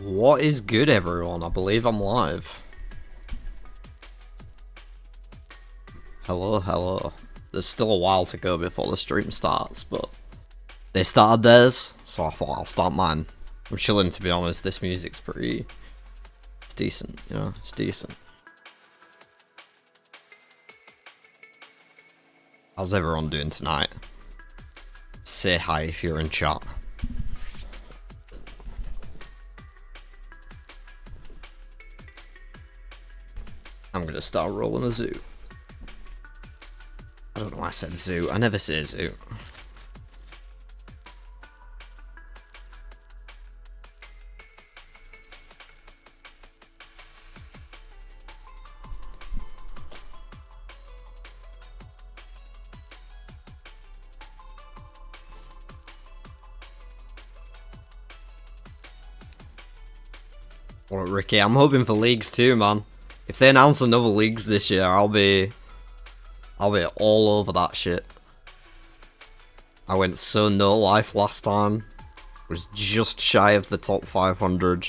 What is good, everyone? I believe I'm live. Hello, hello. There's still a while to go before the stream starts, but they started theirs, so I thought I'll start mine. I'm chilling, to be honest. This music's pretty... It's decent, you know? It's decent. How's everyone doing tonight? Say hi if you're in chat. I'm gonna start rolling a zoo. I don't know why I said zoo. I never say zoo. What, Ricky? I'm hoping for leagues too, man. If they announce another leagues this year, I'll be all over that shit. I went so no life last time. Was just shy of the top 500.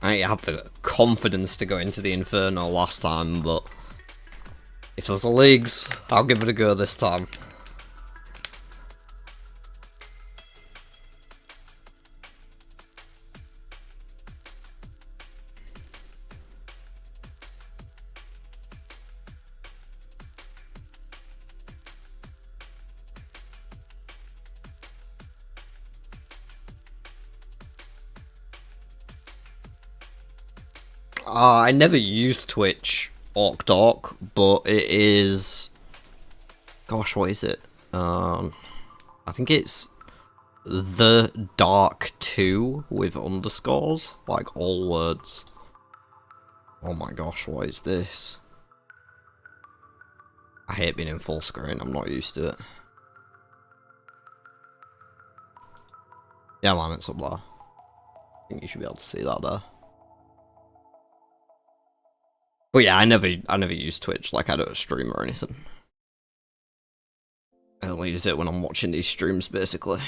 I didn't have the confidence to go into the Inferno last time, but if there's a leagues, I'll give it a go this time. I never used Twitch Orc, but it is... Gosh, what is it? I think it's The Dark 2 with underscores, like all words. Oh my gosh, what is this? I hate being in full screen, I'm not used to it. Yeah man, it's up there. I think you should be able to see that there. But yeah, I never use Twitch, like I don't stream or anything. I only use it when I'm watching these streams, basically.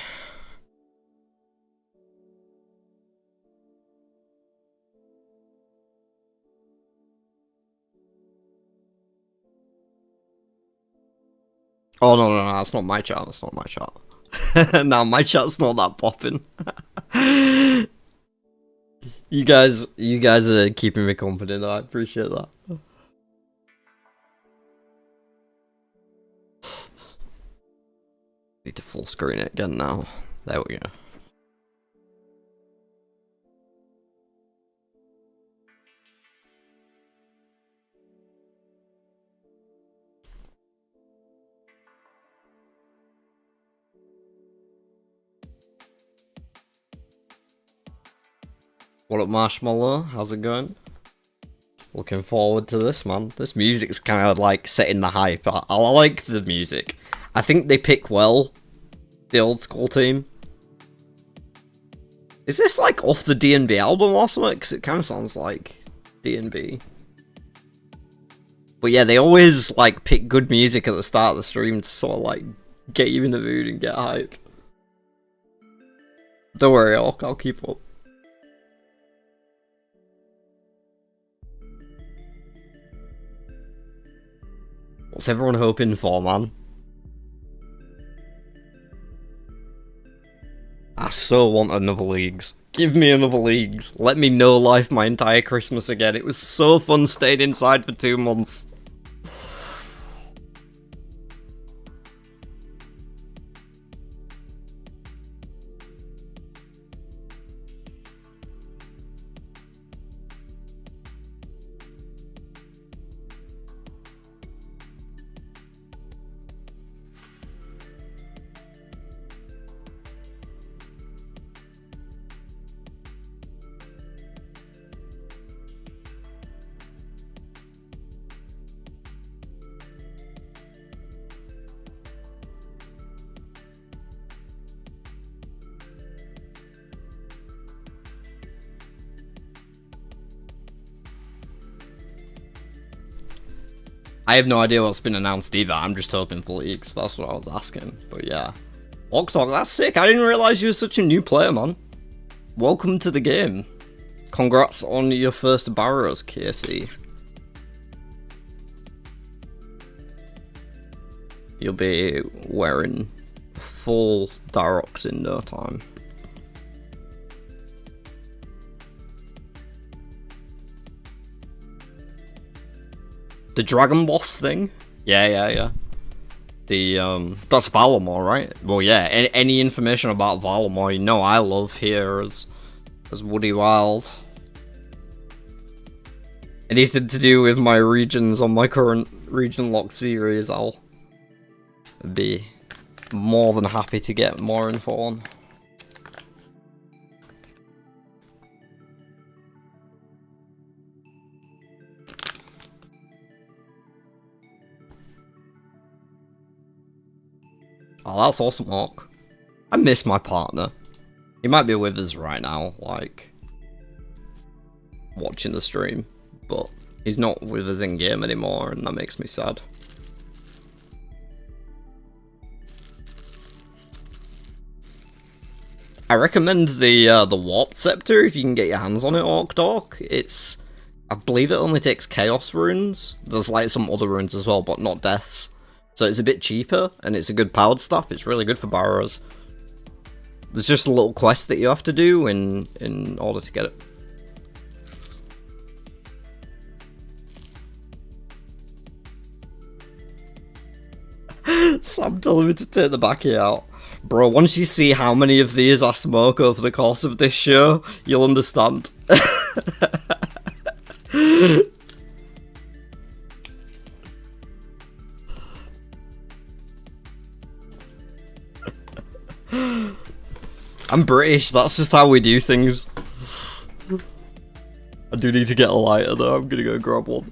Oh no, that's not my chat, that's not my chat. No, my chat's not that popping. You guys are keeping me confident, I appreciate that. Need to full screen it again now. There we go. What up, Marshmallow? How's it going? Looking forward to this, man. This music's kind of like setting the hype. I like the music. I think they pick well, the old school team. Is this like off the D&B album or something? Because it kind of sounds like D&B. But yeah, they always like pick good music at the start of the stream to sort of like get you in the mood and get hype. Don't worry, I'll keep up. What's everyone hoping for, man? I so want another leagues. Give me another leagues. Let me know life my entire Christmas again. It was so fun staying inside for 2 months. I have no idea what's been announced either. I'm just hoping for leaks. That's what I was asking. But yeah. Octok, that's sick. I didn't realize you were such a new player, man. Welcome to the game. Congrats on your first Barrows, KC. You'll be wearing full Darox in no time. The Dragon Boss thing? Yeah. That's Valamor, right? Well, yeah, any information about Valamor, you know I love here as Woody Wild. Anything to do with my regions on my current region lock series, I'll be more than happy to get more info on. Oh, that's awesome, Hawk. I miss my partner. He might be with us right now, like, watching the stream, but he's not with us in game anymore, and that makes me sad. I recommend the Warp Scepter if you can get your hands on it, Orc Dork. I believe it only takes Chaos runes. There's like some other runes as well, but not deaths. So it's a bit cheaper, and it's a good powered stuff. It's really good for Barrows. There's just a little quest that you have to do in order to get it. Sam telling me to take the backy out. Bro, once you see how many of these I smoke over the course of this show, you'll understand. I'm British, that's just how we do things. I do need to get a lighter though, I'm gonna go grab one.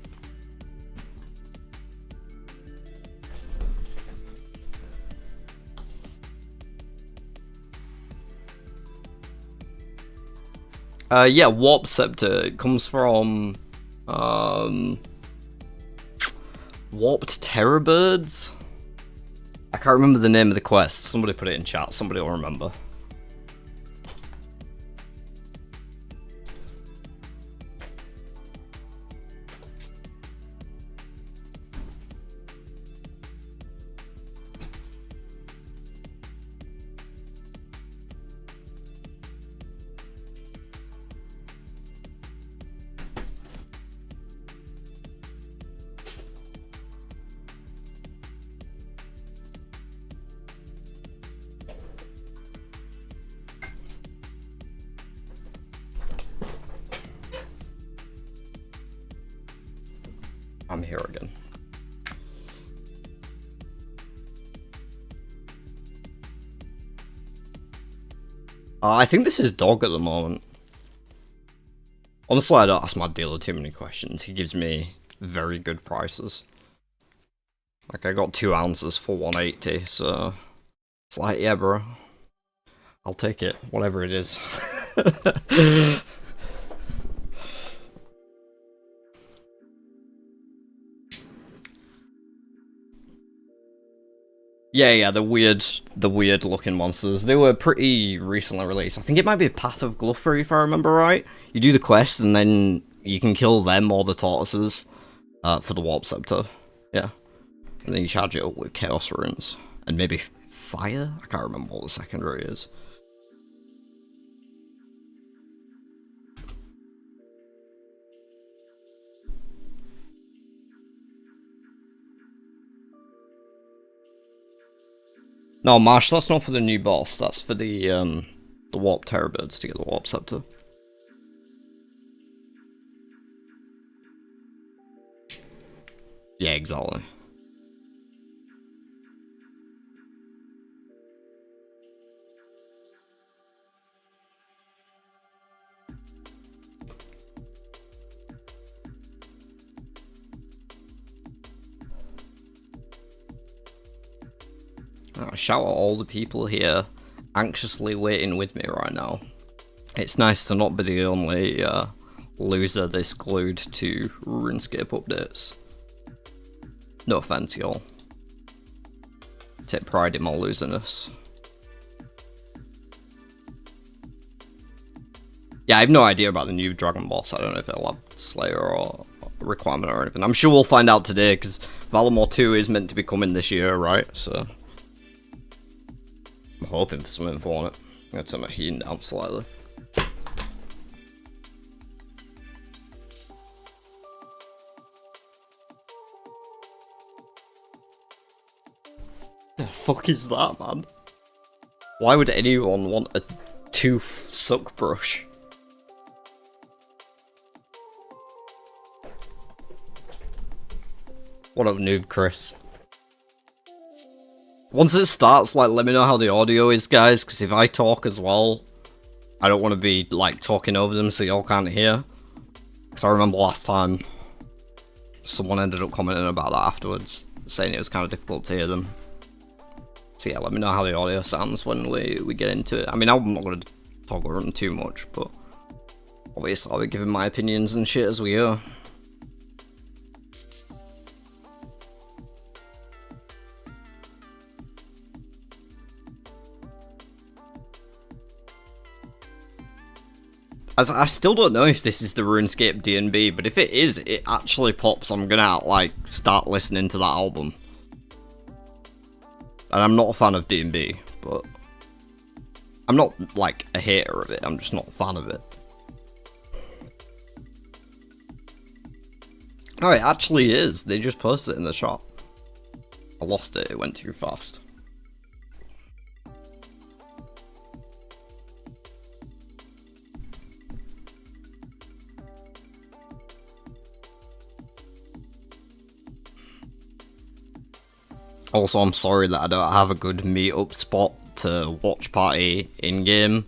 Yeah, Warp Scepter. It comes from Warped Terror Birds. I can't remember the name of the quest. Somebody put it in chat. Somebody will remember. I'm here again. I think this is dog at the moment. Honestly, I don't ask my dealer too many questions. He gives me very good prices. Like, I got 2 ounces for 180, so it's like, yeah, bro. I'll take it, whatever it is. Yeah, the weird looking monsters. They were pretty recently released. I think it might be Path of Gluffery, if I remember right. You do the quest and then you can kill them or the tortoises for the Warp Scepter. Yeah. And then you charge it up with Chaos Runes. And maybe Fire? I can't remember what the secondary is. No, Marsh, that's not for the new boss. That's for the Warp Terror Birds to get the Warp Scepter. Yeah, exactly. Shout out all the people here anxiously waiting with me right now. It's nice to not be the only loser this glued to RuneScape updates. No offense, y'all. Take pride in my loserness. Yeah, I have no idea about the new Dragon boss. I don't know if it'll have Slayer or requirement or anything. I'm sure we'll find out today, because Valimor 2 is meant to be coming this year, right? So I'm hoping for some info on it. I'm gonna turn my heating down slightly. The fuck is that, man? Why would anyone want a tooth suck brush? What up, noob Chris? Once it starts, like, let me know how the audio is, guys, because if I talk as well, I don't want to be, like, talking over them so y'all can't hear. Because I remember last time, someone ended up commenting about that afterwards, saying it was kind of difficult to hear them. So yeah, let me know how the audio sounds when we get into it. I mean, I'm not going to talk over them too much, but obviously I'll be giving my opinions and shit as we go. I still don't know if this is the RuneScape D&B, but if it is, it actually pops. I'm gonna, like, start listening to that album. And I'm not a fan of D&B, but I'm not, like, a hater of it. I'm just not a fan of it. Oh, it actually is. They just posted it in the shop. I lost it. It went too fast. Also, I'm sorry that I don't have a good meet-up spot to watch party in-game.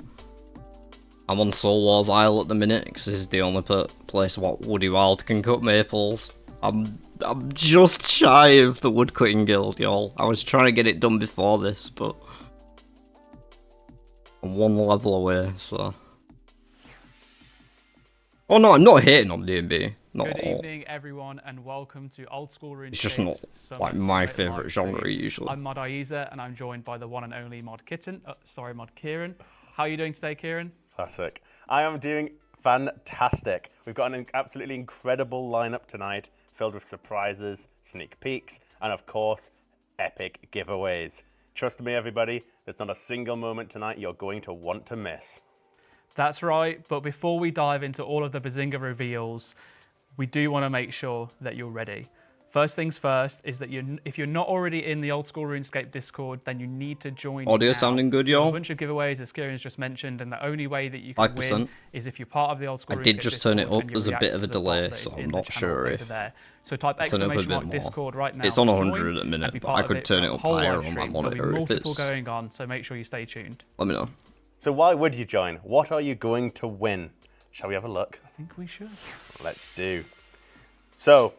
I'm on Soul Wars Isle at the minute, because this is the only place what Woody Wild can cut maples. I'm just shy of the Woodcutting Guild, y'all. I was trying to get it done before this, but I'm one level away, so... Oh no, I'm not hating on D&B. Good evening, everyone, and welcome to Old School RuneScape. It's just not like my favourite genre usually. I'm Mod Aiza, and I'm joined by the one and only Mod Kitten. Mod Kieran. How are you doing today, Kieran? Classic. I am doing fantastic. We've got an absolutely incredible lineup tonight, filled with surprises, sneak peeks, and of course, epic giveaways. Trust me, everybody, there's not a single moment tonight you're going to want to miss. That's right, but before we dive into all of the Bazinga reveals, we do want to make sure that you're ready. First things first is that if you're not already in the Old School RuneScape Discord, then you need to join. Audio sounding good, y'all? A bunch of giveaways, as Kieran's just mentioned, and the only way that you can 5%. win is if you're part of the Old School RuneScape I did just turn it Discord up. There's a bit of a delay, so I'm not sure if... there. So type exclamation mark Discord right now. It's on 100 at the minute, but I could turn it up higher on my monitor if it's... going on, so make sure you stay tuned. Let me know. So why would you join? What are you going to win? Shall we have a look? I think we should. Let's do. So,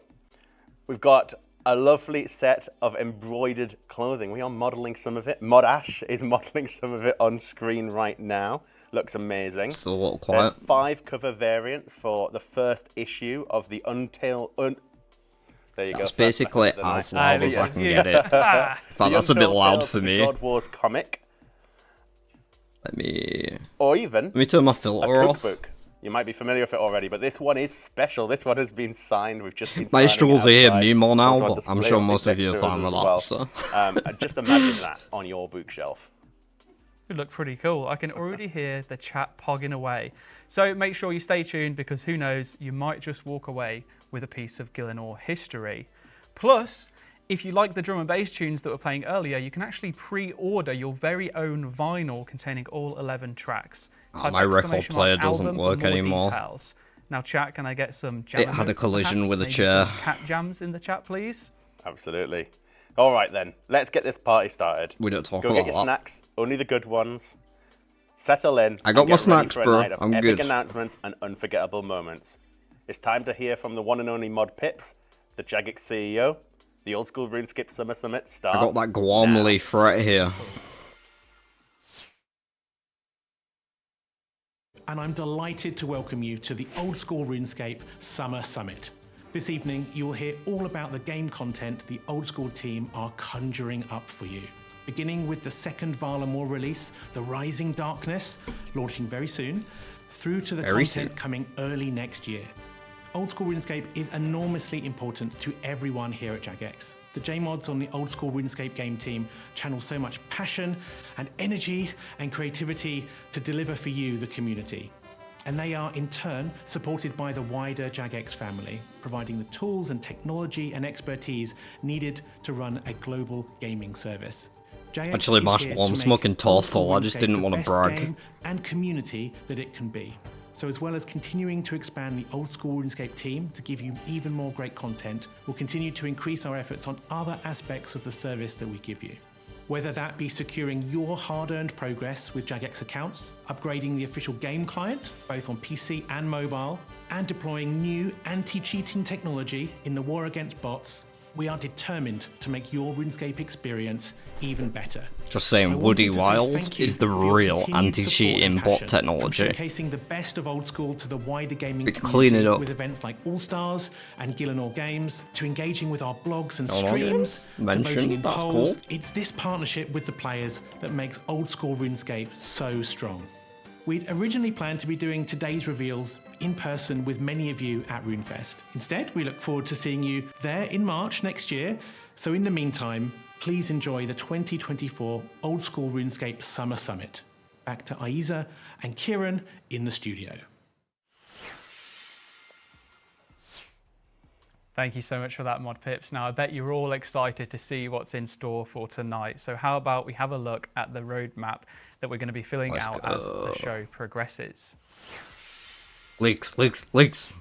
we've got a lovely set of embroidered clothing. We are modelling some of it. Mod Ash is modelling some of it on screen right now. Looks amazing. Still a little quiet. There's 5 cover variants for the first issue of the There you go. That's basically as loud as I can get it. In fact, that's a bit loud for me. God Wars comic. Let me turn my filter off. Cookbook. You might be familiar with it already, but this one is special. This one has been signed. We've just been My struggles to hear me more now, but I'm sure on most of you are fine with that. So. Just imagine that on your bookshelf. It look pretty cool. I can already hear the chat pogging away. So make sure you stay tuned, because who knows, you might just walk away with a piece of Gielinor history. Plus, if you like the drum and bass tunes that were playing earlier, you can actually pre-order your very own vinyl containing all 11 tracks. My record player doesn't work anymore. Details. Now, chat, can I get some jam? It had a collision with a chair. Cat jams in the chat, please. Absolutely. All right, then. Let's get this party started. We don't talk about that. Go get your snacks, only the good ones. Settle in. I got my snacks, bro. I'm good. Epic announcements and unforgettable moments. It's time to hear from the one and only Mod Pips, the Jagex CEO. The Old School RuneScape Summer Summit starts. I got that Guam leaf right here. And I'm delighted to welcome you to the Old School RuneScape Summer Summit. This evening, you'll hear all about the game content the Old School team are conjuring up for you. Beginning with the second Varlamore release, The Rising Darkness, launching very soon, through to the content coming early next year. Old School RuneScape is enormously important to everyone here at Jagex. The J-mods on the Old School RuneScape game team channel so much passion and energy and creativity to deliver for you, the community. And they are in turn supported by the wider Jagex family, providing the tools and technology and expertise needed to run a global gaming service. Jagex Actually, Marshall, I'm smoking Torstal. I just didn't want to brag. Game and community that it can be. So as well as continuing to expand the Old School RuneScape team to give you even more great content, we'll continue to increase our efforts on other aspects of the service that we give you. Whether that be securing your hard-earned progress with Jagex accounts, upgrading the official game client, both on PC and mobile, and deploying new anti-cheating technology in the war against bots, we are determined to make your RuneScape experience even better. Just saying, Woody Wild is the real anti-cheating bot technology. Showcasing the best of Old School to the wider gaming clean it up with events like All Stars and Gillenor Games, to engaging with our blogs and streams, to voting in polls. Cool. It's this partnership with the players that makes Old School RuneScape so strong. We'd originally planned to be doing today's reveals in person with many of you at RuneFest. Instead, we look forward to seeing you there in March next year. So in the meantime, please enjoy the 2024 Old School RuneScape Summer Summit. Back to Aiza and Kieran in the studio. Thank you so much for that, Mod Pips. Now, I bet you're all excited to see what's in store for tonight. So how about we have a look at the roadmap that we're going to be filling out as the show progresses. Leaks, leaks, leaks.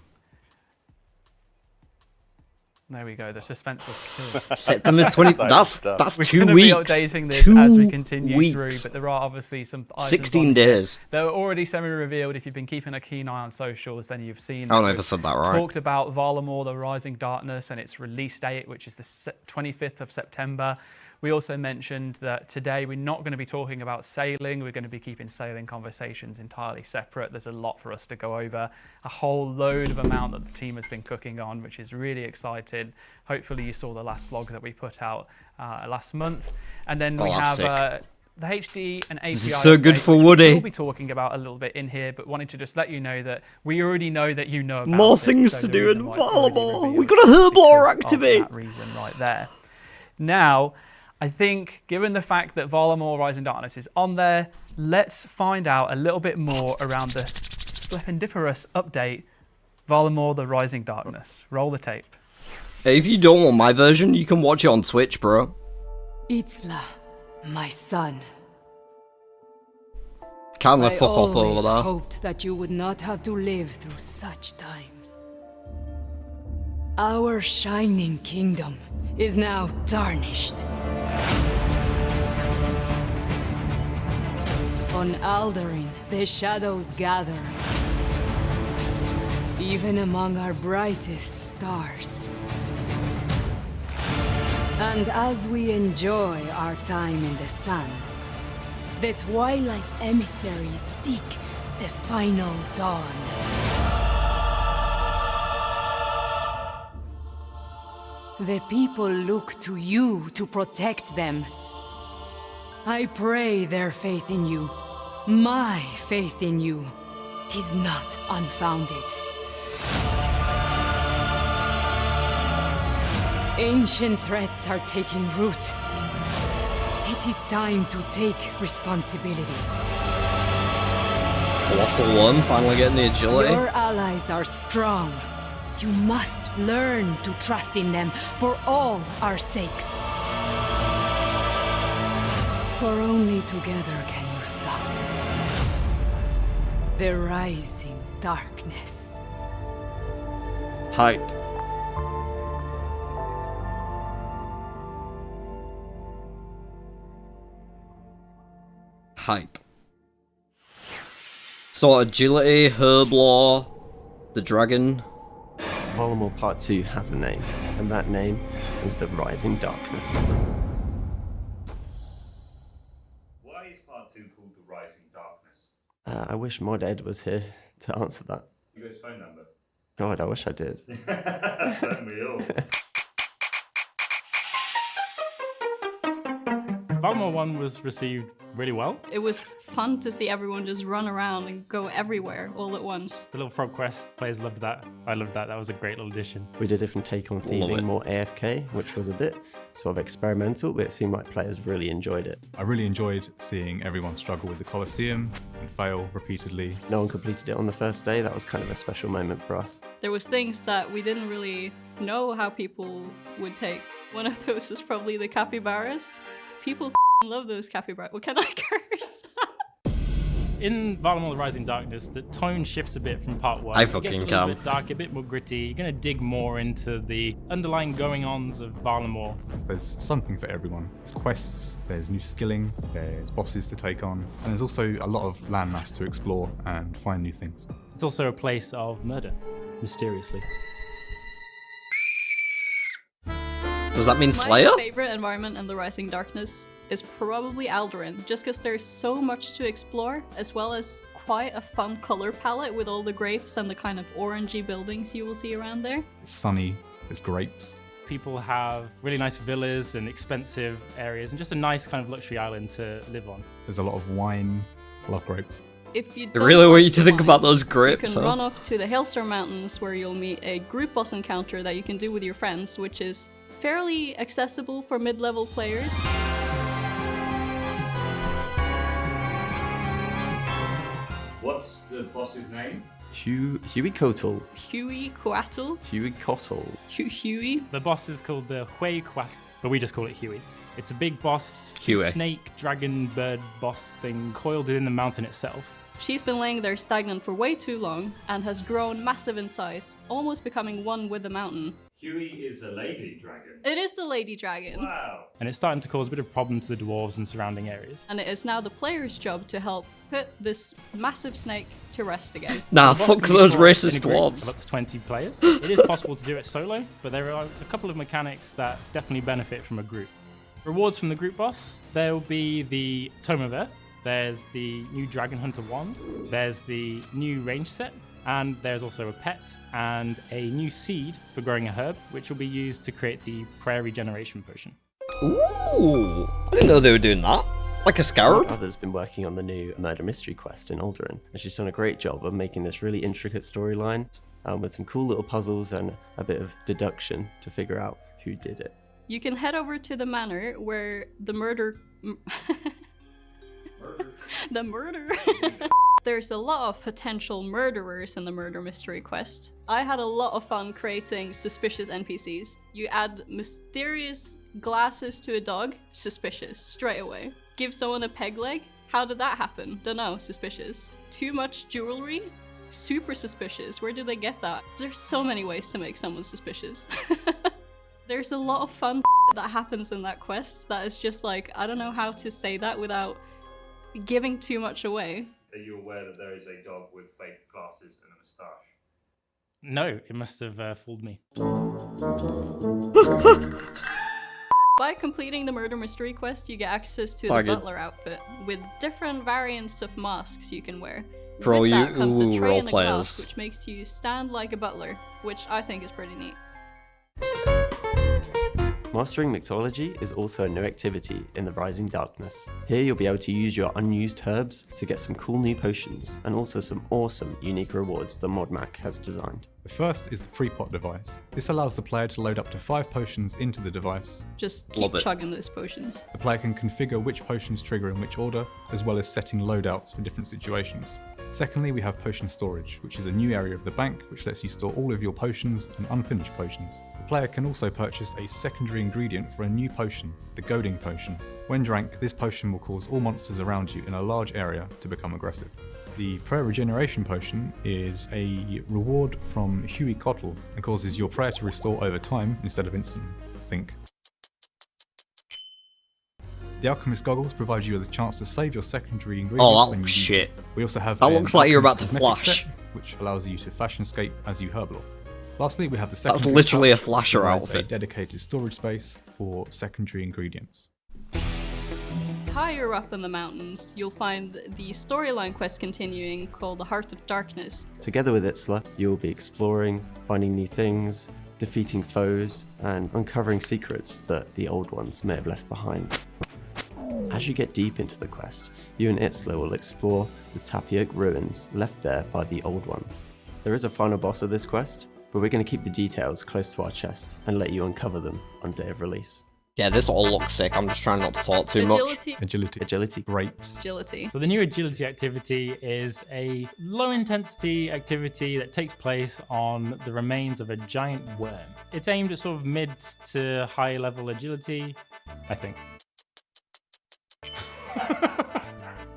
There we go. The suspense was killed. September 20. That's 2 weeks. We're going to be updating this as we continue through, but there are obviously some 16 days. They're already semi-revealed. If you've been keeping a keen eye on socials, then you've seen. I never said that right. Talked about Varlamore, The Rising Darkness, and its release date, which is the 25th of September. We also mentioned that today we're not going to be talking about sailing. We're going to be keeping sailing conversations entirely separate. There's a lot for us to go over. A whole load of amount that the team has been cooking on, which is really exciting. Hopefully you saw the last vlog that we put out last month. And then we have the HD and API. This is so good for Woody. We'll be talking about a little bit in here, but wanted to just let you know that we already know that you know about more things to do in Varlamore. We got a Herblore activate. That reason right there. Now, I think, given the fact that Varlamore Rising Darkness is on there, let's find out a little bit more around the splendiferous update, Varlamore the Rising Darkness. Roll the tape. If you don't want my version, you can watch it on Twitch, bro. Itzla, my son. Can't let fuck off over there. I hoped that you would not have to live through such times. Our shining kingdom is now tarnished. On Aldarin, the shadows gather, even among our brightest stars. And as we enjoy our time in the sun, the Twilight emissaries seek the final dawn. The people look to you to protect them. I pray their faith in you, my faith in you, is not unfounded. Ancient threats are taking root. It is time to take responsibility. Colossal Worm finally getting the agility. Your allies are strong. You must learn to trust in them for all our sakes. For only together can you stop the rising darkness. Hype. Hype. So agility, Herblore, the dragon. Varlamore Part 2 has a name, and that name is the Rising Darkness. Why is Part 2 called the Rising Darkness? I wish Mod Ed was here to answer that. You got his phone number? God, I wish I did. Don't we all? Valmore 1 was received really well. It was fun to see everyone just run around and go everywhere all at once. The little frog quest, players loved that. I loved that. That was a great little addition. We did a different take on Love thieving, it. more AFK, which was a bit sort of experimental, but it seemed like players really enjoyed it. I really enjoyed seeing everyone struggle with the Colosseum and fail repeatedly. No one completed it on the first day. That was kind of a special moment for us. There was things that we didn't really know how people would take. One of those was probably the capybaras. People love those capybaras. Well, can I curse? In Valimor: The Rising Darkness, the tone shifts a bit from part 1. I It gets fucking a little can. bit dark, a bit more gritty. You're going to dig more into the underlying going-ons of Valimor. There's something for everyone. There's quests, there's new skilling, there's bosses to take on, and there's also a lot of landmass to explore and find new things. It's also a place of murder, mysteriously. Does that mean Slayer? My favorite environment in The Rising Darkness is probably Alduin, just because there's so much to explore, as well as quite a fun color palette with all the grapes and the kind of orangey buildings you will see around there. It's sunny, there's grapes. People have really nice villas and expensive areas and just a nice kind of luxury island to live on. There's a lot of wine. I love grapes. If you I don't really want like you to the think wine, about those you grips, can huh? run off to the Hailstorm Mountains where you'll meet a group boss encounter that you can do with your friends, which is fairly accessible for mid-level players. What's the boss's name? Huey Kotal. Huey Coatl. Huey Kotal. Huey. The boss is called the Hui Quat, but we just call it Huey. It's a big boss, Huey. snake, dragon, bird boss thing coiled in the mountain itself. She's been laying there stagnant for way too long and has grown massive in size, almost becoming one with the mountain. Huey is a lady dragon. It is the lady dragon. Wow. And it's starting to cause a bit of problem to the dwarves and surrounding areas. And it is now the player's job to help put this massive snake to rest again. Nah, The boss fuck can be those fought in a racist group of dwarves. Up to 20 players. It is possible to do it solo, but there are a couple of mechanics that definitely benefit from a group. Rewards from the group boss, there will be the Tome of Earth, there's the new Dragon Hunter wand, there's the new range set, and there's also a pet and a new seed for growing a herb, which will be used to create the prayer regeneration potion. Ooh, I didn't know they were doing that. Like a My scarab? brother's been working on the new murder mystery quest in Alduin, and she's done a great job of making this really intricate storyline with some cool little puzzles and a bit of deduction to figure out who did it. You can head over to the manor where the murder. The murder. There's a lot of potential murderers in the murder mystery quest. I had a lot of fun creating suspicious NPCs. You add mysterious glasses to a dog, suspicious, straight away. Give someone a peg leg, how did that happen? Dunno, suspicious. Too much jewelry? Super suspicious. Where did they get that? There's so many ways to make someone suspicious. There's a lot of fun that happens in that quest that is just like, I don't know how to say that without giving too much away. Are you aware that there is a dog with fake glasses and a moustache? No, it must have fooled me. By completing the murder mystery quest, you get access to the Fuck it. butler outfit with different variants of masks you can wear. For all With you that comes a tray role and a glass, players. which makes you stand like a butler, which I think is pretty neat. Mastering Mixology is also a new activity in the Rising Darkness. Here you'll be able to use your unused herbs to get some cool new potions, and also some awesome unique rewards the ModMac has designed. The first is the pre-pot device. This allows the player to load up to 5 potions into the device. Just Love keep it. chugging those potions. The player can configure which potions trigger in which order, as well as setting loadouts for different situations. Secondly, we have potion storage, which is a new area of the bank which lets you store all of your potions and unfinished potions. The player can also purchase a secondary ingredient for a new potion, the Goading Potion. When drank, this potion will cause all monsters around you in a large area to become aggressive. The Prayer Regeneration Potion is a reward from Huey Kotal and causes your prayer to restore over time instead of instantly. Think. The Alchemist Goggles provide you with a chance to save your secondary ingredients. Oh, that when you looks use shit. them. We also have That an looks like you're about to Alchemist flash. Cosmetic Set, which allows you to fashionscape as you herblore. Lastly, we have the That's secondary literally a pouch, which flasher provides outfit. A dedicated storage space for secondary ingredients. higher up in the mountains, you'll find the storyline quest continuing called the Heart of Darkness. Together with Itzler, you'll be exploring, finding new things, defeating foes, and uncovering secrets that the old ones may have left behind. As you get deep into the quest, you and Itzler will explore the Tapioc ruins left there by the old ones. There is a final boss of this quest, but we're going to keep the details close to our chest and let you uncover them on day of release. Yeah, this all looks sick. I'm just trying not to talk too much. Agility. Grapes. Agility. So the new agility activity is a low intensity activity that takes place on the remains of a giant worm. It's aimed at sort of mid to high level agility, I think.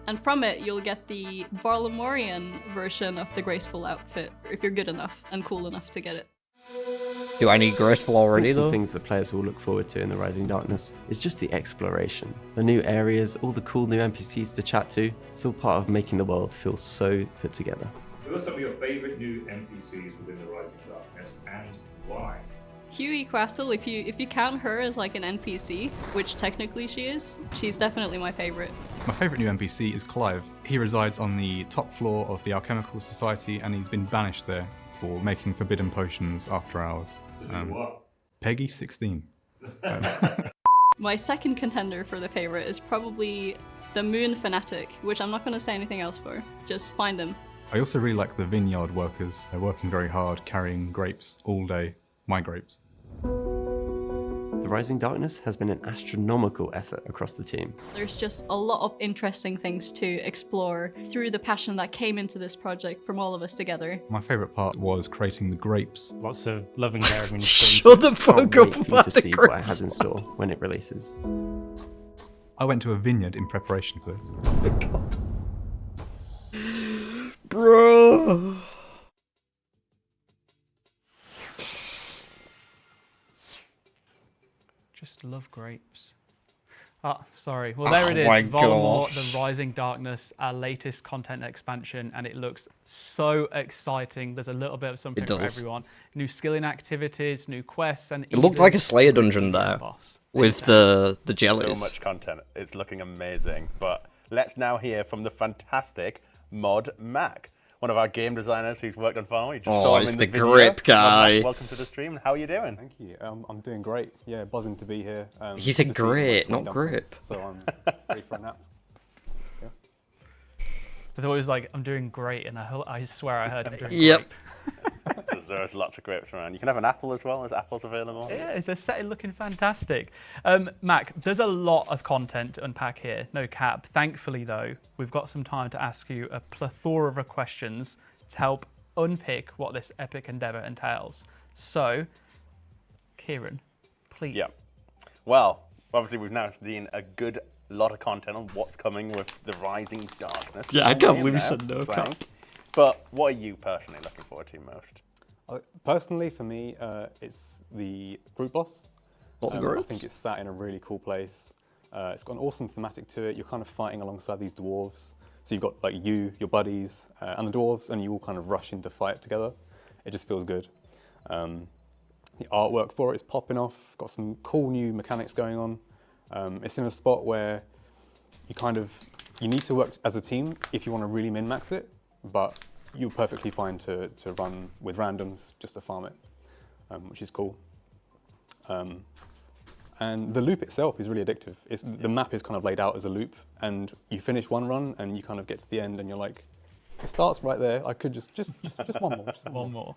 And from it, you'll get the Varlamorian version of the graceful outfit, if you're good enough and cool enough to get it. Do I need graceful already Some though? things that players will look forward to in the Rising Darkness is just the exploration. The new areas, all the cool new NPCs to chat to, it's all part of making the world feel so put together. Who are some of your favourite new NPCs within the Rising Darkness and why? Huey Quattle, if you count her as like an NPC, which technically she is, she's definitely my favorite. My favourite new NPC is Clive. He resides on the top floor of the Alchemical Society and he's been banished there for making forbidden potions after hours. What? Peggy 16. My second contender for the favorite is probably the Moon Fanatic, which I'm not going to say anything else for. Just find him. I also really like the vineyard workers. They're working very hard, carrying grapes all day. My grapes. The Rising Darkness has been an astronomical effort across the team. There's just a lot of interesting things to explore through the passion that came into this project from all of us together. My favourite part was creating the grapes. Lots of loving care. Shut the fuck Can't up wait for you about to the see what it grapes. has in store when it releases. I went to a vineyard in preparation for this. Bro. Just love grapes. Ah, sorry. Well, there it is. my Voldemort, gosh. The Rising Darkness, our latest content expansion, and it looks so exciting. There's a little bit of something It for does. everyone. New skilling activities, new quests, and It looked even like a Slayer dungeon there boss. with the So jellies. much content. It's looking amazing. But let's now hear from the fantastic Mod Mac, one of our game designers who's worked on Farm. You just Oh, saw him it's in the video. grip Mod guy. Mac, welcome to the stream. How are you doing? Thank you. I'm doing great. Yeah, buzzing to be here. He said obviously, great, it's not my grip. dumplings, So I'm ready for a nap. But always like, I'm doing great, and I swear I heard I'm doing Yep. great. There's lots of grapes around. You can have an apple as well. There's apples available. Yeah, they're set looking fantastic. Mac, there's a lot of content to unpack here, no cap. Thankfully, though, we've got some time to ask you a plethora of questions to help unpick what this epic endeavor entails. So, Kieran, please. Yeah. Well, obviously we've now seen a good lot of content on what's coming with the Rising Darkness. Yeah, I Long can't way believe you now, said no blank. cap. But what are you personally looking forward to most? Personally, for me, it's the group boss. What the I groups? think it's sat in a really cool place. It's got an awesome thematic to it. You're kind of fighting alongside these dwarves. So you've got like you, your buddies, and the dwarves, and you all kind of rush into fight together. It just feels good. The artwork for it is popping off. Got some cool new mechanics going on. It's in a spot where you need to work as a team if you want to really min-max it, but you're perfectly fine to run with randoms just to farm it, which is cool. And the loop itself is really addictive. The map is kind of laid out as a loop, and you finish one run and you kind of get to the end and you're like, it starts right there. I could just one more. Just One more.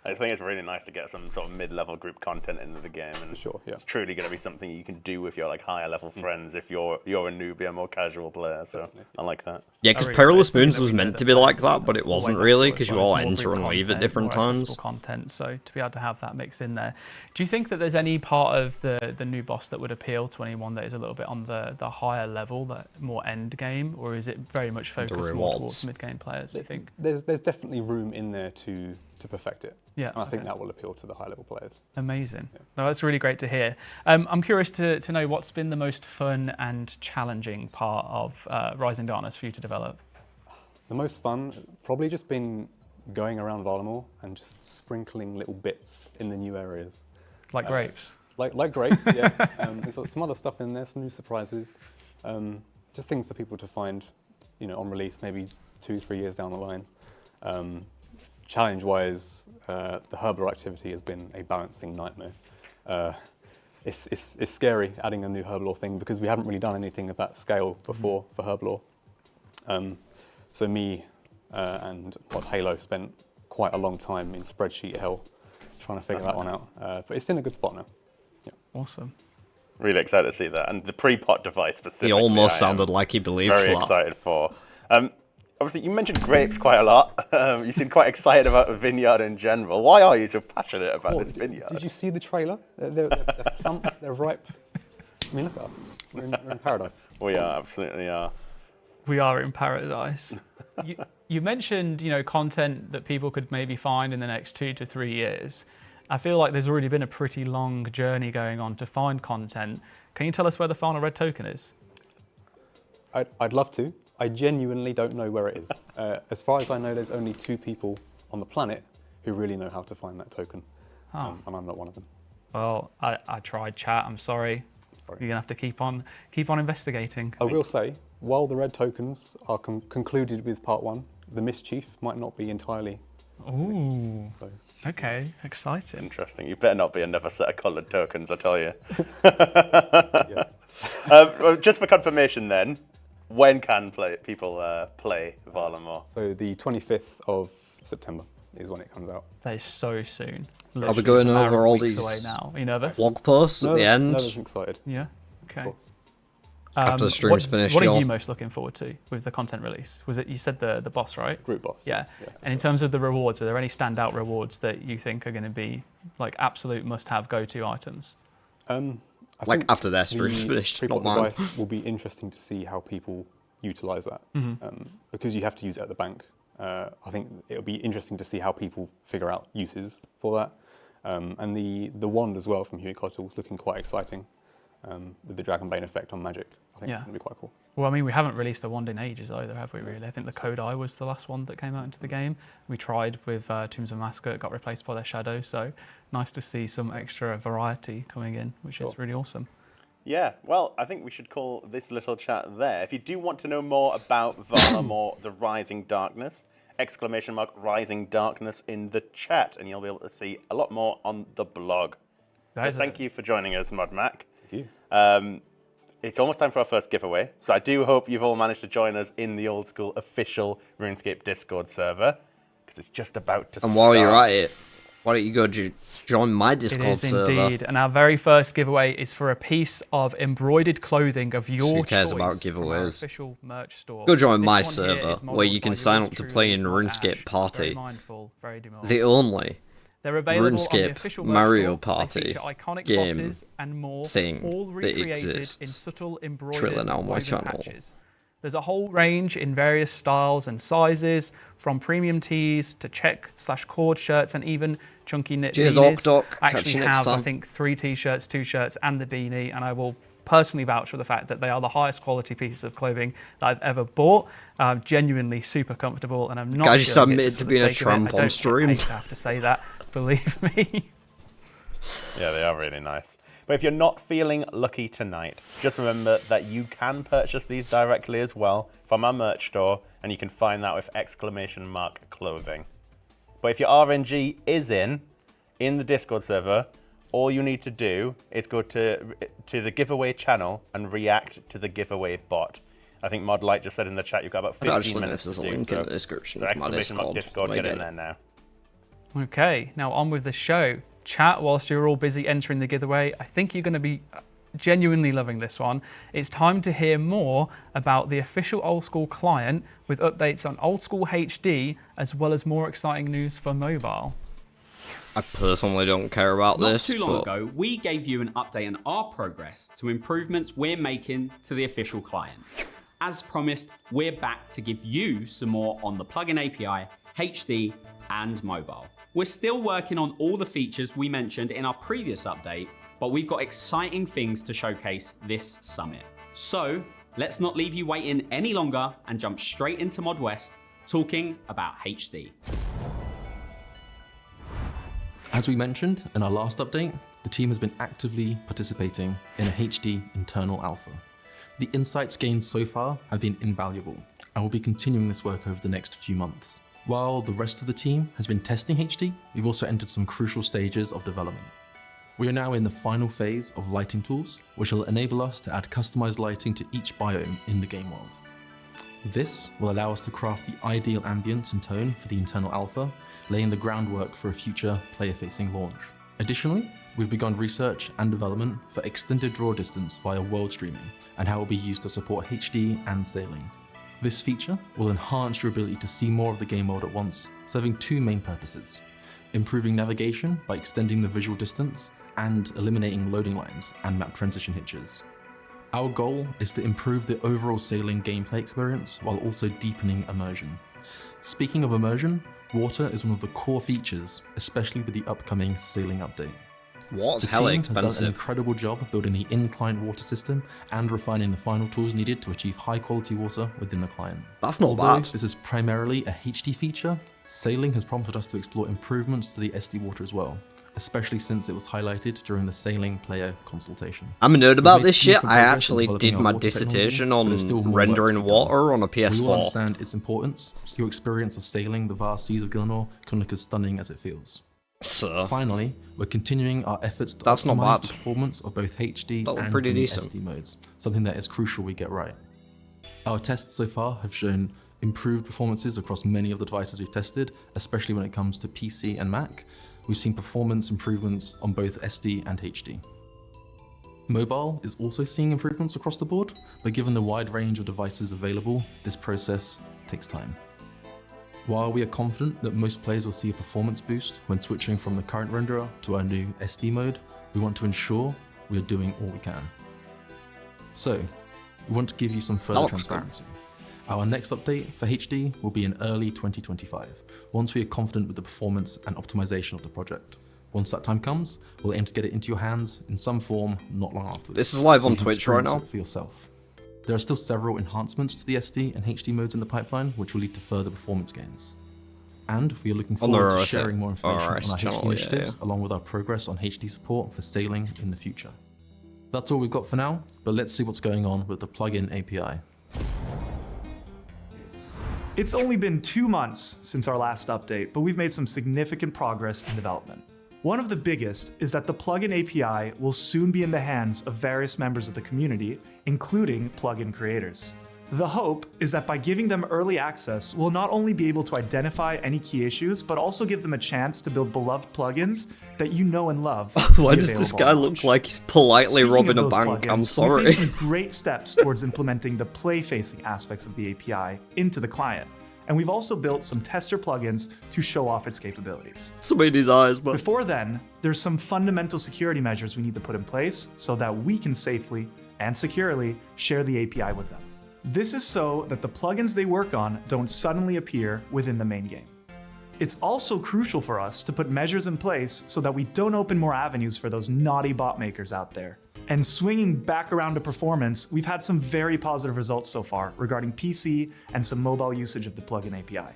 I think it's really nice to get some sort of mid-level group content into the game, and For sure, yeah. it's truly going to be something you can do with your like higher level friends if you're a newbie, a more casual player. So I like that. Yeah, because I really Perilous like it. Moons You know, was we know meant that to be like players that, but it wasn't always really ask for because it, you but all it's more enter group and leave at content, different more times. accessible content, so to be able to have that mix in there. Do you think that there's any part of the new boss that would appeal to anyone that is a little bit on the higher level, that more end game, or is it very much focused more rewards. towards mid game players? Do you think? There's definitely room in there to perfect it. Yeah, And I think okay. that will appeal to the high level players. Amazing. No, that's really great to hear. I'm curious to know what's been the most fun and challenging part of Rising Darkness for you to develop. The most fun, probably just been going around Varlamore and just sprinkling little bits in the new areas. Like grapes. Like grapes, yeah. There's some other stuff in there, some new surprises. just things for people to find, on release, maybe 2-3 years down the line. Challenge-wise, the Herblore activity has been a balancing nightmare. It's scary adding a new Herblore thing because we haven't really done anything of that scale before for Herblore. So me and Halo spent quite a long time in spreadsheet hell trying to figure that one out. But it's in a good spot now. Yeah. Awesome. Really excited to see that. And the pre-pot device specifically. He almost sounded like he believed very that. Excited for. Obviously, you mentioned grapes quite a lot. You seem quite excited about a vineyard in general. Why are you so passionate about this vineyard? Did you see the trailer? They're plump, they're ripe. I mean, look at us. We're in paradise. We are, absolutely are. We are in paradise. You mentioned, content that people could maybe find in the next 2 to 3 years. I feel like there's already been a pretty long journey going on to find content. Can you tell us where the final red token is? I'd love to. I genuinely don't know where it is. As far as I know, there's only 2 people on the planet who really know how to find that token, and I'm not one of them. Well, I tried, chat. I'm sorry. You're gonna have to keep on investigating. I will say, while the red tokens are concluded with part 1, the mischief might not be entirely. Ooh. So. Okay, exciting. Interesting. You better not be another set of coloured tokens, I tell you. Just for confirmation, then. When can people play Varlamore? So the 25th of September is when it comes out. That is so soon. I'll be going over all these now. Are you nervous? blog posts at the end. Nervous and excited. Yeah. Okay. After the stream's finished, what are you most looking forward to with the content release? Was it, you said the boss, right? Group boss. Yeah. And in terms of the rewards, are there any standout rewards that you think are going to be like absolute must-have go-to items? I like think after their stream's finished, not pre-bought mine. device will be interesting to see how people utilise that, because you have to use it at the bank. I think it'll be interesting to see how people figure out uses for that, and the wand as well from Huey Cottle is looking quite exciting, with the Dragonbane effect on magic. I think it's going to be quite cool. Well, I mean, we haven't released the wand in ages either, have we, really? I think the Code Eye was the last one that came out into the game. We tried with Tombs of Massacre, it got replaced by their Shadow, so nice to see some extra variety coming in, which is really awesome. Yeah, well, I think we should call this little chat there. If you do want to know more about Varlamore, the Rising Darkness, ! Rising Darkness in the chat, and you'll be able to see a lot more on the blog. So thank you for joining us, ModMac. Thank you. It's almost time for our first giveaway, so I do hope you've all managed to join us in the old school official RuneScape Discord server, because it's just about to start. And while you're at it, why don't you go join my Discord server? It is indeed, and our very first giveaway is for a piece of embroidered clothing of your Who cares choice about from our giveaways? official merch store. Go join This my one here server, is where modelled you can by sign yours up to truly, play in Mod RuneScape Ash. Party. Very mindful, very demure. The only They're available on the RuneScape official merch Mario store. Party They feature iconic game bosses and more, thing all that recreated exists in subtle embroidered trilling on my woven channel. patches. There's a whole range in various styles and sizes, from premium tees to check/cord shirts and even chunky knit Cheers, beanies. Orkdok. I Catch actually you next have, I time. think, 3 t-shirts, 2 shirts, and the beanie, and I will personally vouch for the fact that they are the highest quality pieces of clothing that I've ever bought. Genuinely super comfortable, and I'm not. Guy just doing it admitted just to for being the a sake of it. I tramp on don't stream. hate to have to say that, believe me. Yeah, they are really nice. But if you're not feeling lucky tonight, just remember that you can purchase these directly as well from our merch store, and you can find that with !clothing. But if your RNG is in the Discord server, all you need to do is go to the giveaway channel and react to the giveaway bot. I think ModLight just said in the chat you've got about 15 minutes there's to a do link so. in the description So of my !Discord, Discord. get in there now. Okay, now on with the show. Chat, whilst you're all busy entering the giveaway, I think you're going to be genuinely loving this one. It's time to hear more about the official Old School client with updates on Old School HD, as well as more exciting news for mobile. I personally don't care about this. Not too long but ago, we gave you an update on our progress to improvements we're making to the official client. As promised, we're back to give you some more on the plugin API, HD, and mobile. We're still working on all the features we mentioned in our previous update, but we've got exciting things to showcase this summit. So let's not leave you waiting any longer and jump straight into Mod West, talking about HD. As we mentioned in our last update, the team has been actively participating in a HD internal alpha. The insights gained so far have been invaluable, and we'll be continuing this work over the next few months. While the rest of the team has been testing HD, we've also entered some crucial stages of development. We are now in the final phase of lighting tools, which will enable us to add customized lighting to each biome in the game world. This will allow us to craft the ideal ambience and tone for the internal alpha, laying the groundwork for a future player-facing launch. Additionally, we've begun research and development for extended draw distance via world streaming and how it will be used to support HD and sailing. This feature will enhance your ability to see more of the game world at once, serving two main purposes: improving navigation by extending the visual distance and eliminating loading lines and map transition hitches. Our goal is to improve the overall sailing gameplay experience while also deepening immersion. Speaking of immersion, water is one of the core features, especially with the upcoming sailing update. What's The hella team has done an expensive? incredible job building the in-client water system and refining the final tools needed to achieve high quality water within the client. That's not Although bad. this is primarily a HD feature, sailing has prompted us to explore improvements to the SD water as well, especially since it was highlighted during the sailing player consultation. I'm a nerd We've about made this shit. significant I progress in actually developing did our my water technology, dissertation but there's still on more work to rendering be done. water on a We all PS4. understand its importance, so your experience of sailing the vast seas of Gilnor can look as stunning as it feels. So, Finally, we're continuing our efforts to That's not optimize bad. the performance of both HD That looked and pretty the new decent. SD modes, something that is crucial we get right. Our tests so far have shown improved performances across many of the devices we've tested, especially when it comes to PC and Mac. We've seen performance improvements on both SD and HD. Mobile is also seeing improvements across the board, but given the wide range of devices available, this process takes time. While we are confident that most players will see a performance boost when switching from the current renderer to our new SD mode, we want to ensure we are doing all we can. So, we want to give you some further transparency. Our next update for HD will be in early 2025, once we are confident with the performance and optimization of the project. Once that time comes, we'll aim to get it into your hands in some form not long afterwards. This is live so on you can Twitch right experience now. it for yourself. There are still several enhancements to the SD and HD modes in the pipeline, which will lead to further performance gains. And we are looking On the forward to OSRS sharing more information on our OSRS HD channel, yeah, initiatives, along with our progress on HD support for sailing in the future. That's all we've got for now, but let's see what's going on with the plugin API. It's only been 2 months since our last update, but we've made some significant progress in development. One of the biggest is that the plugin API will soon be in the hands of various members of the community, including plugin creators. The hope is that by giving them early access, we'll not only be able to identify any key issues, but also give them a chance to build beloved plugins that you know and love. Why does this guy look like he's politely Speaking robbing of a those bank? plugins, I'm We've sorry. made some great steps towards implementing the play-facing aspects of the API into the client. And we've also built some tester plugins to show off its capabilities. Somebody's eyes, but Before then, there's some fundamental security measures we need to put in place so that we can safely and securely share the API with them. This is so that the plugins they work on don't suddenly appear within the main game. It's also crucial for us to put measures in place so that we don't open more avenues for those naughty bot makers out there. And swinging back around to performance, we've had some very positive results so far regarding PC and some mobile usage of the plugin API.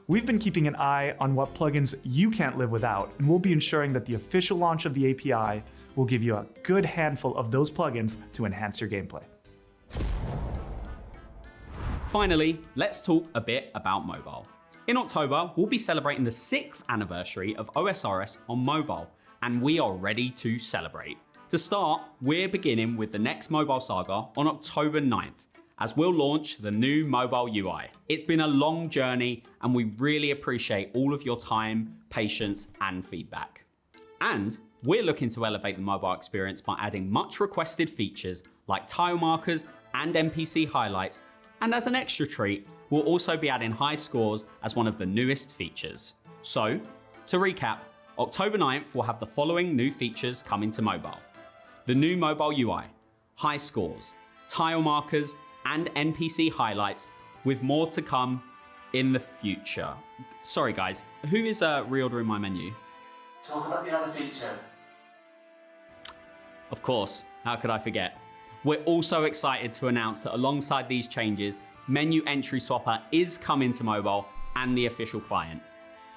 We've been keeping an eye on what plugins you can't live without, and we'll be ensuring that the official launch of the API will give you a good handful of those plugins to enhance your gameplay. Finally, let's talk a bit about mobile. In October, we'll be celebrating the 6th anniversary of OSRS on mobile, and we are ready to celebrate. To start, we're beginning with the next mobile saga on October 9th, as we'll launch the new mobile UI. It's been a long journey, and we really appreciate all of your time, patience, and feedback. And we're looking to elevate the mobile experience by adding much requested features like tile markers and NPC highlights, and as an extra treat, we'll also be adding high scores as one of the newest features. So, to recap, October 9th will have the following new features coming to mobile. The new mobile UI, high scores, tile markers, and NPC highlights, with more to come in the future. Sorry guys, who is reordering my menu? Talk about the other feature. Of course, how could I forget? We're also excited to announce that alongside these changes, Menu Entry Swapper is coming to mobile and the official client.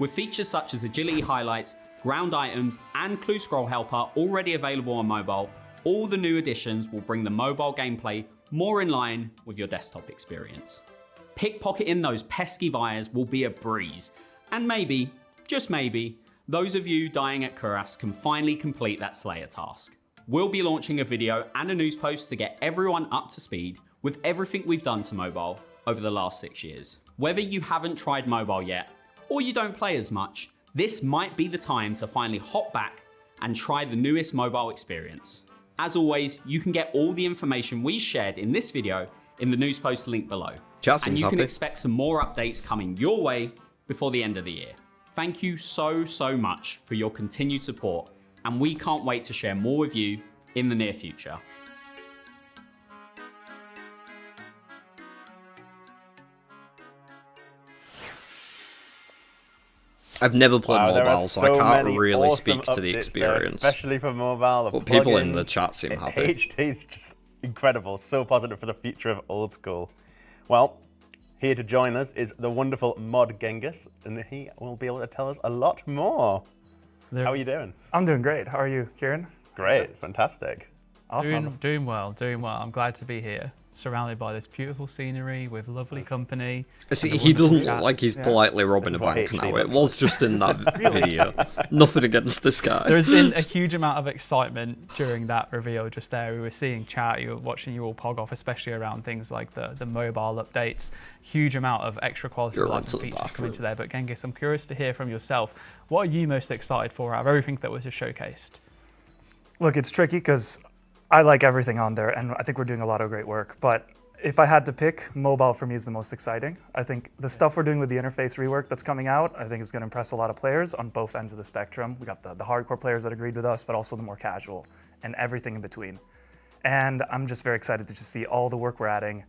With features such as agility highlights, ground items, and clue scroll helper already available on mobile, all the new additions will bring the mobile gameplay more in line with your desktop experience. Pickpocketing those pesky Vyres will be a breeze, and maybe, just maybe, those of you dying at Kuras can finally complete that Slayer task. We'll be launching a video and a news post to get everyone up to speed with everything we've done to mobile over the last 6 years. Whether you haven't tried mobile yet, or you don't play as much, this might be the time to finally hop back and try the newest mobile experience. As always, you can get all the information we shared in this video in the news post link below. And you can expect some more updates coming your way before the end of the year. Thank you so much for your continued support, and we can't wait to share more with you in the near future. I've never played there are mobile, so I can't many really awesome speak to the updates there, experience. especially for mobile. But people in the chat seem happy. HD is just incredible, so positive for the future of old school. Well, here to join us is the wonderful Mod Genghis, and he will be able to tell us a lot more. How are you doing? I'm doing great. How are you, Kieran? Great, fantastic. Awesome. Doing well. I'm glad to be here, surrounded by this beautiful scenery with lovely company. See, he doesn't look like he's politely robbing a bank now. It was just in that video. Nothing against this guy. There's been a huge amount of excitement during that reveal just there. We were seeing chat, you were watching you all pog off, especially around things like the mobile updates. Huge amount of extra quality of life and features coming to there. But Genghis, I'm curious to hear from yourself. What are you most excited for out of everything that was just showcased? Look, it's tricky because I like everything on there, and I think we're doing a lot of great work. But if I had to pick, mobile for me is the most exciting. I think the stuff we're doing with the interface rework that's coming out, I think is going to impress a lot of players on both ends of the spectrum. We got the hardcore players that agreed with us, but also the more casual and everything in between. And I'm just very excited to just see all the work we're adding,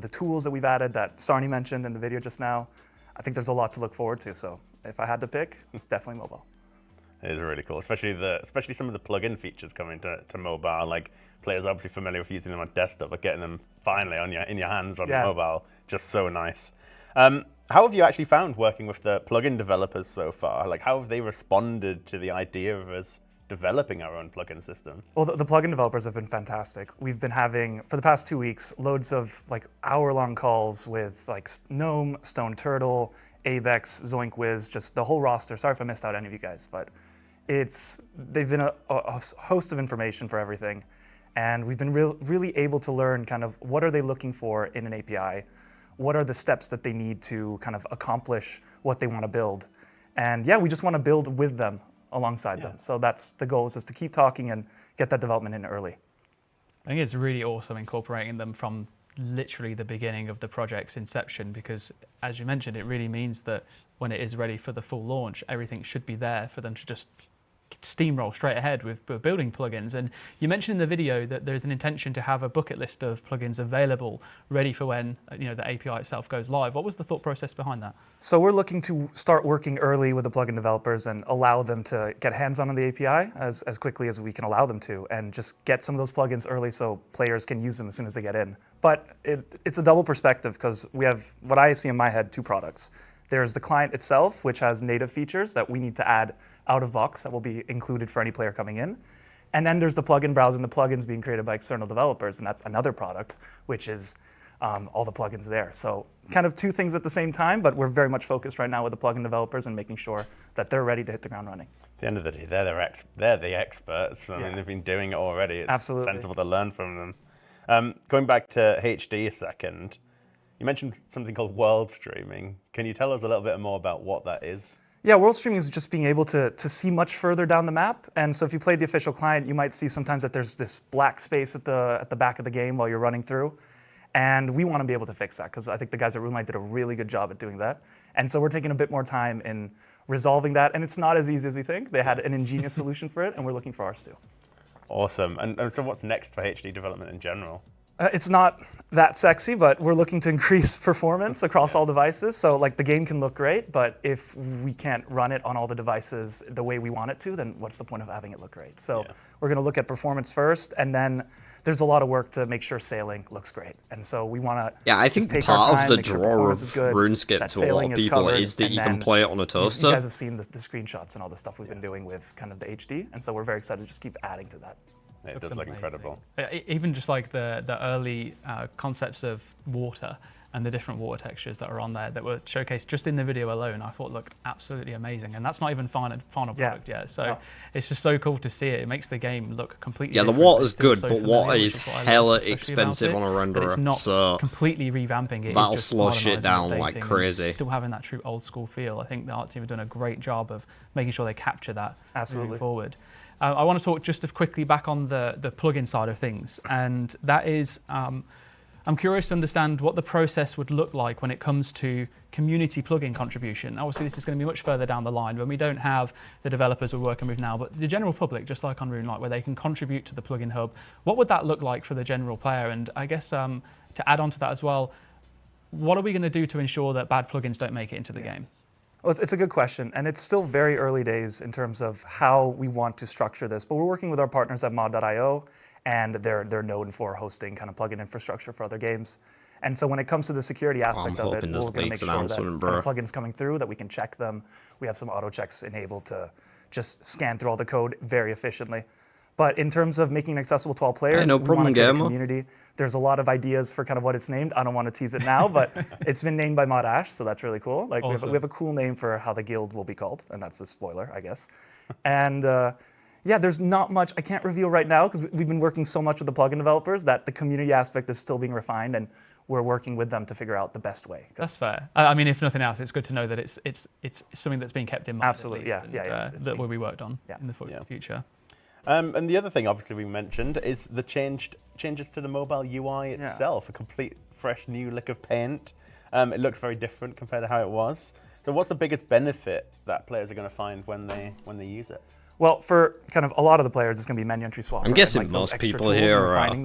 the tools that we've added that Sarni mentioned in the video just now. I think there's a lot to look forward to. So if I had to pick, definitely mobile. It is really cool, especially some of the plug-in features coming to mobile. Like, players are obviously familiar with using them on desktop, but getting them finally in your hands on mobile, just so nice. How have you actually found working with the plugin developers so far? Like, how have they responded to the idea of us developing our own plugin system? Well, the plugin developers have been fantastic. We've been having, for the past 2 weeks, loads of like hour-long calls with like Gnome, Stone Turtle, Avex, Zoink Wiz, just the whole roster. Sorry if I missed out any of you guys, but they've been a host of information for everything. And we've been really able to learn kind of what are they looking for in an API, what are the steps that they need to kind of accomplish what they want to build. And yeah, we just want to build with them alongside them. So that's the goal, is just to keep talking and get that development in early. I think it's really awesome incorporating them from literally the beginning of the project's inception, because as you mentioned, it really means that when it is ready for the full launch, everything should be there for them to just steamroll straight ahead with building plugins. And you mentioned in the video that there's an intention to have a bucket list of plugins available, ready for when the API itself goes live. What was the thought process behind that? So we're looking to start working early with the plugin developers and allow them to get hands-on the API as quickly as we can allow them to, and just get some of those plugins early so players can use them as soon as they get in. But it's a double perspective, because we have, what I see in my head, two products. There's the client itself, which has native features that we need to add out of box that will be included for any player coming in. And then there's the plugin browser and the plugins being created by external developers, and that's another product, which is all the plugins there. So kind of two things at the same time, but we're very much focused right now with the plugin developers and making sure that they're ready to hit the ground running. At the end of the day, they're the experts. I mean, they've been doing it already. It's sensible to learn from them. Going back to HD a second, you mentioned something called world streaming. Can you tell us a little bit more about what that is? Yeah, world streaming is just being able to see much further down the map. And so if you played the official client, you might see sometimes that there's this black space at the back of the game while you're running through. And we want to be able to fix that, because I think the guys at RuneLite did a really good job at doing that. And so we're taking a bit more time in resolving that. And it's not as easy as we think. They had an ingenious solution for it, and we're looking for ours too. Awesome. And so what's next for HD development in general? It's not that sexy, but we're looking to increase performance across all devices. So like the game can look great, but if we can't run it on all the devices the way we want it to, then what's the point of having it look great? So we're going to look at performance first, and then there's a lot of work to make sure sailing looks great. And so we want to I think part of the draw of RuneScape to a lot of people is that you can play it on a toaster. You guys have seen the screenshots and all the stuff we've been doing with kind of the HD, and so we're very excited to just keep adding to that. It does look incredible. Even just like the early concepts of water and the different water textures that are on there that were showcased just in the video alone, I thought looked absolutely amazing. And that's not even final product yet. So it's just so cool to see it. It makes the game look completely different. The water's good, So but familiar, water which is what I love hella especially about expensive it, on a that renderer. It's not So completely revamping it. that'll it's just slow shit modernising, down like updating, and crazy. Still having that true old school feel. I think the art team have done a great job of making sure they capture that moving forward. I want to talk just quickly back on the plugin side of things, and that is, I'm curious to understand what the process would look like when it comes to community plugin contribution. Obviously, this is going to be much further down the line when we don't have the developers we're working with now, but the general public, just like on RuneLite, where they can contribute to the plugin hub. What would that look like for the general player? And I guess to add on to that as well, what are we going to do to ensure that bad plugins don't make it into the game? Well, it's a good question, and it's still very early days in terms of how we want to structure this. But we're working with our partners at mod.io, and they're known for hosting kind of plugin infrastructure for other games. And so when it comes to the security aspect of it, we're going to make sure that kind of plugins coming through, that we can check them. We have some auto checks enabled to just scan through all the code very efficiently. But in terms of making it accessible to all players, no we problem, want to create a Gamer. community. There's a lot of ideas for kind of what it's named. I don't want to tease it now, but it's been named by Mod Ash, so that's really cool. Like Awesome. we have a cool name for how the guild will be called, and that's a spoiler, I guess. And yeah, there's not much I can't reveal right now because we've been working so much with the plugin developers that the community aspect is still being refined, and we're working with them to figure out the best way. That's fair. I mean, if nothing else, it's good to know that it's something that's being kept in mind. Absolutely, at least, and, that will be worked on in the future. And the other thing, obviously, we mentioned is the changes to the mobile UI itself. A complete, fresh, new lick of paint. It looks very different compared to how it was. So, what's the biggest benefit that players are going to find when they use it? Well, for kind of a lot of the players, it's going to be menu entry swap. I'm guessing most people here are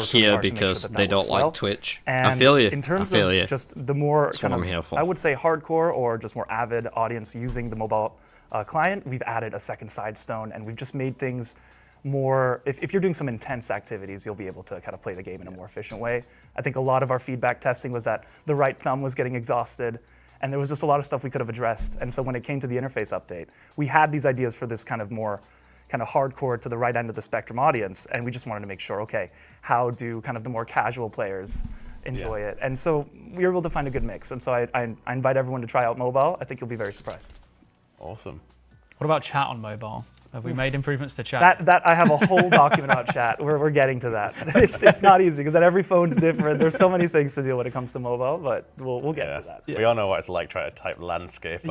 here because they don't like Twitch. And I feel you. In terms I feel of you. just the more That's what I'm here for. I would say hardcore or just more avid audience using the mobile client, we've added a second side stone, and we've just made things more. If you're doing some intense activities, you'll be able to kind of play the game in a more efficient way. I think a lot of our feedback testing was that the right thumb was getting exhausted. And there was just a lot of stuff we could have addressed. And so when it came to the interface update, we had these ideas for this kind of more kind of hardcore to the right end of the spectrum audience. And we just wanted to make sure, okay, how do kind of the more casual players enjoy it? And so we were able to find a good mix. And so I invite everyone to try out mobile. I think you'll be very surprised. Awesome. What about chat on mobile? Have we made improvements to chat? That I have a whole document about chat. We're getting to that. It's not easy because every phone's different. There's so many things to deal when it comes to mobile, but we'll get to that. We all know what it's like trying to type landscape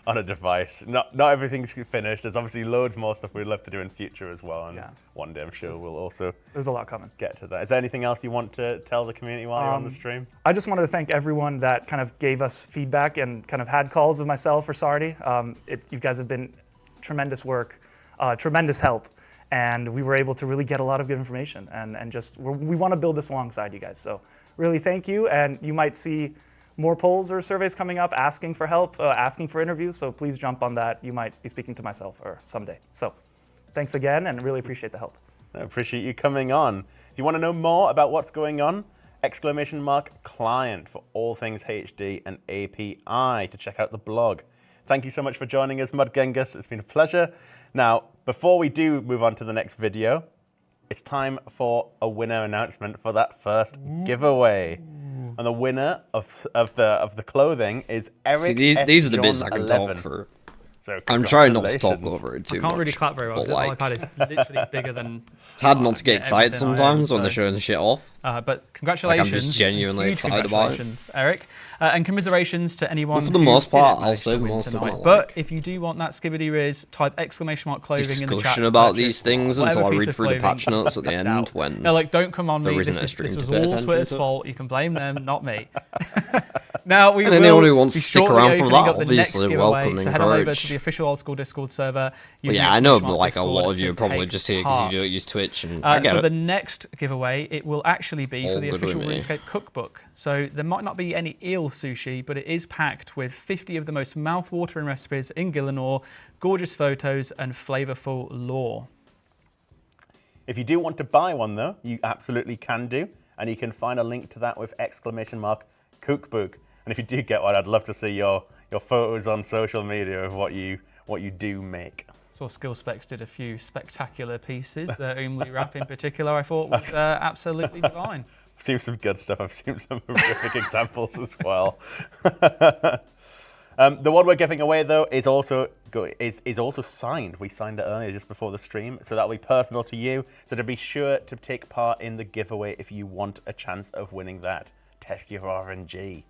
on a device. Not everything's finished. There's obviously loads more stuff we'd love to do in future as well. And one day I'm sure we'll also there's a lot coming. Get to that. Is there anything else you want to tell the community while you're on the stream? I just wanted to thank everyone that kind of gave us feedback and kind of had calls with myself or Sardi. You guys have been tremendous work. Tremendous help, and we were able to really get a lot of good information, and just we want to build this alongside you guys. So really thank you, and you might see more polls or surveys coming up asking for help, asking for interviews, so please jump on that. You might be speaking to myself or someday. So thanks again, and really appreciate the help. I appreciate you coming on. If you want to know more about what's going on, !client for all things HD and API to check out the blog. Thank you so much for joining us, Mudgengus. It's been a pleasure. Now, before we do move on to the next video, it's time for a winner announcement for that first giveaway. And the winner of the clothing is Eric. See, these are the bits I can talk through. So I'm trying not to talk over it too much. I can't really clap very well because the iPad is literally bigger than. It's hard not to get excited sometimes when they're showing the shit off. But congratulations. Like I'm just genuinely excited about it. Eric. And commiserations to anyone. But for the most part, I'll save most of it. But if you do want that Skibidi Riz, type !clothing in the chat. Discussion about these things until I read through the patch notes at the end when. No, like don't come on me. This was all Twitter's fault. You can blame them, not me. Now we will. And anyone who wants to stick around for that, up the obviously, welcome and so head on over to encouraged. the official Old School Discord server. Well, yeah, I know, like a lot of you are probably just here because you don't use Twitch, and I get for it. the next giveaway, it will actually be for the official RuneScape cookbook. So there might not be any eel sushi, but it is packed with 50 of the most mouth-watering recipes in Gielinor, gorgeous photos, and flavorful lore. If you do want to buy one, though, you absolutely can do, and you can find a link to that with !cookbook. And if you do get one, I'd love to see your photos on social media of what you do make. Saw Skill Specs did a few spectacular pieces. The Umli Rap in particular, I thought was absolutely divine. I've seen some good stuff. I've seen some horrific examples as well. The one we're giving away though is also signed. We signed it earlier just before the stream, so that'll be personal to you. So to be sure to take part in the giveaway if you want a chance of winning that. Test your RNG.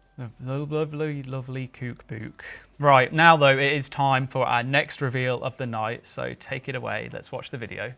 Lovely, lovely kook book. Right, now though, it is time for our next reveal of the night, so take it away. Let's watch the video.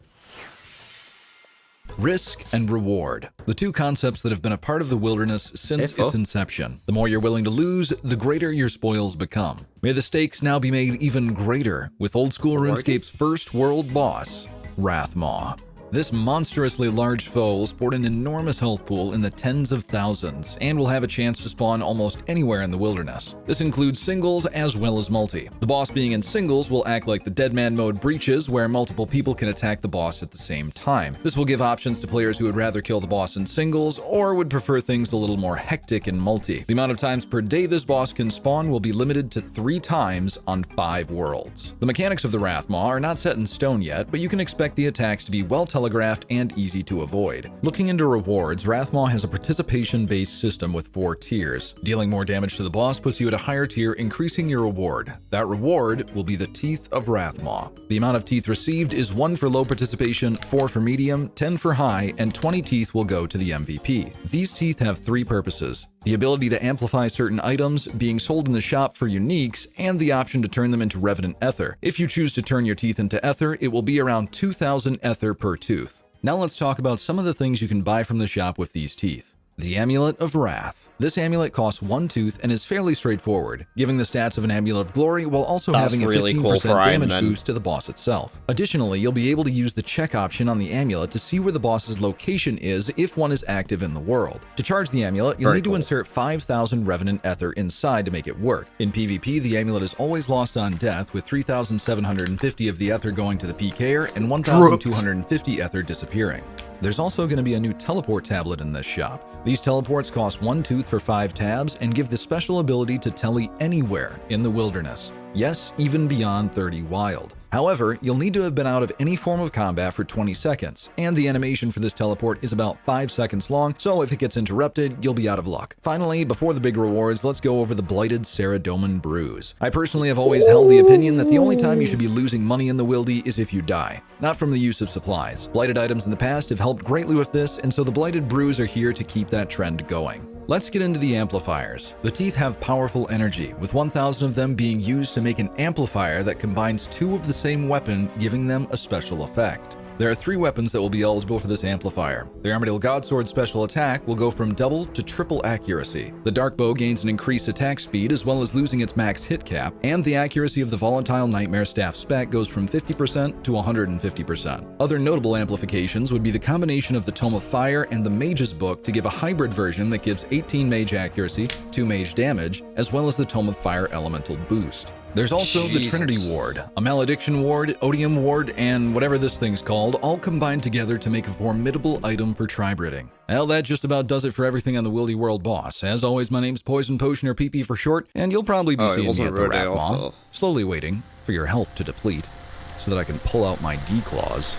Risk and reward, the two concepts that have been a part of the wilderness since its inception. The more you're willing to lose, the greater your spoils become. May the stakes now be made even greater with old school RuneScape's first world boss, Wrathmaw. This monstrously large foe will sport an enormous health pool in the tens of thousands and will have a chance to spawn almost anywhere in the wilderness. This includes singles as well as multi. The boss being in singles will act like the Deadman mode breaches where multiple people can attack the boss at the same time. This will give options to players who would rather kill the boss in singles or would prefer things a little more hectic in multi. The amount of times per day this boss can spawn will be limited to 3 times on 5 worlds. The mechanics of the Wrathmaw are not set in stone yet, but you can expect the attacks to be well telegraphed and easy to avoid. Looking into rewards, Wrathmaw has a participation-based system with 4 tiers. Dealing more damage to the boss puts you at a higher tier, increasing your reward. That reward will be the Teeth of Wrathmaw. The amount of teeth received is 1 for low participation, 4 for medium, 10 for high, and 20 teeth will go to the MVP. These teeth have 3 purposes: the ability to amplify certain items, being sold in the shop for uniques, and the option to turn them into Revenant Ether. If you choose to turn your teeth into Ether, it will be around 2,000 Ether per tooth. Now let's talk about some of the things you can buy from the shop with these teeth. The Amulet of Wrath. This amulet costs 1 tooth and is fairly straightforward, giving the stats of an Amulet of Glory while also having a 15% damage boost to the boss itself. Additionally, you'll be able to use the check option on the amulet to see where the boss's location is if one is active in the world. To charge the amulet, you'll need to insert 5,000 Revenant Ether inside to make it work. In PvP, the amulet is always lost on death, with 3,750 of the Ether going to the PKer and 1,250 Ether disappearing. There's also going to be a new teleport tablet in this shop. These teleports cost 1 tooth for 5 tabs and give the special ability to tele anywhere in the wilderness. Yes, even beyond 30 wild. However, you'll need to have been out of any form of combat for 20 seconds, and the animation for this teleport is about 5 seconds long, so if it gets interrupted, you'll be out of luck. Finally, before the big rewards, let's go over the Blighted Ceradoman Bruise. I personally have always held the opinion that the only time you should be losing money in the wildy is if you die, not from the use of supplies. Blighted items in the past have helped greatly with this, and so the Blighted Bruise are here to keep that trend going. Let's get into the amplifiers. The teeth have powerful energy, with 1,000 of them being used to make an amplifier that combines 2 of the same weapon, giving them a special effect. There are 3 weapons that will be eligible for this amplifier. The Armadale Godsword special attack will go from double to triple accuracy. The Dark Bow gains an increased attack speed as well as losing its max hit cap, and the accuracy of the Volatile Nightmare Staff spec goes from 50% to 150%. Other notable amplifications would be the combination of the Tome of Fire and the Mage's Book to give a hybrid version that gives 18 mage accuracy, 2 mage damage, as well as the Tome of Fire elemental boost. There's also the Trinity Ward, a Malediction Ward, Odium Ward, and whatever this thing's called, all combined together to make a formidable item for tribe-ridding. Well, that just about does it for everything on the Wildy World boss. As always, my name's Poison Potion, or PP for short, and you'll probably be seeing me at the Wrathmaw, slowly waiting for your health to deplete, so that I can pull out my D-claws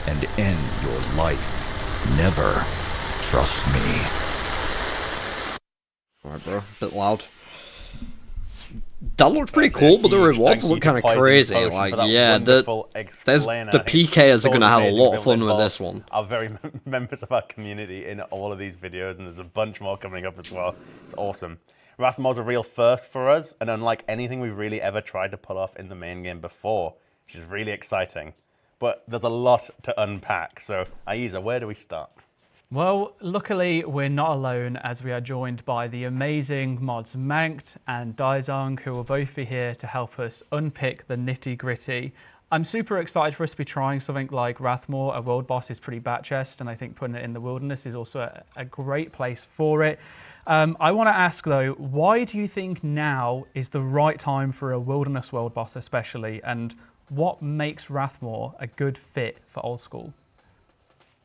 and end your life. Never trust me. Alright, bro, bit loud. That looked pretty cool, but the rewards look kind of crazy. Like, yeah, the PKers are going to have a lot of fun with this one. Our very members of our community in all of these videos, and there's a bunch more coming up as well. It's awesome. Wrathmaw's a real first for us, and unlike anything we've really ever tried to pull off in the main game before, which is really exciting. But there's a lot to unpack, so Aiza, where do we start? Well, luckily we're not alone, as we are joined by the amazing mods Mankt and Daizong, who will both be here to help us unpick the nitty-gritty. I'm super excited for us to be trying something like Wrathmaw. A world boss is pretty bat-chest, and I think putting it in the wilderness is also a great place for it. I want to ask though, why do you think now is the right time for a wilderness world boss especially, and what makes Wrathmaw a good fit for old school?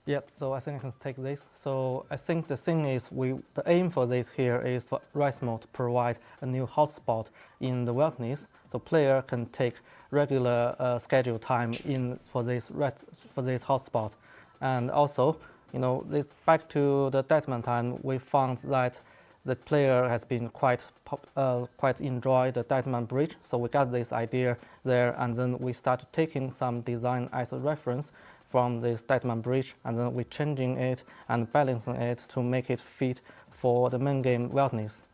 Yep, so I think I can take this. So I think the thing is, the aim for this here is for Rismo to provide a new hotspot in the wilderness, so player can take regular schedule time for this hotspot. And also, this back to the Deadman time, we found that the player has been quite enjoy the Deadman bridge. So we got this idea there, and then we started taking some design as a reference from this Deadman bridge, and then we're changing it and balancing it to make it fit for the main game wilderness.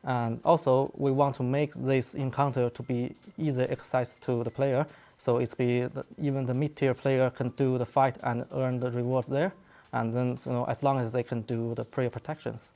And also, we want to make this encounter to be easy access to the player, so even the mid-tier player can do the fight and earn the rewards there, and then as long as they can do the prayer protections.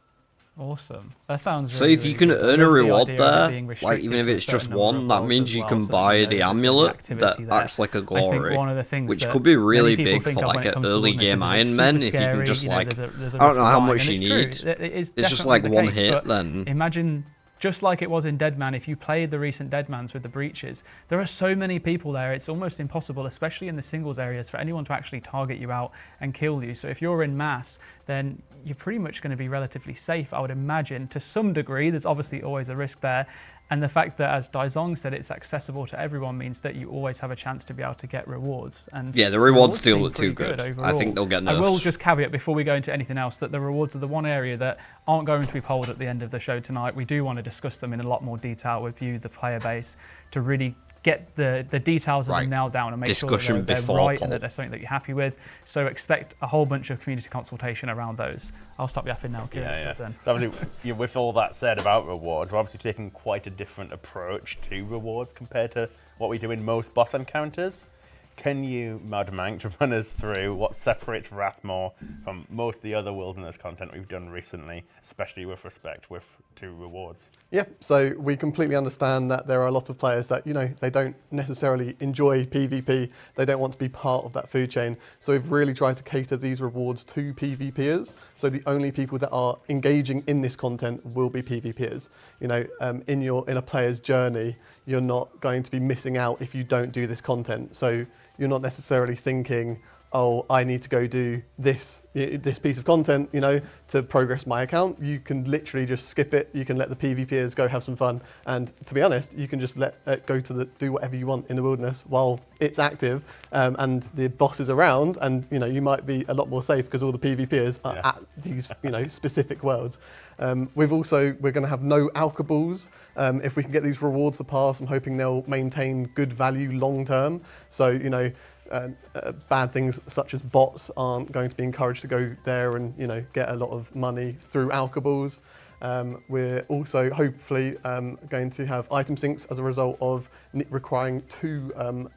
Awesome. That sounds So really, if you really can good. I earn a love the reward idea of it there, being like restricted even if to a it's just certain number one, of that roles means as you well, can so that buy know the there's amulet activity that acts like a I think glory, one of the things which that could be really many people big think for of when like it an comes to early wilderness is game it's Iron super Man. If you scary, can just like, there's a I don't risk know of how dying, much and you it's true. need. It is It's just definitely like the one case, hit, but then imagine, just like it was in Deadman, if you played the recent Deadmans with the breaches, there are so many people there, it's almost impossible, especially in the singles areas, for anyone to actually target you out and kill you. So if you're in mass, then you're pretty much going to be relatively safe, I would imagine, to some degree. There's obviously always a risk there. And the fact that, as Daizong said, it's accessible to everyone means that you always have a chance to be able to get rewards. And yeah, the rewards still seem look too pretty good. I overall. think they'll get nerfed. I will just caveat before we go into anything else that the rewards are the one area that aren't going to be polled at the end of the show tonight. We do want to discuss them in a lot more detail with you, the player base, to really get the details of them nailed down and make sure that they're right and that they're something that you're happy with. So expect a whole bunch of community consultation around those. I'll stop yapping now. Yeah. So obviously, with all that said about rewards, we're obviously taking quite a different approach to rewards compared to what we do in most boss encounters. Can you, Madmank, run us through what separates Rathmore from most of the other wilderness content we've done recently, especially with respect to rewards? Yeah, so we completely understand that there are a lot of players that, they don't necessarily enjoy PvP, they don't want to be part of that food chain. So we've really tried to cater these rewards to PvPers. So the only people that are engaging in this content will be PvPers. In a player's journey, you're not going to be missing out if you don't do this content. So you're not necessarily thinking, oh, I need to go do this piece of content, to progress my account. You can literally just skip it. You can let the PvPers go have some fun. And to be honest, you can just let it go to do whatever you want in the wilderness while it's active and the boss is around. And you might be a lot more safe because all the PvPers are at these specific worlds. We're going to have no alcohols. If we can get these rewards to pass, I'm hoping they'll maintain good value long term. So bad things such as bots aren't going to be encouraged to go there and get a lot of money through alcohols. We're also hopefully going to have item sinks as a result of requiring 2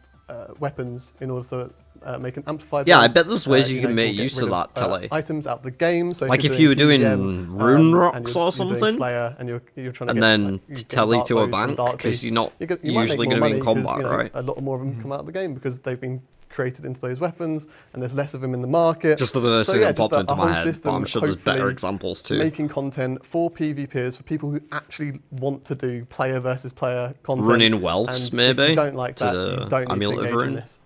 weapons in order to make an amplified. Yeah, I bet there's ways you can make use of that, Telly. Items out of the game. So like if you were doing rune rocks or something, Slayer and you're trying to and then Telly to a bank because you're not usually going to be in combat, right? A lot more of them come out of the game because they've been created into those weapons, and there's less of them in the market. Just the first thing that popped into my head, but I'm sure there's better examples too. Making content for PvPers, for people who actually want to do player versus player content. Running wealths, maybe. If you don't like that, you don't need to engage in this.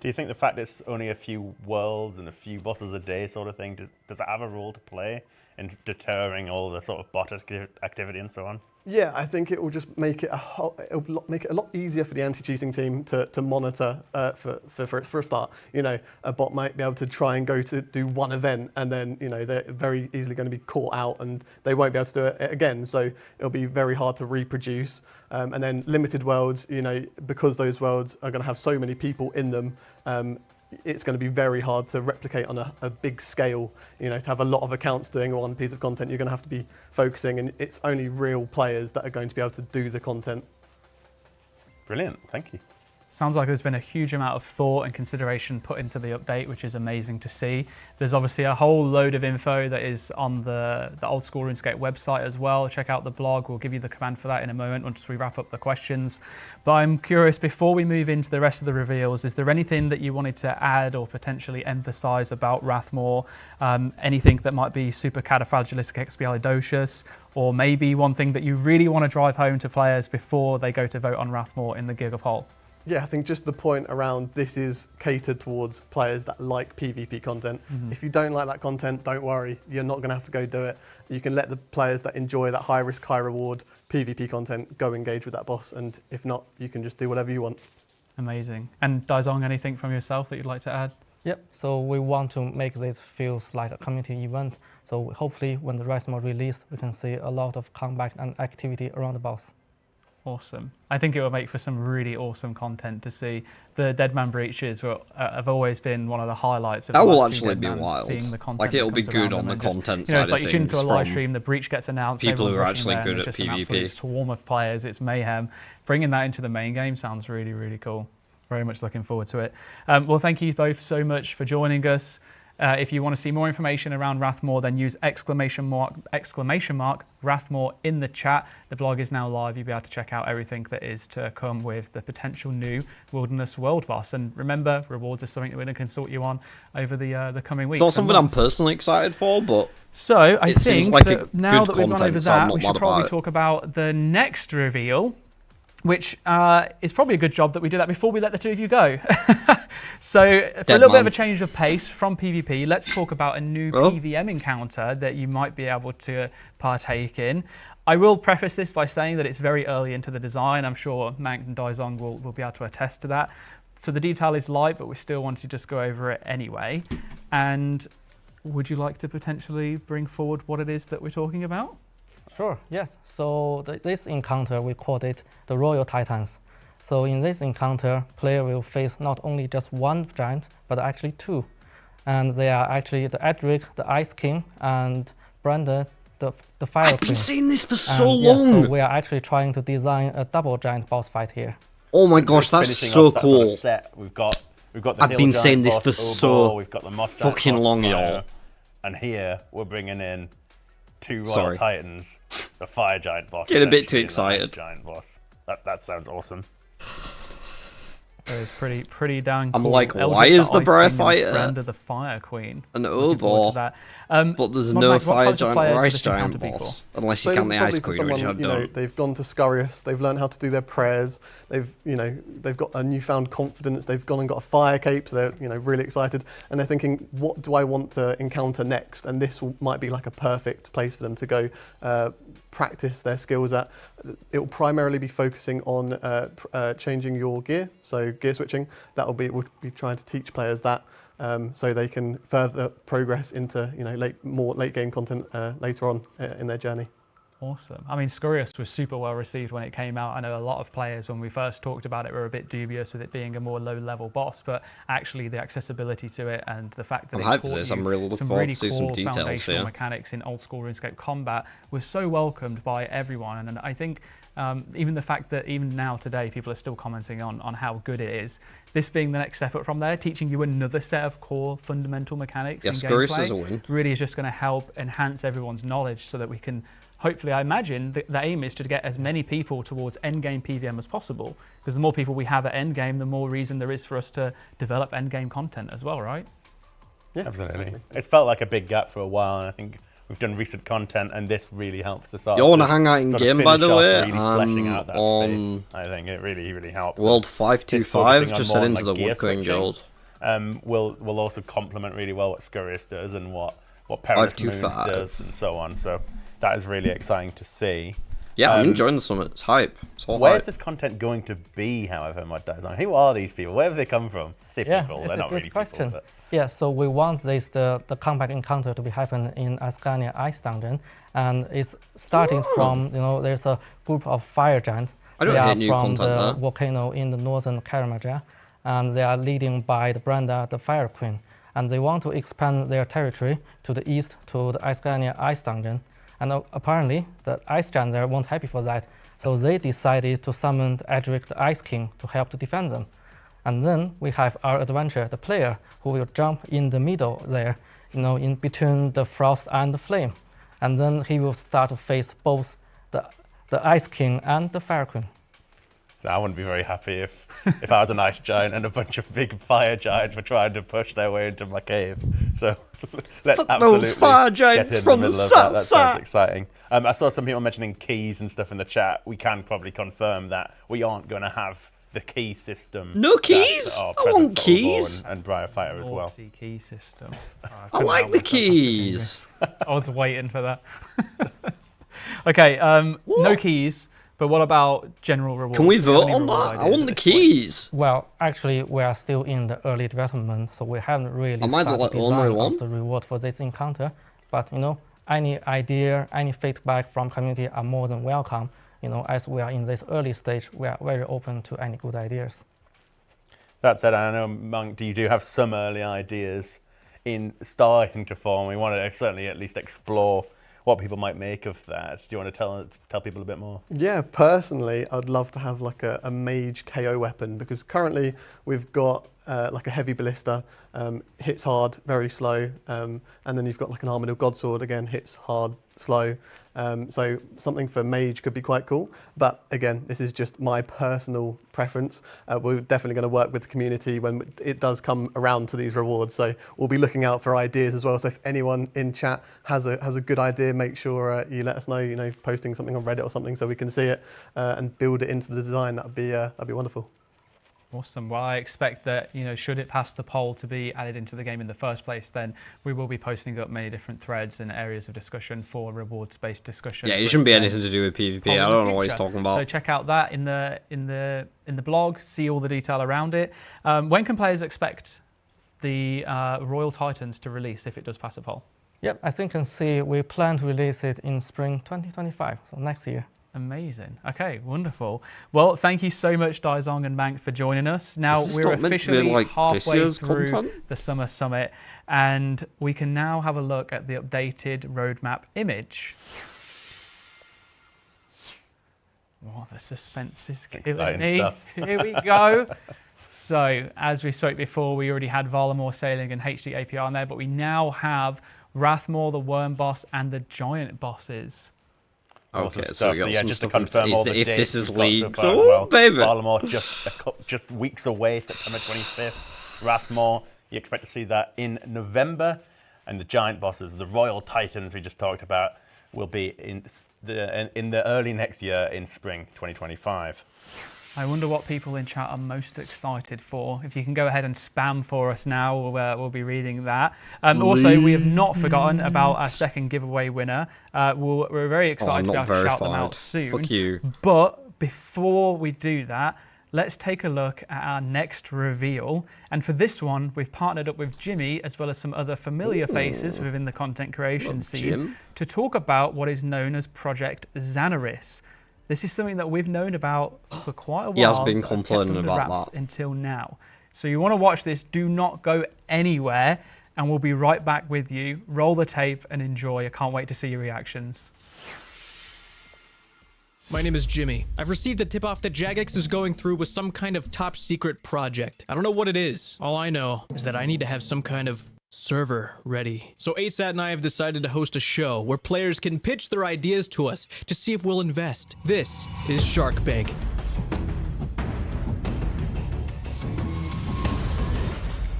Do you think the fact it's only a few worlds and a few bosses a day sort of thing, does it have a role to play in deterring all the sort of bot activity and so on? Yeah, I think it will just make it a lot easier for the anti-cheating team to monitor for a start. A bot might be able to try and go to do one event, and then they're very easily going to be caught out, and they won't be able to do it again. So it'll be very hard to reproduce. And then limited worlds, because those worlds are going to have so many people in them. It's going to be very hard to replicate on a big scale. To have a lot of accounts doing one piece of content, you're going to have to be focusing, and it's only real players that are going to be able to do the content. Brilliant, thank you. Sounds like there's been a huge amount of thought and consideration put into the update, which is amazing to see. There's obviously a whole load of info that is on the Old School RuneScape website as well. Check out the blog. We'll give you the command for that in a moment once we wrap up the questions. But I'm curious, before we move into the rest of the reveals, is there anything that you wanted to add or potentially emphasize about Rathmore? Anything that might be super cataphagilistic or maybe one thing that you really want to drive home to players before they go to vote on Rathmore in the Giga poll? Yeah, I think just the point around this is catered towards players that like PvP content. If you don't like that content, don't worry, you're not going to have to go do it. You can let the players that enjoy that high risk, high reward PvP content go engage with that boss, and if not, you can just do whatever you want. Amazing. And Daizong, anything from yourself that you'd like to add? Yep, so we want to make this feels like a community event. So hopefully when the Rise mod released, we can see a lot of comeback and activity around the boss. Awesome. I think it will make for some really awesome content to see. The Deadman breaches have always been one of the highlights of that the will last actually few be Deadmans, wild. seeing the content Like it'll be that good comes on the around them and content just, you know, side it's like of you tune into a things live from stream, the breach gets announced, people who everyone's are rushing actually there, good and at it's just an absolute PvP. swarm of players. It's mayhem. Bringing that into the main game sounds really, really cool. Very much looking forward to it. Well, thank you both so much for joining us. If you want to see more information around Rathmore, then use exclamation mark Rathmore in the chat. The blog is now live. You'll be able to check out everything that is to come with the potential new Wilderness World boss. And remember, rewards are something that we're going to consult you on over the coming weeks. It's not something I'm personally excited for, but so I it think seems like that now that we've gone over so I'm that, not we should mad probably about it. talk about the next reveal, which is probably a good job that we do that before we let the two of you go. So for a little bit of a change of pace from PvP, let's talk about a new PvM encounter that you might be able to partake in. I will preface this by saying that it's very early into the design. I'm sure Mank and Daizong will be able to attest to that. So the detail is light, but we still want to just go over it anyway. And would you like to potentially bring forward what it is that we're talking about? Sure, yes. So this encounter, we called it the Royal Titans. So in this encounter, player will face not only just one giant, but actually two. And they are actually the Edric, the Ice King, and Brandon, the Fire Queen. I've been seeing this for so Yeah, long. so we are actually trying to design a double giant boss fight here. Oh my gosh, that's so cool. We've got the I've Hill been Giant saying this boss, for Ubor, so we've got the Moss Giant fucking boss, long, Fire, y'all. and here we're bringing in two Royal Sorry. Titans, the Fire Giant boss. Getting a bit too essentially, and the Ice excited. Giant boss. That sounds awesome. It was pretty damn cool. I'm like, Eldritch why is the Ice Briar King and Fighter Brenda the Fire Queen? an Looking forward to Ubor, that. but there's Mod no Mike, what Fire types of Giant players or will Ice this Giant encounter be for? boss? Unless So you this count is the probably Ice for Queen, which I someone, you know, don't. they've gone to Scurious, they've learned how to do their prayers, they've got a newfound confidence, they've gone and got a fire cape, so they're really excited, and they're thinking, what do I want to encounter next? And this might be like a perfect place for them to go practice their skills at. It will primarily be focusing on changing your gear, so gear switching. We'll be trying to teach players that, so they can further progress into more late game content later on in their journey. Awesome. I mean, Scurious was super well received when it came out. I know a lot of players, when we first talked about it, were a bit dubious with it being a more low-level boss, but actually the accessibility to it and the fact that I'm it hyped for taught this. you I'm really looking some forward really to see some core details foundational here. mechanics in old school RuneScape combat was so welcomed by everyone. And I think even the fact that even now today people are still commenting on how good it is, this being the next step up from there, teaching you another set of core fundamental mechanics Yeah, in Scurious gameplay is a win. really is just going to help enhance everyone's knowledge so that we can hopefully, I imagine the aim is to get as many people towards endgame PVM as possible, because the more people we have at endgame, the more reason there is for us to develop endgame content as well, right? Yeah, absolutely. It's felt like a big gap for a while, and I think we've done recent content, and this really helps to start. You want to hang out in game, by the way? Really fleshing out that on space. I think it really helps. World This 525, focusing on just more head on, into the gear Woodcoin switching, Guild. Will also complement really well what Scurious does and what Perilous Moons 525. does and so on. So that is really exciting to see. Yeah, I'm enjoying the summit. It's hype. It's all Where's hype. this content going to be, however, Mod Design? Who are these people? Where have they come from? I say people, it's they're a not good really question. people. But Yeah, so we want the combat encounter to be happen in Ascania Ice Dungeon, and it's starting from, there's a group of fire giants. I don't they hate are new from content, the though. volcano in the northern Karamaja, and they are leading by the Brenda, the Fire Queen, and they want to expand their territory to the east to the Ascania Ice Dungeon, and apparently the Ice Giants there weren't happy for that, so they decided to summon Edric, the Ice King, to help to defend them. And then we have our adventurer, the player, who will jump in the middle there, in between the frost and the flame. And then he will start to face both the Ice King and the Fire Queen. So I wouldn't be very happy if I was an ice giant and a bunch of big fire giants were trying to push their way into my cave. So let's Fuck absolutely those fire get giants in from the the middle of that. south That side. sounds exciting. I saw some people mentioning keys and stuff in the chat. We can probably confirm that we aren't going to have the key system. No keys? I want keys. And Briar Fighter as well. Naughty key system. Oh, I like the keys. I was waiting for that. Okay, no keys. But what about general rewards? Can we vote on that? I want the keys. Well, actually, we are still in the early development, so we haven't really Am I the started only design one? of the reward for this encounter. But any idea, any feedback from community are more than welcome. As we are in this early stage, we are very open to any good ideas. That said, I know, Monk, you do have some early ideas in starting to form. We want to certainly at least explore what people might make of that. Do you want to tell people a bit more? Yeah, personally, I'd love to have like a mage KO weapon, because currently we've got like a heavy ballista, hits hard, very slow, and then you've got like an Armadillo Godsword, again, hits hard, slow. So something for mage could be quite cool. But again, this is just my personal preference. We're definitely going to work with the community when it does come around to these rewards. So we'll be looking out for ideas as well. So if anyone in chat has a good idea, make sure you let us know. Posting something on Reddit or something so we can see it and build it into the design. That'd be wonderful. Awesome. Well, I expect that, should it pass the poll to be added into the game in the first place, then we will be posting up many different threads and areas of discussion for rewards-based discussion. Yeah, it shouldn't be anything to do with PvP. I don't know what he's talking about. So check out that in the blog. See all the detail around it. When can players expect the Royal Titans to release if it does pass a poll? Yep, as you can see, we plan to release it in spring 2025, so next year. Amazing. Okay, wonderful. Well, thank you so much, Daizong and Mank, for joining us. Now we're officially halfway through the Summer Summit, and we can now have a look at the updated roadmap image. Oh, the suspense is killing me. Here we go. So, as we spoke before, we already had Valamor sailing and HD API on there, but we now have Rathmore, the Worm Boss, and the Giant Bosses. Okay, so we got some just to stuff. confirm all the If dates this is we've got leaked, so far as oh well. baby! Valamor just weeks away, September 25th. Rathmore, you expect to see that in November, and the giant bosses, the Royal Titans we just talked about, will be in the early next year in spring 2025. I wonder what people in chat are most excited for. If you can go ahead and spam for us now, we'll be reading that. Also, we have not forgotten about our second giveaway winner. We're very excited to be able to shout them out soon. Fuck you. But before we do that, let's take a look at our next reveal. And for this one, we've partnered up with Jimmy, as well as some other familiar faces within the content creation scene, to talk about what is known as Project Xanaris. This is something that we've known about for quite a while. He has been complaining about that until now. So you want to watch this, do not go anywhere, and we'll be right back with you. Roll the tape and enjoy. I can't wait to see your reactions. My name is Jimmy. I've received a tip-off that Jagex is going through with some kind of top-secret project. I don't know what it is. All I know is that I need to have some kind of server ready. So 8sat and I have decided to host a show where players can pitch their ideas to us to see if we'll invest. This is Shark Bank.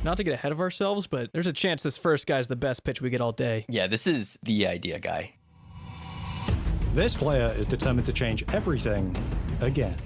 Not to get ahead of ourselves, but there's a chance this first guy's the best pitch we get all day. Yeah, this is the idea guy. This player is determined to change everything again.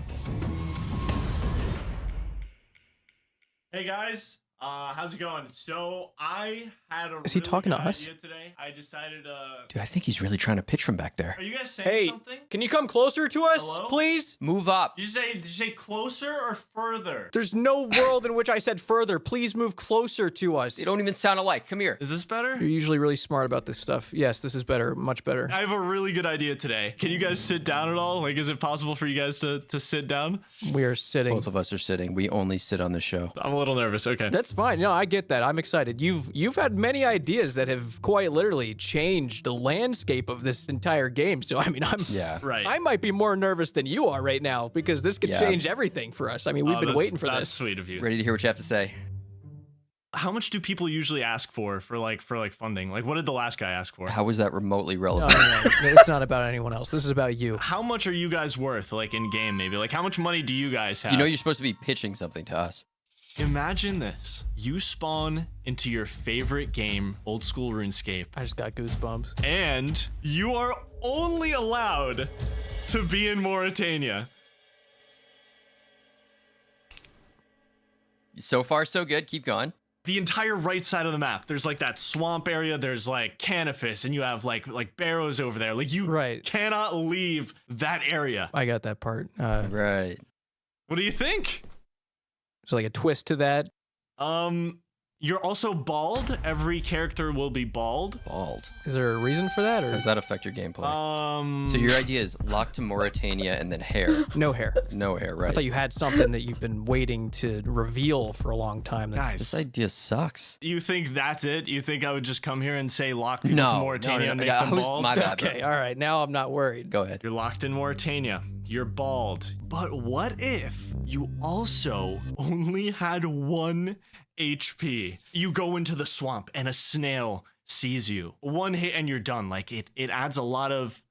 Hey guys, how's it going? So I had a Is he talking to us? idea today. I decided Dude, I think he's really trying to pitch from back there. Are you guys saying Hey, something? can you come closer to us, Hello? please? Move up. Did you say closer or further? There's no world in which I said further. Please move closer to us. They don't even sound alike. Come here. Is this better? You're usually really smart about this stuff. Yes, this is better. Much better. I have a really good idea today. Can you guys sit down at all? Like, is it possible for you guys to sit down? We are sitting. Both of us are sitting. We only sit on the show. I'm a little nervous. Okay. That's fine. No, I get that. I'm excited. You've had many ideas that have quite literally changed the landscape of this entire game. So I mean, Right. I might be more nervous than you are right now because this could change everything for us. I mean, we've been waiting for That's this. sweet of you. Ready to hear what you have to say? How much do people usually ask for funding? Like, what did the last guy ask for? How was that remotely relevant? No, it's not about anyone else. This is about you. How much are you guys worth, like in game maybe? Like, how much money do you guys have? You know you're supposed to be pitching something to us. Imagine this. You spawn into your favorite game, old school RuneScape. I just got goosebumps. And you are only allowed to be in Mauritania. So far, so good. Keep going. The entire right side of the map, there's like that swamp area, there's like Canifis, and you have like barrows over there. Like you cannot leave that area. I got that part. Right. What do you think? So like a twist to that. You're also bald. Every character will be bald. Bald. Is there a reason for that, or does that affect your gameplay? So your idea is locked to Mauritania and then hair. No hair. No hair, right? I thought you had something that you've been waiting to reveal for a long time. Guys, this idea sucks. You think that's it? You think I would just come here and say lock people to Mauritania and make them bald? My bad, okay, all right. Now I'm not worried. Go ahead. You're locked in Mauritania. You're bald. But what if you also only had 1 HP? You go into the swamp and a snail sees you. 1 hit and you're done. Like it adds a lot of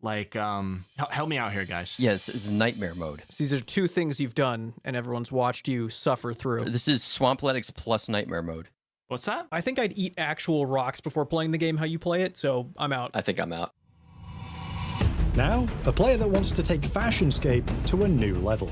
like help me out here, guys. Yeah, this is nightmare mode. So these are 2 things you've done and everyone's watched you suffer through. This is Swampletics plus nightmare mode. What's that? I think I'd eat actual rocks before playing the game how you play it, so I'm out. I think I'm out. Now, a player that wants to take Fashionscape to a new level.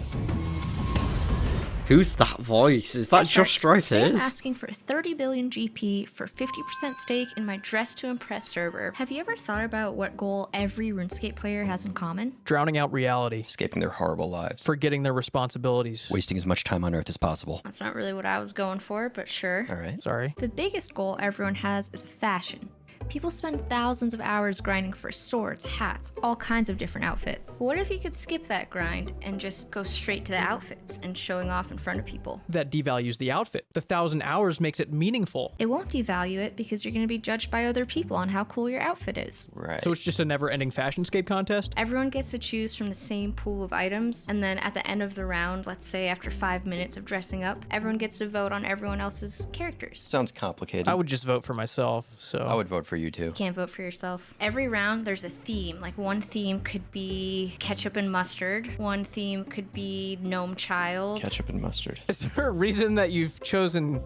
Who's that voice? Is that just right? Today I'm asking for 30 billion GP for 50% stake in my Dress to Impress server. Have you ever thought about what goal every RuneScape player has in common? Drowning out reality. Escaping their horrible lives. Forgetting their responsibilities. Wasting as much time on Earth as possible. That's not really what I was going for, but sure. All right. Sorry. The biggest goal everyone has is fashion. People spend thousands of hours grinding for swords, hats, all kinds of different outfits. But what if you could skip that grind and just go straight to the outfits and showing off in front of people? That devalues the outfit. The 1,000 hours makes it meaningful. It won't devalue it because you're going to be judged by other people on how cool your outfit is. Right. So it's just a never-ending Fashionscape contest? Everyone gets to choose from the same pool of items, and then at the end of the round, let's say after 5 minutes of dressing up, everyone gets to vote on everyone else's characters. Sounds complicated. I would just vote for myself, so... I would vote for you too. Can't vote for yourself. Every round there's a theme. Like one theme could be ketchup and mustard. One theme could be gnome child. Ketchup and mustard. Is there a reason that you've chosen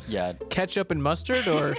ketchup and mustard, or...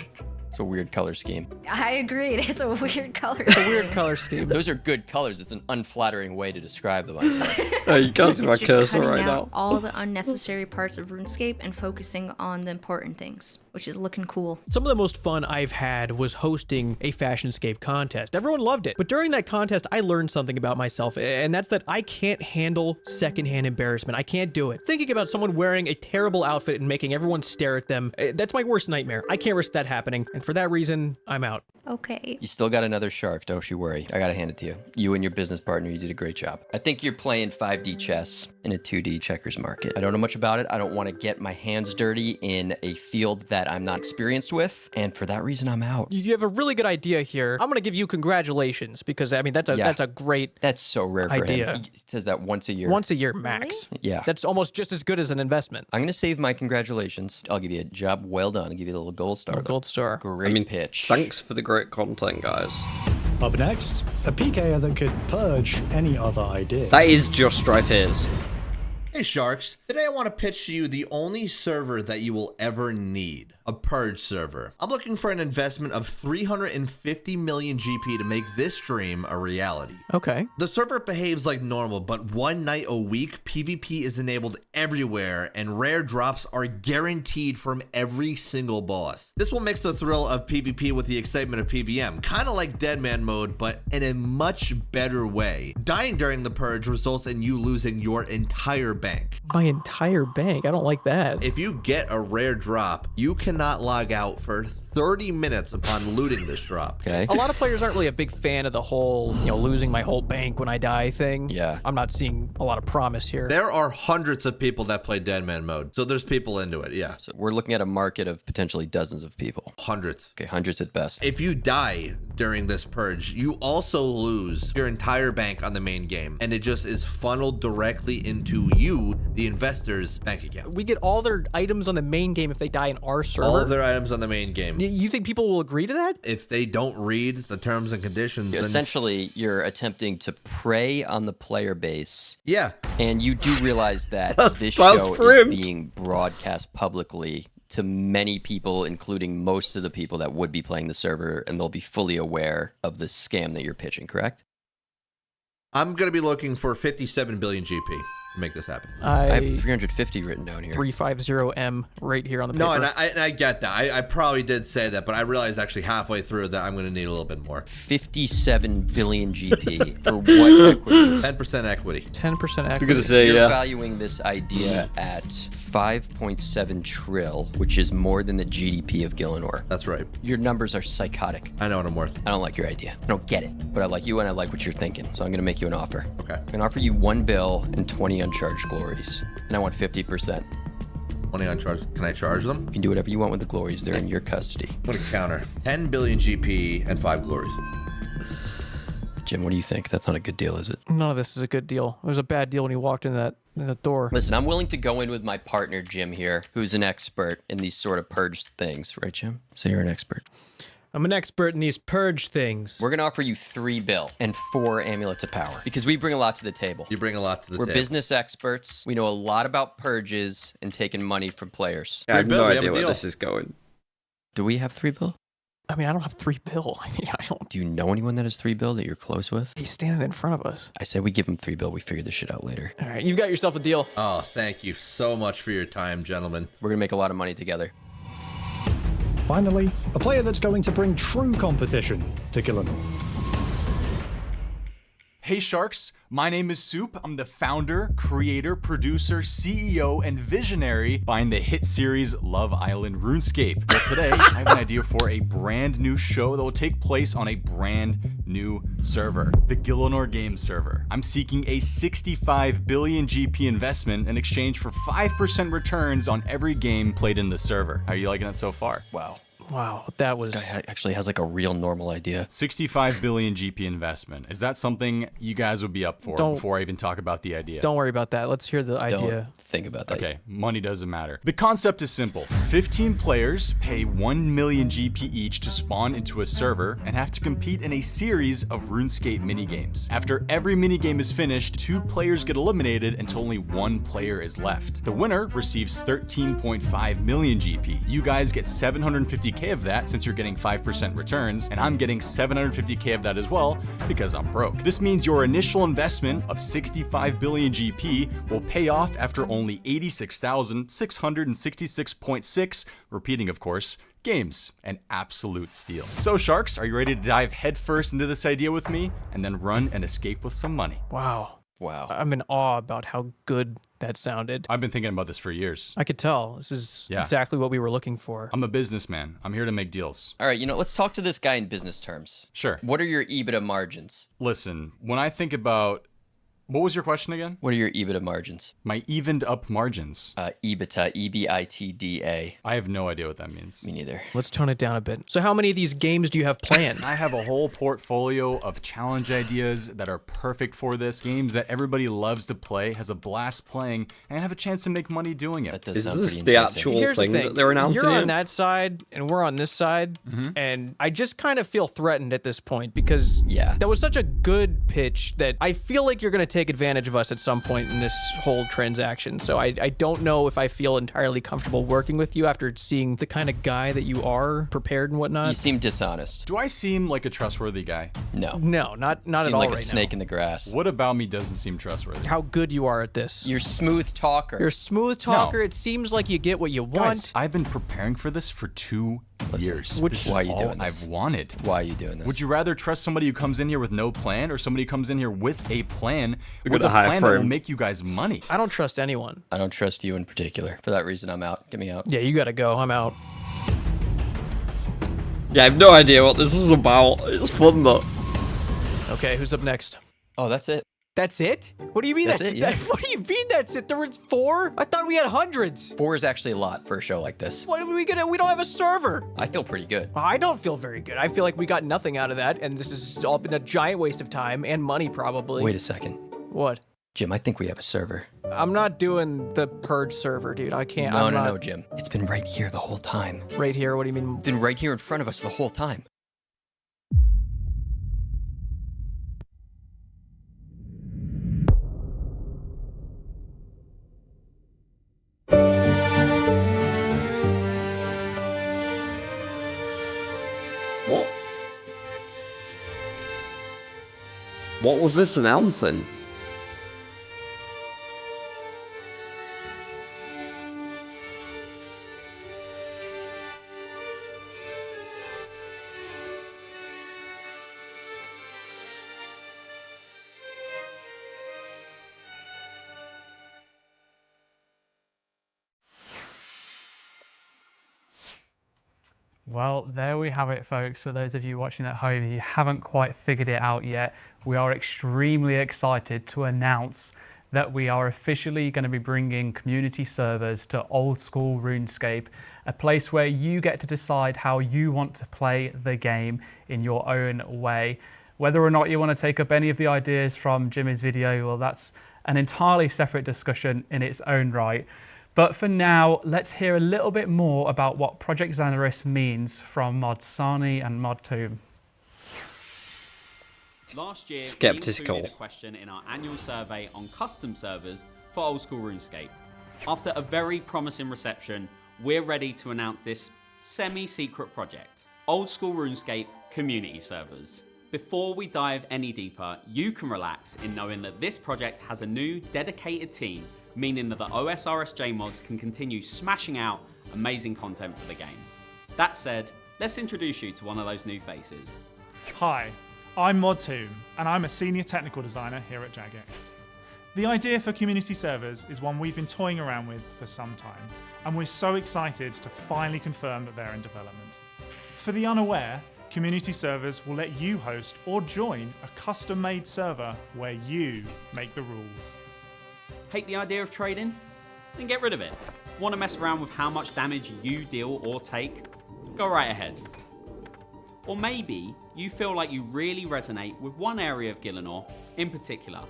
It's a weird color scheme. I agreed. It's a weird color. It's a weird color scheme. Those are good colors. It's an unflattering way to describe them. You can't see my cursor right now. All the unnecessary parts of RuneScape and focusing on the important things, which is looking cool. Some of the most fun I've had was hosting a Fashionscape contest. Everyone loved it. But during that contest, I learned something about myself, and that's that I can't handle secondhand embarrassment. I can't do it. Thinking about someone wearing a terrible outfit and making everyone stare at them, that's my worst nightmare. I can't risk that happening. And for that reason, I'm out. Okay. You still got another shark, don't you worry. I gotta hand it to you. You and your business partner, you did a great job. I think you're playing 5D chess in a 2D checkers market. I don't know much about it. I don't want to get my hands dirty in a field that I'm not experienced with, and for that reason, I'm out. You have a really good idea here. I'm gonna give you congratulations, because I mean that's a great That's so rare for idea. him. He says that once a year. Once a year max. Yeah. That's almost just as good as an investment. I'm gonna save my congratulations. I'll give you a job well done. I'll give you a little gold star. Gold star. Great pitch. Thanks for the great content, guys. Up next, a PKer that could purge any other ideas. That is just right his. Hey Sharks, today I want to pitch to you the only server that you will ever need. A purge server. I'm looking for an investment of 350 million GP to make this dream a reality. Okay. The server behaves like normal, but one night a week, PvP is enabled everywhere and rare drops are guaranteed from every single boss. This will mix the thrill of PvP with the excitement of PvM, kind of like Deadman mode, but in a much better way. Dying during the purge results in you losing your entire bank. My entire bank? I don't like that. If you get a rare drop, you cannot log out for 30 minutes upon looting this drop. Okay. A lot of players aren't really a big fan of the whole, losing my whole bank when I die thing. Yeah. I'm not seeing a lot of promise here. There are hundreds of people that play Deadman mode, so there's people into it, yeah. So we're looking at a market of potentially dozens of people. Hundreds. Okay, hundreds at best. If you die during this purge, you also lose your entire bank on the main game, and it just is funneled directly into you, the investor's bank account. We get all their items on the main game if they die in our server? All of their items on the main game. You think people will agree to that? If they don't read the terms and conditions, Essentially, you're attempting to prey on the player base. Yeah. And you do realize that this that's show framed. is being broadcast publicly to many people, including most of the people that would be playing the server, and they'll be fully aware of the scam that you're pitching, correct? I'm going to be looking for 57 billion GP. to make this happen? I have 350 written down here. 350M right here on the paper. No, and I get that. I probably did say that, but I realized actually halfway through that I'm going to need a little bit more. 57 billion GP for what equity? 10% equity. 10% equity. You're gonna say, You're yeah. valuing this idea at 5.7 trill, which is more than the GDP of Gillinor. That's right. Your numbers are psychotic. I know what I'm worth. I don't like your idea. I don't get it, but I like you and I like what you're thinking. So I'm going to make you an offer. Okay. I'm going to offer you 1 bill and 20 uncharged glories. And I want 50%. 20 uncharged. Can I charge them? You can do whatever you want with the glories. They're in your custody. What a counter. 10 billion GP and 5 glories. Jim, what do you think? That's not a good deal, is it? None of this is a good deal. It was a bad deal when you walked in the door. Listen, I'm willing to go in with my partner, Jim, here, who's an expert in these sort of purged things. Right, Jim? So you're an expert. I'm an expert in these purge things. We're going to offer you 3 bill and 4 amulets of power because we bring a lot to the table. You bring a lot to the We're table. business experts. We know a lot about purges and taking money from players. I have no idea where this is going. Do we have 3 bill? I mean, I don't have 3 bill. I mean, I don't. Do you know anyone that has 3 bill that you're close with? He's standing in front of us. I said we give him 3 bill. We figure this shit out later. All right, you've got yourself a deal. Oh, thank you so much for your time, gentlemen. We're going to make a lot of money together. Finally, a player that's going to bring true competition to Gillinor. Hey Sharks, my name is Soup. I'm the founder, creator, producer, CEO, and visionary behind the hit series Love Island RuneScape. But today, I have an idea for a brand new show that will take place on a brand new server, the Gillinor Games server. I'm seeking a 65 billion GP investment in exchange for 5% returns on every game played in the server. How are you liking it so far? Wow. Wow, that was... This guy actually has like a real normal idea. 65 billion GP investment. Is that something you guys would be up for before I even talk about the idea? Don't worry about that. Let's hear the idea. Don't think about that. Okay, money doesn't matter. The concept is simple. 15 players pay 1 million GP each to spawn into a server and have to compete in a series of RuneScape minigames. After every minigame is finished, 2 players get eliminated until only 1 player is left. The winner receives 13.5 million GP. You guys get 750k of that since you're getting 5% returns, and I'm getting 750k of that as well because I'm broke. This means your initial investment of 65 billion GP will pay off after only 86,666.6, repeating of course, games. An absolute steal. So Sharks, are you ready to dive headfirst into this idea with me and then run and escape with some money? Wow. Wow. I'm in awe about how good that sounded. I've been thinking about this for years. I could tell. This is exactly what we were looking for. I'm a businessman. I'm here to make deals. All right, let's talk to this guy in business terms. Sure. What are your EBITDA margins? Listen, when I think about... What was your question again? What are your EBITDA margins? My evened up margins. EBITDA, EBITDA. I have no idea what that means. Me neither. Let's tone it down a bit. So how many of these games do you have planned? I have a whole portfolio of challenge ideas that are perfect for this. Games that everybody loves to play, has a blast playing, and have a chance to make money doing it. That Is this the actual thing that they're announcing? You're on that side, and we're on this side, and I just kind of feel threatened at this point because that was such a good pitch that I feel like you're going to take advantage of us at some point in this whole transaction. So I don't know if I feel entirely comfortable working with you after seeing the kind of guy that you are, prepared and whatnot. You seem dishonest. Do I seem like a trustworthy guy? No. No, not you at seem all like right a snake in the grass. What about me doesn't seem trustworthy? How good you are at this. You're smooth talker. You're a smooth talker. No. It seems like you get what you want. Guys, I've been preparing for this for 2 years. Which, why are you all doing this? I've wanted. Why are you doing this? Would you rather trust somebody who comes in here with no plan or somebody who comes in here with a plan, Look with at a the high plan that will firm. make you guys money? I don't trust anyone. I don't trust you in particular. For that reason, I'm out. Get me out. Yeah, you gotta go. I'm out. Yeah, I have no idea what this is about. It's fun though. Okay, who's up next? Oh, that's it. That's it? What do you mean That's it, yeah. What do you mean that's it? There was 4? I thought we had hundreds. 4 is actually a lot for a show like this. What are we gonna? We don't have a server. I feel pretty good. I don't feel very good. I feel like we got nothing out of that, and this has all been a giant waste of time and money, probably. Wait a second. What? Jim, I think we have a server. I'm not doing the purge server, dude. I can't. No, I'm no, not... no, Jim. It's been right here the whole time. Right here? What do you mean? It's been right here in front of us the whole time. What? What was this announcing? Well, there we have it, folks. For those of you watching at home, if you haven't quite figured it out yet, we are extremely excited to announce that we are officially going to be bringing community servers to old school RuneScape, a place where you get to decide how you want to play the game in your own way. Whether or not you want to take up any of the ideas from Jimmy's video, well, that's an entirely separate discussion in its own right. But for now, let's hear a little bit more about what Project Xanaris means from Mod Sani and Mod Tomb. Last year, Skeptical. we included a question in our annual survey on custom servers for old school RuneScape. After a very promising reception, we're ready to announce this semi-secret project, Old School RuneScape Community Servers. Before we dive any deeper, you can relax in knowing that this project has a new dedicated team, meaning that the OSRS JMods can continue smashing out amazing content for the game. That said, let's introduce you to one of those new faces. Hi, I'm Mod Tomb, and I'm a senior technical designer here at Jagex. The idea for community servers is one we've been toying around with for some time, and we're so excited to finally confirm that they're in development. For the unaware, community servers will let you host or join a custom-made server where you make the rules. Hate the idea of trading? Then get rid of it. Want to mess around with how much damage you deal or take? Go right ahead. Or maybe you feel like you really resonate with one area of Gielinor in particular.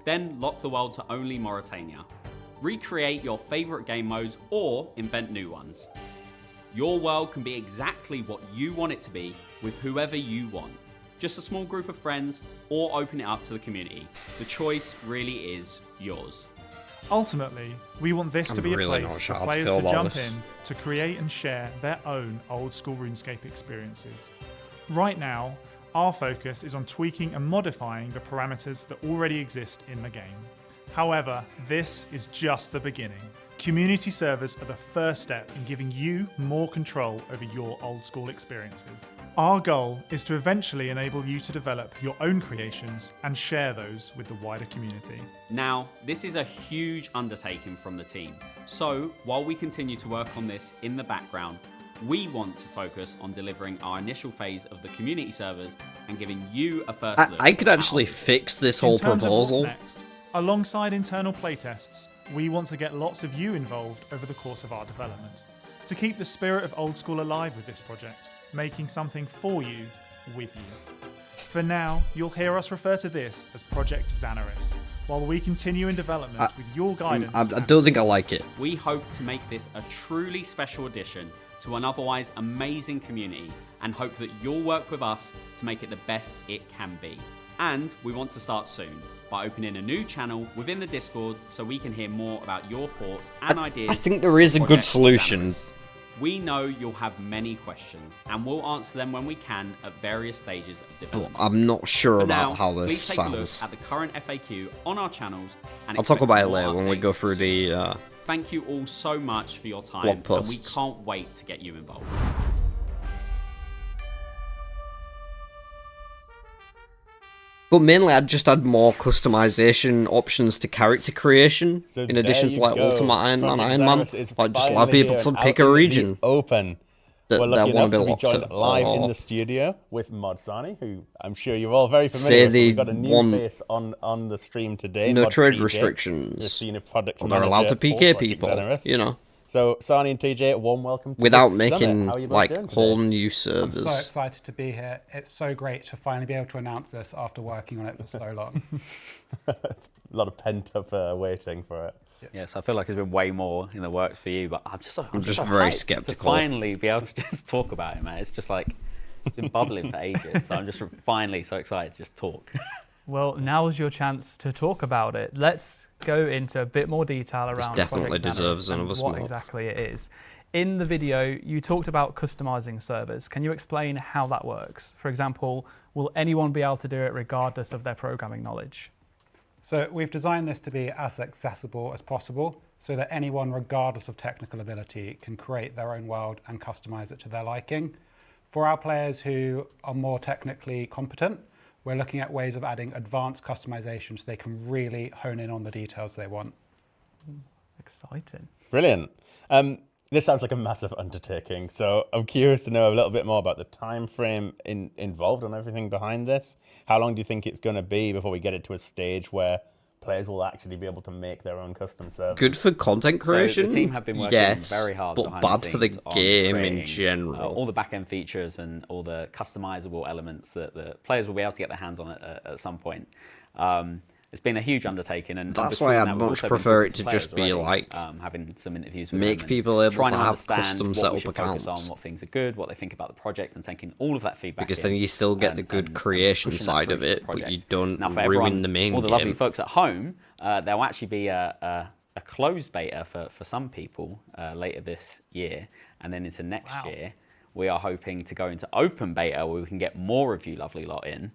Then lock the world to only Mauritania. Recreate your favourite game modes or invent new ones. Your world can be exactly what you want it to be with whoever you want. Just a small group of friends or open it up to the community. The choice really is yours. Ultimately, we want this to be a place for players to jump this. in to create and share their own old school RuneScape experiences. Right now, our focus is on tweaking and modifying the parameters that already exist in the game. However, this is just the beginning. Community servers are the first step in giving you more control over your old school experiences. Our goal is to eventually enable you to develop your own creations and share those with the wider community. Now, this is a huge undertaking from the team. So, while we continue to work on this in the background, we want to focus on delivering our initial phase of the community servers and giving you a first look. I could actually fix this whole In terms of proposal. what's next, alongside internal playtests, we want to get lots of you involved over the course of our development. To keep the spirit of old school alive with this project, making something for you, with you. For now, you'll hear us refer to this as Project Xanaris, while we continue in development with your guidance. I don't think I like it. We hope to make this a truly special addition to an otherwise amazing community and hope that you'll work with us to make it the best it can be. And we want to start soon by opening a new channel within the Discord so we can hear more about your thoughts and ideas. I think there is a good solution. We know you'll have many questions and we'll answer them when we can at various stages of development. But I'm not sure For about now, how this please take a look sounds. at the current FAQ on our channels and I'll talk expect about it more later when we go updates through soon. the Thank you all so much for your time blog and we posts. can't wait to get you involved. But mainly, I'd just add more customization options to character creation, So in addition there to you like go. Ultimate Iron Man, Project Iron Man. Xanaris is Like just allow finally people here to and pick out a in the region open. that We're lucky want to enough be to be locked joined live in or the studio with Mod Sani, who I'm sure you're all very familiar say with. they We've got a new want face on the stream today. no Mod trade TJ, restrictions. who's senior product Or they're allowed to manager for PK Project people, Xanaris. you know. So Sani and TJ, warm welcome to Without the making summit. How are you both like doing today? whole new I'm so servers. excited to be here. It's so great to finally be able to announce this after working on it for so long. It's a lot of pent up waiting for it. Yes, I feel like there's been way more in the works for you, but I'm just just very hyped skeptical. to finally be able to just talk about it, man. It's just like it's been bubbling for ages, so I'm just finally so excited to just talk. Well, now's your chance to talk about it. Let's go into a bit more detail around This definitely Project Xanaris deserves and another what smoke. exactly it is. In the video, you talked about customizing servers. Can you explain how that works? For example, will anyone be able to do it regardless of their programming knowledge? So we've designed this to be as accessible as possible so that anyone, regardless of technical ability, can create their own world and customize it to their liking. For our players who are more technically competent, we're looking at ways of adding advanced customization so they can really hone in on the details they want. Exciting. Brilliant. This sounds like a massive undertaking, so I'm curious to know a little bit more about the time frame involved and everything behind this. How long do you think it's going to be before we get it to a stage where players will actually be able to make their own custom servers? Good for content creation, So the team have been working very hard but behind bad the for the scenes on game in creating, general. all the back-end features and all the customizable elements that the players will be able to get their hands on at some point. It's been a huge undertaking, and That's why I'd much prefer it to just be like having some interviews with make them people able trying to have understand custom what setup we should focus accounts. on, what things are good, what they think about the project, and taking all of that feedback. Because then you still get the good creation pushing that side through of to the it, but project. you don't Now, for ruin everyone, the main all the lovely game. folks at home, there'll actually be a closed beta for some people later this year, and then into next year we are hoping to go into open beta where we can get more of you lovely lot in.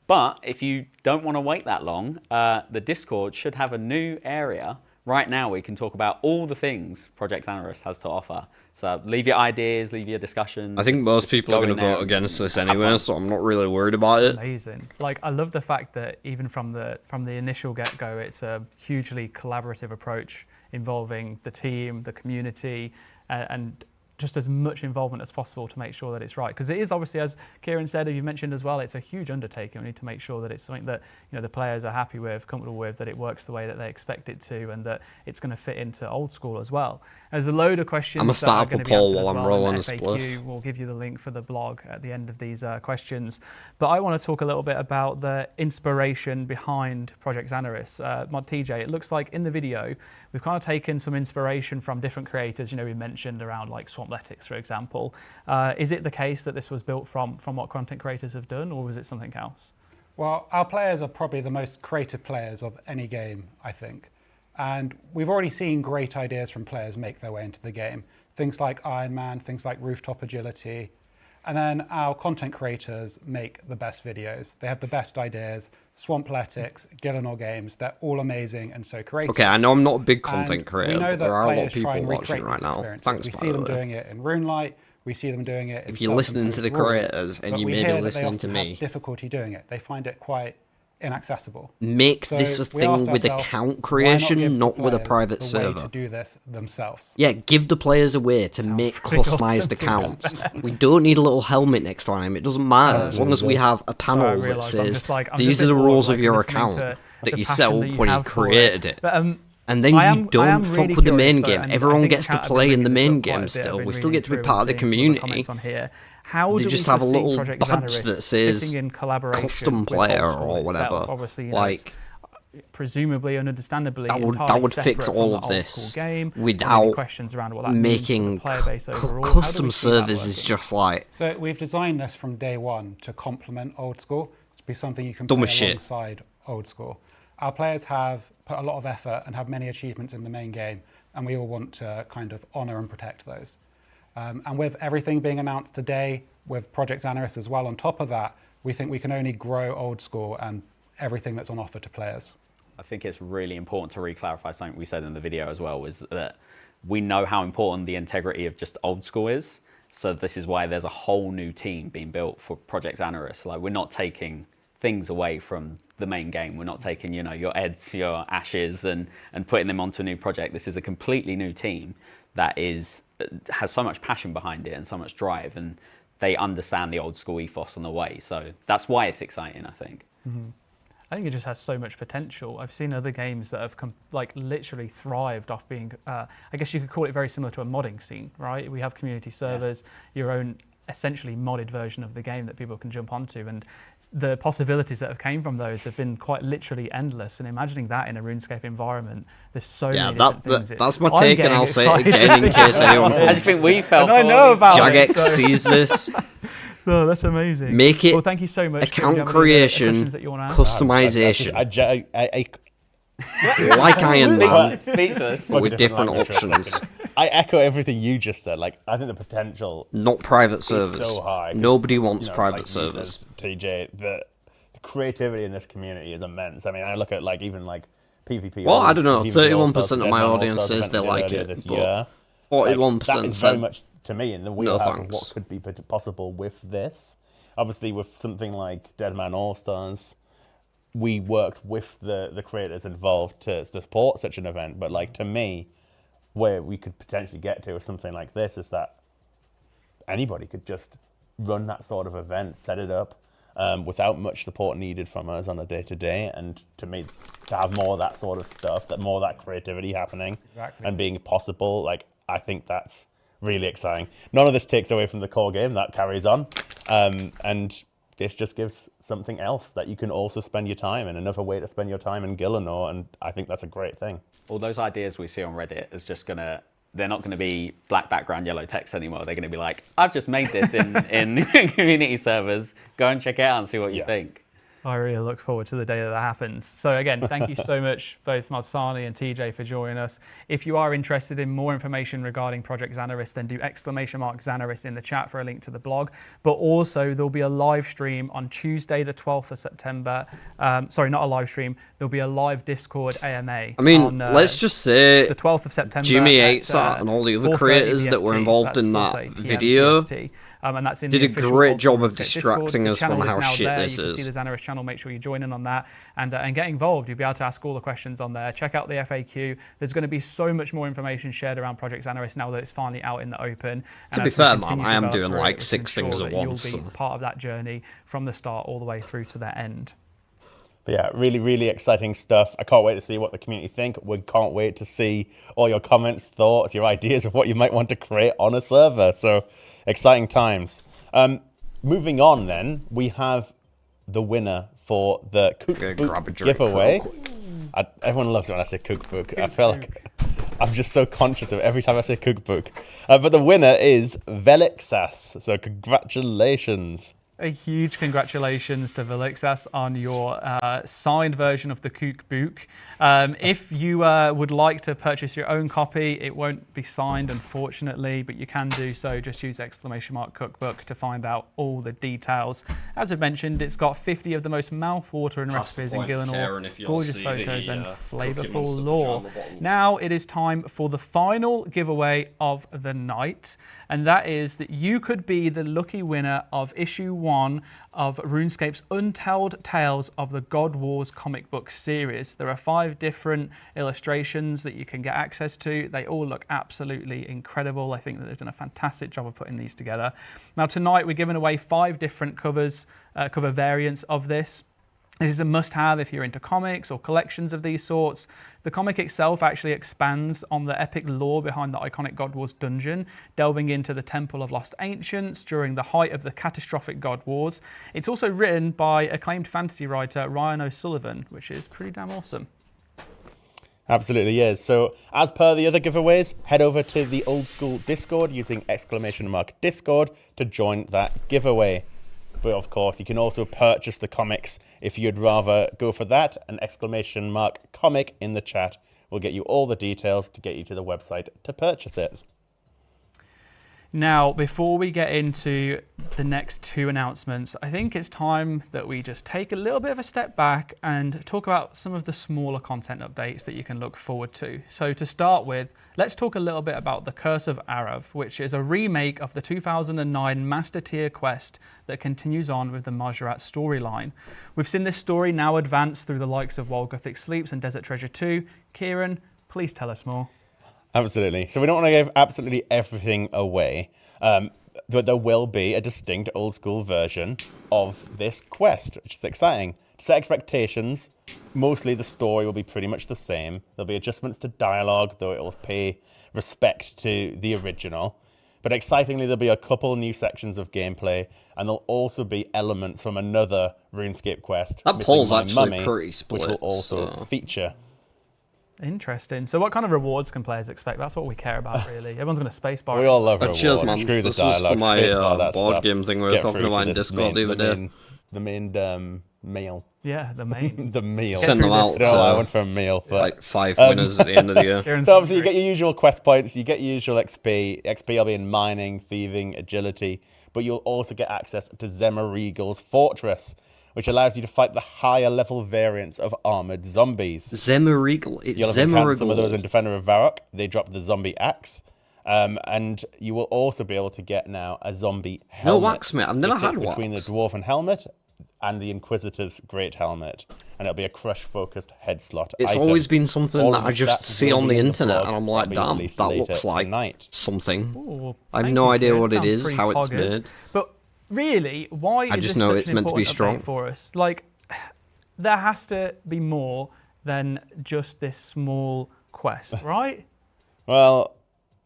But if you don't want to wait that long, the Discord should have a new area right now where you can talk about all the things Project Xanaris has to offer. So leave your ideas, leave your discussions. I think most people are go going in to there vote and against this have anyway, fun. so I'm not really worried about it. Amazing. Like, I love the fact that even from the initial get-go, it's a hugely collaborative approach involving the team, the community, and just as much involvement as possible to make sure that it's right. Because it is obviously, as Kieran said, you mentioned as well, it's a huge undertaking. We need to make sure that it's something that the players are happy with, comfortable with, that it works the way that they expect it to, and that it's going to fit into old school as well. There's a load of questions. I'm gonna that are start up going a to be poll answered while as I'm well, and rolling a FAQ. spliff. We'll give you the link for the blog at the end of these questions. But I want to talk a little bit about the inspiration behind Project Xanaris. Mod TJ, it looks like in the video we've kind of taken some inspiration from different creators. We mentioned around like Swampletics, for example. Is it the case that this was built from what content creators have done, or was it something else? Well, our players are probably the most creative players of any game, I think. And we've already seen great ideas from players make their way into the game. Things like Iron Man, things like rooftop agility. And then our content creators make the best videos. They have the best ideas. Swampletics, Gillenor Games, they're all amazing and so creative. Okay, I know I'm not a big And content we creator, know but that there are a lot of players try people and watching recreate right these now. experiences. Thanks, We by see the them way. doing it in RuneLite. We see them doing it in If you listen to the self-imposed rules, creators and but you we may hear be that they listening to often me, have difficulty doing it. They find it quite inaccessible. make So this a we asked thing with ourselves, account why not creation, give the not with a players private the way server. to do this themselves. Yeah, give the players a way to make pretty awesome customized to accounts. We don't need a little helmet next time. It doesn't matter as long as we have a panel that realised I'm says just like- I'm these just are the bored, rules like, of your listening account to that the you set passion up that you when you have for it. created it. But, and then I you am don't fuck really with the curious, main though, game. and Everyone I think gets to Kat have been play in the reading this main up quite a game bit. I've still. been We still reading get to be through part of and the seeing some of the community. comments on here. How They do just we have a foresee little Project badge Xanaris that says fitting in collaboration custom with player Old School or itself? whatever. Obviously, Like, presumably and understandably that entirely would fix separate all from of the Old this School game. without Questions around what that means for the making player base overall. How do we custom see that servers is working? just like So we've designed this from day one to complement Old School, to be something you can Dumb play as shit. alongside Old School. Our players have put a lot of effort and have many achievements in the main game, and we all want to kind of honour and protect those. And with everything being announced today, with Project Xanaris as well on top of that, we think we can only grow Old School and everything that's on offer to players. I think it's really important to re-clarify something we said in the video as well, was that we know how important the integrity of just Old School is. So this is why there's a whole new team being built for Project Xanaris. Like, we're not taking things away from the main game. We're not taking, your Eds, your Ashes and putting them onto a new project. This is a completely new team that has so much passion behind it and so much drive, and they understand the Old School ethos on the way. So that's why it's exciting, I think. Mm-hmm. I think it just has so much potential. I've seen other games that have literally thrived off being, I guess you could call it very similar to a modding scene, right? We have community servers, your own essentially modded version of the game that people can jump onto, and the possibilities that have came from those have been quite literally endless. And imagining that in a RuneScape environment, there's so many different things. That's my I'm take, and getting I'll say it excited. again in case anyone I just think we felt. And I know about Jagex it, so. sees this. Oh, that's amazing. Make it well, thank you so much. account Do you have any other creation, questions that you want to ask? customization. Like Iron Man, Speechless. but with different options. I echo everything you just said. Like, I think the potential Not private is servers. so high. Nobody wants private like servers. TJ, the creativity in this community is immense. I mean, I look at even PvP. Well, I don't know. PvP 31% of Dead my Man audience All-Stars says they event like earlier it, this but year. 41% that is said very much to me in the no wheelhouse of thanks. what could be possible with this. Obviously, with something like Dead Man All Stars, we worked with the creators involved to support such an event. But to me, where we could potentially get to with something like this is that anybody could just run that sort of event, set it up without much support needed from us on a day-to-day, and to have more of that sort of stuff, more of that creativity happening and being possible. Like, I think that's really exciting. None of this takes away from the core game, that carries on, and this just gives something else that you can also spend your time in, another way to spend your time in Gielinor, and I think that's a great thing. All those ideas we see on Reddit is just they're not going to be black background, yellow text anymore. They're going to be like, I've just made this in community servers. Go and check it out and see what you think. I really look forward to the day that happens. So again, thank you so much, both Madsani and TJ, for joining us. If you are interested in more information regarding Project Xanaris, then do !Xanaris in the chat for a link to the blog. But also, there'll be a live stream on Tuesday, the 12th of September. Sorry, not a live stream. There'll be a live Discord AMA. I mean, on, let's just say the 12th of September. Jimmy Atesat and all the other creators that were involved in that video and that's in did the a official great job of Discord. distracting us from The channel how is now shit there. this you is. can see the Xanaris channel. Make sure you join in on that and get involved. You'll be able to ask all the questions on there. Check out the FAQ. There's going to be so much more information shared around Project Xanaris now that it's finally out in the open. To be fair, man, I am doing like 6 things at once. You'll be part of that journey from the start all the way through to the end. But yeah, really, really exciting stuff. I can't wait to see what the community think. We can't wait to see all your comments, thoughts, your ideas of what you might want to create on a server. So exciting times. Moving on then, we have the winner for the cookbook giveaway. Everyone loves it when I say cookbook. I feel like I'm just so conscious of every time I say cookbook. But the winner is Velixas. So congratulations. A huge congratulations to Velixas on your signed version of the cookbook. If you would like to purchase your own copy, it won't be signed, unfortunately, but you can do so. Just use !Cookbook to find out all the details. As I've mentioned, it's got 50 of the most mouth-watering recipes in Gielinor, gorgeous photos and flavorful lore. Now it is time for the final giveaway of the night, and that is that you could be the lucky winner of issue 1 of RuneScape's Untold Tales of the God Wars comic book series. There are 5 different illustrations that you can get access to. They all look absolutely incredible. I think that they've done a fantastic job of putting these together. Now tonight we're giving away 5 different cover variants of this. This is a must-have if you're into comics or collections of these sorts. The comic itself actually expands on the epic lore behind the iconic God Wars dungeon, delving into the Temple of Lost Ancients during the height of the catastrophic God Wars. It's also written by acclaimed fantasy writer Ryan O'Sullivan, which is pretty damn awesome. Absolutely is. So as per the other giveaways, head over to the old school Discord using !Discord to join that giveaway. But of course, you can also purchase the comics if you'd rather go for that. An !Comic in the chat will get you all the details to get you to the website to purchase it. Now, before we get into the next 2 announcements, I think it's time that we just take a little bit of a step back and talk about some of the smaller content updates that you can look forward to. So to start with, let's talk a little bit about The Curse of Arav, which is a remake of the 2009 Master Tier quest that continues on with the Majorat storyline. We've seen this story now advance through the likes of Wild Gothic Sleeps and Desert Treasure 2. Kieran, please tell us more. Absolutely. So we don't want to give absolutely everything away, but there will be a distinct old school version of this quest, which is exciting. To set expectations, mostly the story will be pretty much the same. There'll be adjustments to dialogue, though it will pay respect to the original. But excitingly, there'll be a couple new sections of gameplay, and there'll also be elements from another RuneScape quest. That poll's actually Mummy, pretty split, which will also feature. Interesting. So what kind of rewards can players expect? That's what we care about, really. Everyone's going to spacebar. We all love rewards. Cheers, man. Screw this the was dialogue. for my board stuff. game thing we were talking about in Discord the other day. The main meal. Yeah, the main. The meal. Send them out. I went for a meal. But, like 5 winners at the end of the year. So obviously you get your usual quest points, you get your usual XP. XP will be in mining, thieving, agility, but you'll also get access to Zemmerregal's Fortress, which allows you to fight the higher level variants of armored zombies. Zemmerregal. It's You'll have encountered some of those in Defender of Varrock. They drop the zombie axe. And you will also be able to get now a zombie helmet. No wax, mate. I've never had wax. Between the dwarven helmet and the Inquisitor's great helmet. and it'll be a crush-focused head slot It's item. always been something All that of I the just stats see will on be the in internet, blog and I'm like, that'll be damn, released that later looks like tonight. something. Ooh, I have thank no you, idea Kieran. what it Sounds is, pretty how it's poggers. made. But really, why I is just this know such it's an meant to be important strong. update for us? Like, there has to be more than just this small quest, right? Well,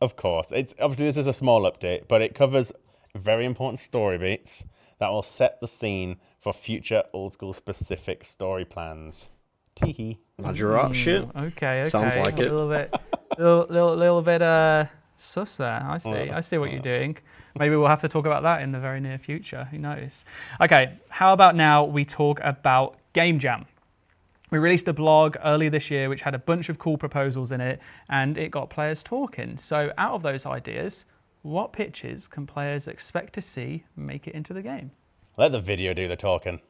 of course. It's obviously this is a small update, but it covers very important story beats that will set the scene for future old school specific story plans. Teehee. Majorette shit. Okay. Sounds like it. A little bit sus there. I see. I see what you're doing. Maybe we'll have to talk about that in the very near future. Who knows? Okay. How about now we talk about Game Jam? We released a blog early this year which had a bunch of cool proposals in it, and it got players talking. So out of those ideas, what pitches can players expect to see make it into the game? Let the video do the talking.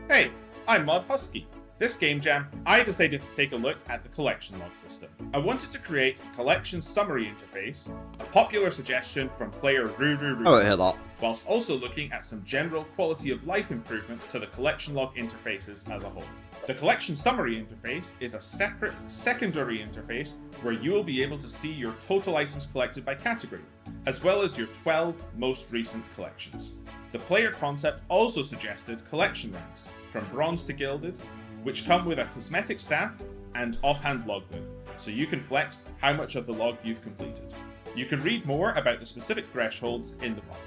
Hey, I'm Mod Husky. This game jam, I decided to take a look at the collection log system. I wanted to create a collection summary interface, a popular suggestion from player Ruru, I don't hear that. whilst also looking at some general quality of life improvements to the collection log interfaces as a whole. The collection summary interface is a separate secondary interface where you will be able to see your total items collected by category, as well as your 12 most recent collections. The player concept also suggested collection ranks, from bronze to gilded, which come with a cosmetic staff and offhand logbook, so you can flex how much of the log you've completed. You can read more about the specific thresholds in the blog.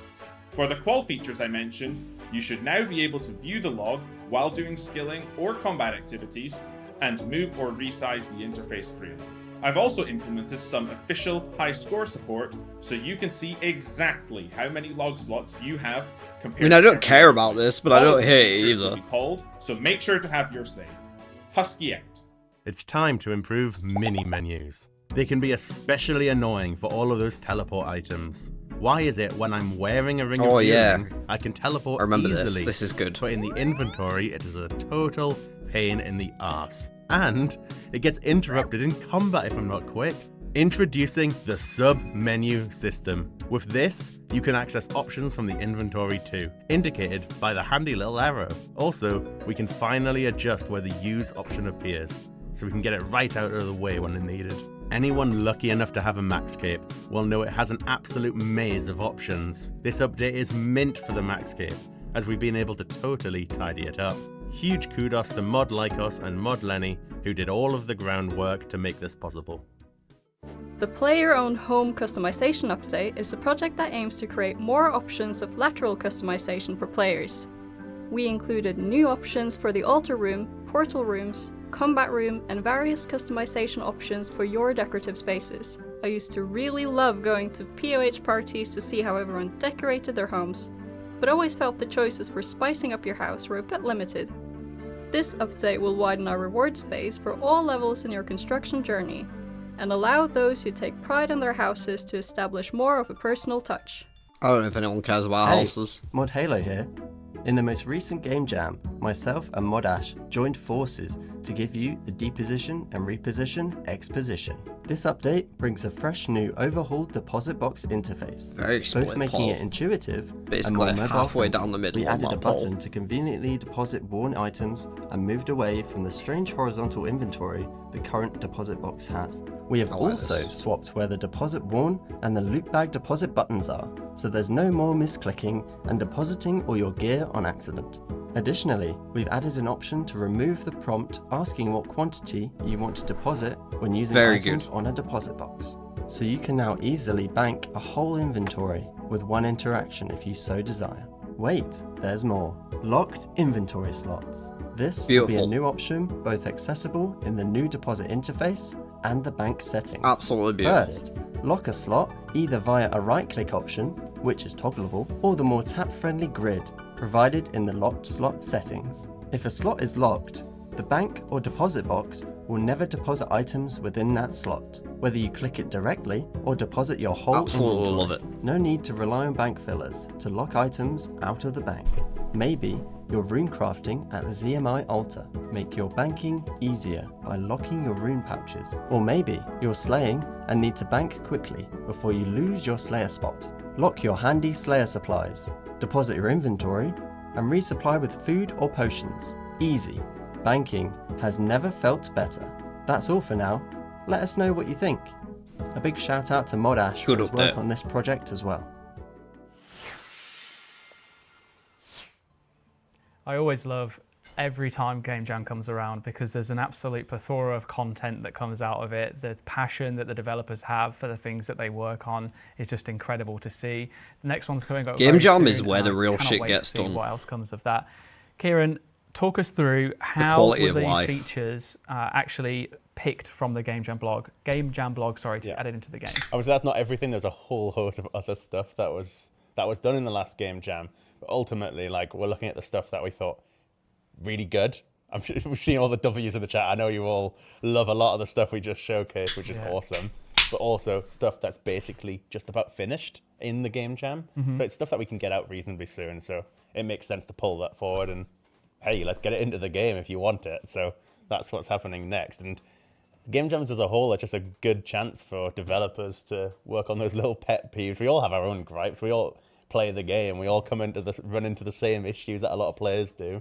For the qual features I mentioned, you should now be able to view the log while doing skilling or combat activities, and move or resize the interface freely. I've also implemented some official high score support, so you can see exactly how many log slots you have compared I mean, I don't to care about this, but I all don't of the hate it features will either. be called, so make sure to have your say. Husky out. It's time to improve mini menus. They can be especially annoying for all of those teleport items. Why is it when I'm wearing a ring Oh, of yeah. viewing, I can teleport I remember this. easily? This is good. But in the inventory, it is a total pain in the arse. And it gets interrupted in combat if I'm not quick. Introducing the sub-menu system. With this, you can access options from the inventory too, indicated by the handy little arrow. Also, we can finally adjust where the use option appears, so we can get it right out of the way when needed. Anyone lucky enough to have a Maxcape will know it has an absolute maze of options. This update is mint for the Maxcape, as we've been able to totally tidy it up. Huge kudos to Mod Lycos and Mod Lenny, who did all of the groundwork to make this possible. The player-owned home customization update is a project that aims to create more options of lateral customization for players. We included new options for the altar room, portal rooms, combat room, and various customization options for your decorative spaces. I used to really love going to POH parties to see how everyone decorated their homes, but always felt the choices for spicing up your house were a bit limited. This update will widen our reward space for all levels in your construction journey, and allow those who take pride in their houses to establish more of a personal touch. I don't know if anyone cares about Hey, houses. Mod Halo here. In the most recent game jam, myself and Mod Ash joined forces to give you the deposition and reposition exposition. This update brings a fresh new overhauled deposit box interface, Very split both making poll. it intuitive Basically and more mobile halfway friendly. down the middle We on added that a poll. button to conveniently deposit worn items and moved away from the strange horizontal inventory the current deposit box has. We have I like also this. swapped where the deposit worn and the loot bag deposit buttons are, so there's no more misclicking and depositing all your gear on accident. Additionally, we've added an option to remove the prompt asking what quantity you want to deposit when using Very items good. on a deposit box. So you can now easily bank a whole inventory with one interaction if you so desire. Wait, there's more. Locked inventory slots. This will be Beautiful. a new option, both accessible in the new deposit interface and the bank settings. Absolutely beautiful. First, lock a slot either via a right-click option, which is toggleable, or the more tap-friendly grid provided in the locked slot settings. If a slot is locked, the bank or deposit box will never deposit items within that slot, whether you click it directly or deposit your whole Absolutely inventory. love it. No need to rely on bank fillers to lock items out of the bank. Maybe you're rune crafting at the ZMI altar. Make your banking easier by locking your rune pouches. Or maybe you're slaying and need to bank quickly before you lose your slayer spot. Lock your handy Slayer supplies, deposit your inventory, and resupply with food or potions. Easy. Banking has never felt better. That's all for now. Let us know what you think. A big shout out to Modash for his work on this project as well. I always love every time Game Jam comes around because there's an absolute plethora of content that comes out of it. The passion that the developers have for the things that they work on is just incredible to see. The next one's coming up. Game Jam soon, is where the and I real cannot shit wait to gets see done. What else comes of that? Kieran, talk us through how were these features actually picked from the Game Jam blog, to add it into the game. Obviously, that's not everything. There's a whole host of other stuff that was done in the last Game Jam. But ultimately, like, we're looking at the stuff that we thought really good. I'm sure we've seen all the W's in the chat. I know you all love a lot of the stuff we just showcased, which is awesome. But also stuff that's basically just about finished in the Game Jam. So it's stuff that we can get out reasonably soon. So it makes sense to pull that forward and, hey, let's get it into the game if you want it. So that's what's happening next. And Game Jams as a whole are just a good chance for developers to work on those little pet peeves. We all have our own gripes. We all play the game. We all run into the same issues that a lot of players do.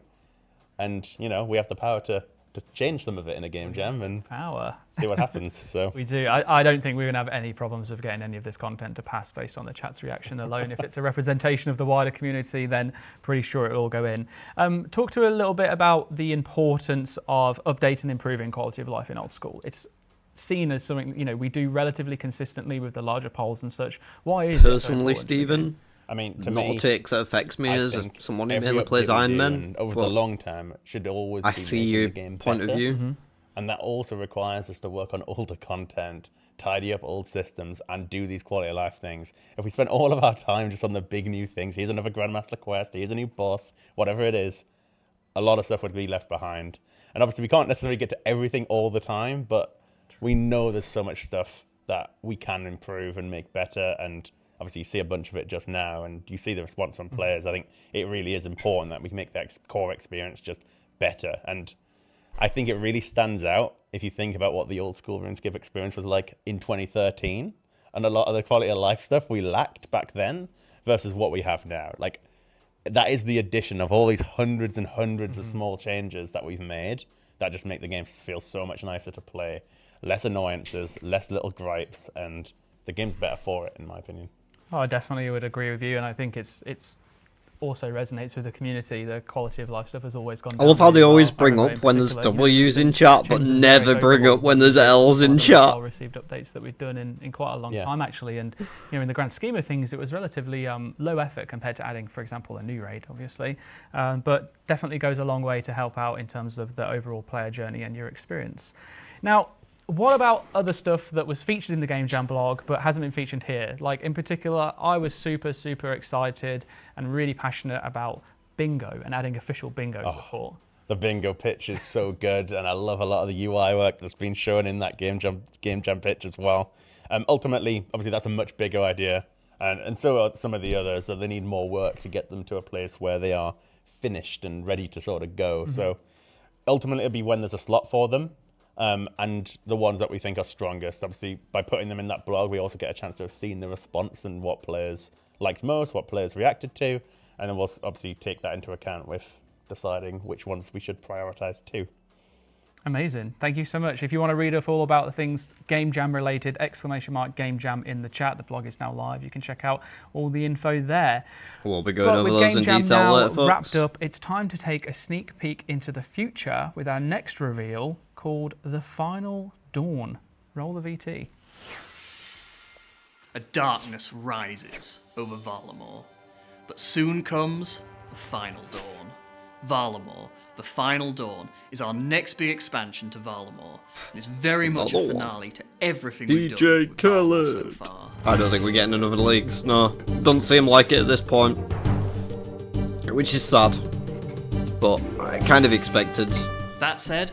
And, you know, we have the power to change some of it in a Game Jam and see what happens. So we do. I don't think we're going to have any problems with getting any of this content to pass based on the chat's reaction alone. If it's a representation of the wider community, then pretty sure it'll all go in. Talk to a little bit about the importance of updating and improving quality of life in Old School. It's seen as something, you know, we do relatively consistently with the larger polls and such. Why is personally, it so Stephen? I mean, not a take that affects me as someone who mainly every plays update we Iron do Man. over the long term should always I be see making your the game point of better. view. And that also requires us to work on older content, tidy up old systems, and do these quality of life things. If we spent all of our time just on the big new things, here's another Grandmaster quest, here's a new boss, whatever it is, a lot of stuff would be left behind. And obviously we can't necessarily get to everything all the time, but we know there's so much stuff that we can improve and make better. And obviously you see a bunch of it just now and you see the response from players. I think it really is important that we make that core experience just better. And I think it really stands out if you think about what the Old School RuneScape experience was like in 2013 and a lot of the quality of life stuff we lacked back then versus what we have now. Like, that is the addition of all these hundreds and hundreds of small changes that we've made that just make the game feel so much nicer to play. Less annoyances, less little gripes, and the game's better for it, in my opinion. Oh, I definitely would agree with you, and I think it's also resonates with the community. The quality of life stuff has always gone down. I love how they really always well. bring I up in when there's particular, W's in chat, but changes never very bring favorable up when to there's the L's in chat. Well-received updates that we've done in quite a long time, actually. And you know, in the grand scheme of things, it was relatively low effort compared to adding, for example, a new raid, obviously. But definitely goes a long way to help out in terms of the overall player journey and your experience. Now, what about other stuff that was featured in the Game Jam blog but hasn't been featured here? Like, in particular, I was super, super excited and really passionate about bingo and adding official bingo support. The bingo pitch is so good, and I love a lot of the UI work that's been shown in that Game Jam pitch as well. Ultimately, obviously, that's a much bigger idea, and so are some of the others, so they need more work to get them to a place where they are finished and ready to sort of go. So ultimately, it'll be when there's a slot for them. And the ones that we think are strongest. Obviously, by putting them in that blog, we also get a chance to have seen the response and what players liked most, what players reacted to, and then we'll obviously take that into account with deciding which ones we should prioritize too. Amazing. Thank you so much. If you want to read up all about the things Game Jam related, !Game Jam in the chat. The blog is now live. You can check out all the info there. We'll be going over those in detail later, folks. Wrapped up, it's time to take a sneak peek into the future with our next reveal called The Final Dawn. Roll the VT. A darkness rises over Varlamore, but soon comes the Final Dawn. Varlamore, the Final Dawn, is our next big expansion to Varlamore, and it's very much a finale to everything we've done with Varlamore so far. I don't think we're getting another leaks, no. Doesn't seem like it at this point. Which is sad. But I kind of expected. That said,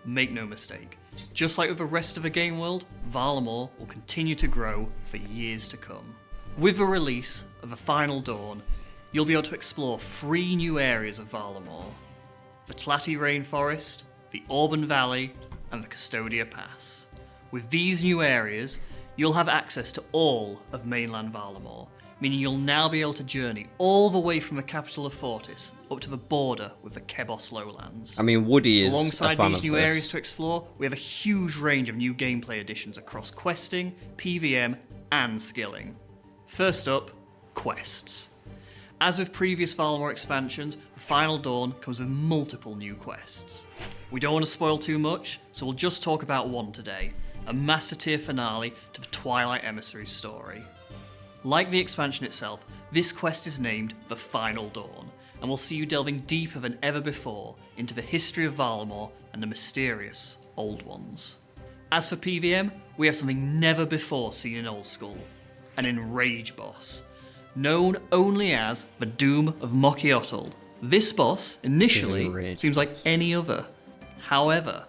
make no mistake, just like with the rest of the game world, Varlamore will continue to grow for years to come. With the release of the Final Dawn, you'll be able to explore 3 new areas of Varlamore: the Tlati Rainforest, the Auburn Valley, and the Custodia Pass. With these new areas, you'll have access to all of mainland Valamor, meaning you'll now be able to journey all the way from the capital of Fortis up to the border with the Kebos lowlands. I mean, Woody is Alongside a fan these of new this. areas to explore, we have a huge range of new gameplay additions across questing, PVM, and skilling. First up, quests. As with previous Valamor expansions, the Final Dawn comes with multiple new quests. We don't want to spoil too much, so we'll just talk about one today, a master tier finale to the Twilight Emissary story. Like the expansion itself, this quest is named The Final Dawn, and will see you delving deeper than ever before into the history of Valamor and the mysterious Old Ones. As for PVM, we have something never before seen in Old School, an Enrage boss. Known only as the Doom of Mokiotl, this boss initially seems like any other. However,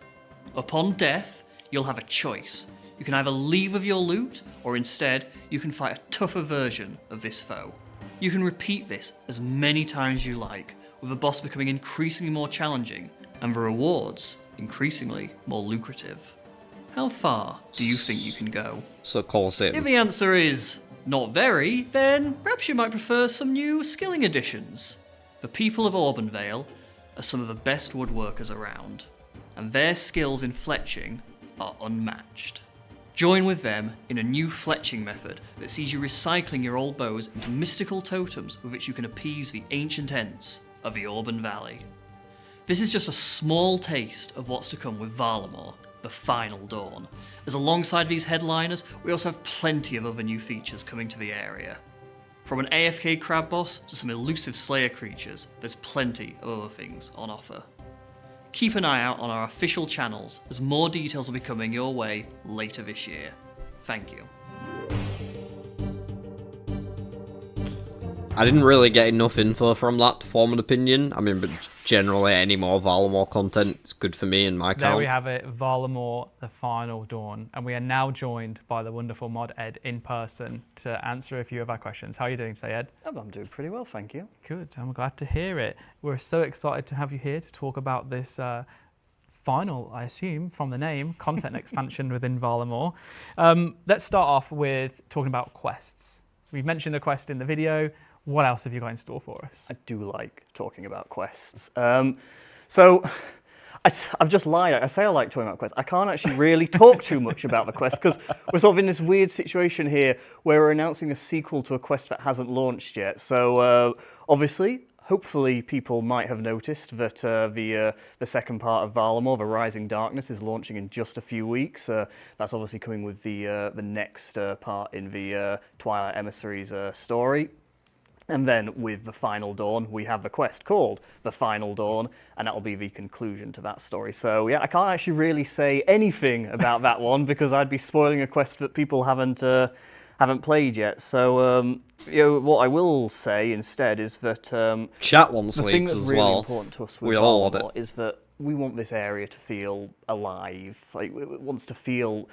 upon death, you'll have a choice. You can either leave with your loot, or instead, you can fight a tougher version of this foe. You can repeat this as many times as you like, with the boss becoming increasingly more challenging, and the rewards increasingly more lucrative. How far do you think you can go? So calls it. If the answer is not very, then perhaps you might prefer some new skilling additions. The people of Auburn are some of the best woodworkers around, and their skills in fletching are unmatched. Join with them in a new fletching method that sees you recycling your old bows into mystical totems with which you can appease the ancient ents of the Auburn Valley. This is just a small taste of what's to come with Valamor, the Final Dawn, as alongside these headliners, we also have plenty of other new features coming to the area. From an AFK crab boss to some elusive slayer creatures, there's plenty of other things on offer. Keep an eye out on our official channels, as more details will be coming your way later this year. Thank you. I didn't really get enough info from that to form an opinion. I mean, but generally, any more Valamor content is good for me and my There account. we have it, Valamor, the Final Dawn. And we are now joined by the wonderful Mod Ed in person to answer a few of our questions. How are you doing today, Ed? I'm doing pretty well, thank you. Good, I'm glad to hear it. We're so excited to have you here to talk about this final, I assume, from the name, content expansion within Valamor. Let's start off with talking about quests. We've mentioned a quest in the video. What else have you got in store for us? I do like talking about quests. So I've just lied. I say I like talking about quests. I can't actually really talk too much about the quest because we're sort of in this weird situation here where we're announcing a sequel to a quest that hasn't launched yet. So obviously, hopefully people might have noticed that the second part of Valamor, the Rising Darkness, is launching in just a few weeks. That's obviously coming with the next part in the Twilight Emissaries story. And then with the Final Dawn, we have the quest called the Final Dawn, and that will be the conclusion to that story. So yeah, I can't actually really say anything about that one because I'd be spoiling a quest that people haven't played yet. So what I will say instead is that chat wants the leaks thing that's as really well. important to us We with all want Valamor is that we want this area to feel alive. Like it wants to feel.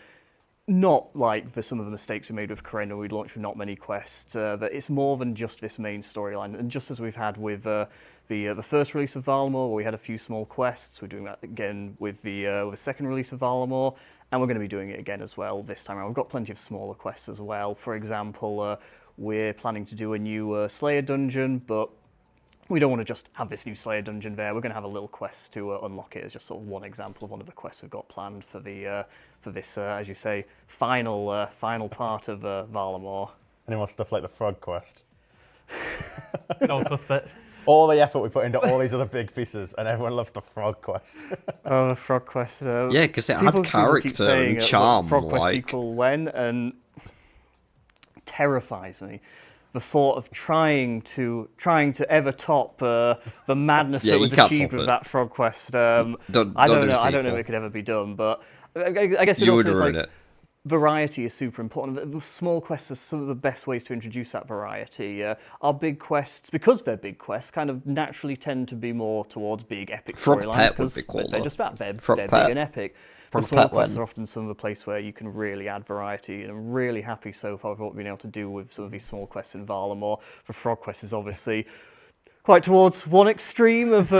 Not like some of the mistakes we made with Karen, we'd launched with not many quests, that it's more than just this main storyline. And just as we've had with the first release of Valamor, where we had a few small quests, we're doing that again with the second release of Valamor, and we're going to be doing it again as well this time around. We've got plenty of smaller quests as well. For example, we're planning to do a new Slayer dungeon, but we don't want to just have this new Slayer dungeon there. We're going to have a little quest to unlock it as just sort of one example of one of the quests we've got planned for this, as you say, final part of Valamor. Any more stuff like the frog quest? No, Cuthbert. All the effort we put into all these other big pieces, and everyone loves the frog quest. Oh, the frog quest. Yeah, because it had character and charm. Frog quest sequel when, and terrifies me. The thought of trying to ever top the madness that was achieved with that frog quest. I don't know if it could ever be done, but I guess it also is like variety is super important. The small quests are some of the best ways to introduce that variety. Our big quests, because they're big quests, kind of naturally tend to be more towards big epic storylines because they're just that they're big and epic. The small quests are often some of the place where you can really add variety, and I'm really happy so far with what we've been able to do with some of these small quests in Valamor. The frog quest is obviously quite towards one extreme of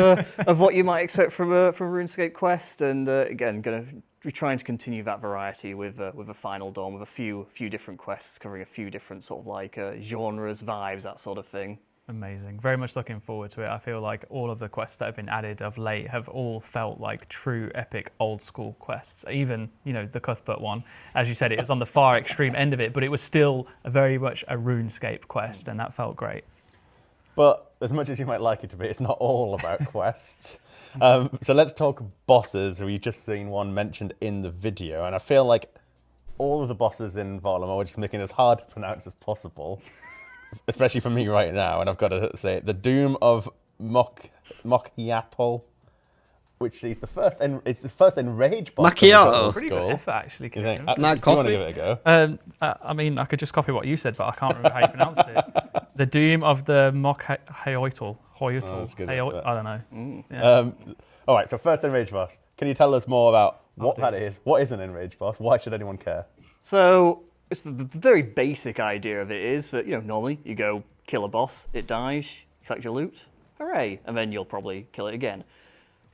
what you might expect from a RuneScape quest, and again, going to trying to continue that variety with a Final Dawn, with a few different quests covering a few different sort of like genres, vibes, that sort of thing. Amazing. Very much looking forward to it. I feel like all of the quests that have been added of late have all felt like true epic old school quests. Even, you know, the Cuthbert one, as you said, it was on the far extreme end of it, but it was still very much a RuneScape quest, and that felt great. But as much as you might like it to be, it's not all about quests. So let's talk bosses. We've just seen one mentioned in the video, and I feel like all of the bosses in Varlamore are just making it as hard to pronounce as possible. Especially for me right now, and I've got to say it. The Doom of Mokhiapol, which is the first enrage boss. Macchiato. Pretty good effort, actually. You think? Not Do you coffee? want to give it a go? I mean, I could just copy what you said, but I can't remember how you pronounced it. The Doom of the Mokhiapol. I don't know. Yeah. All right, so first enrage boss. Can you tell us more about what that is? What is an enrage boss? Why should anyone care? So it's the very basic idea of it is that, you know, normally you go kill a boss, it dies, you collect your loot, hooray, and then you'll probably kill it again.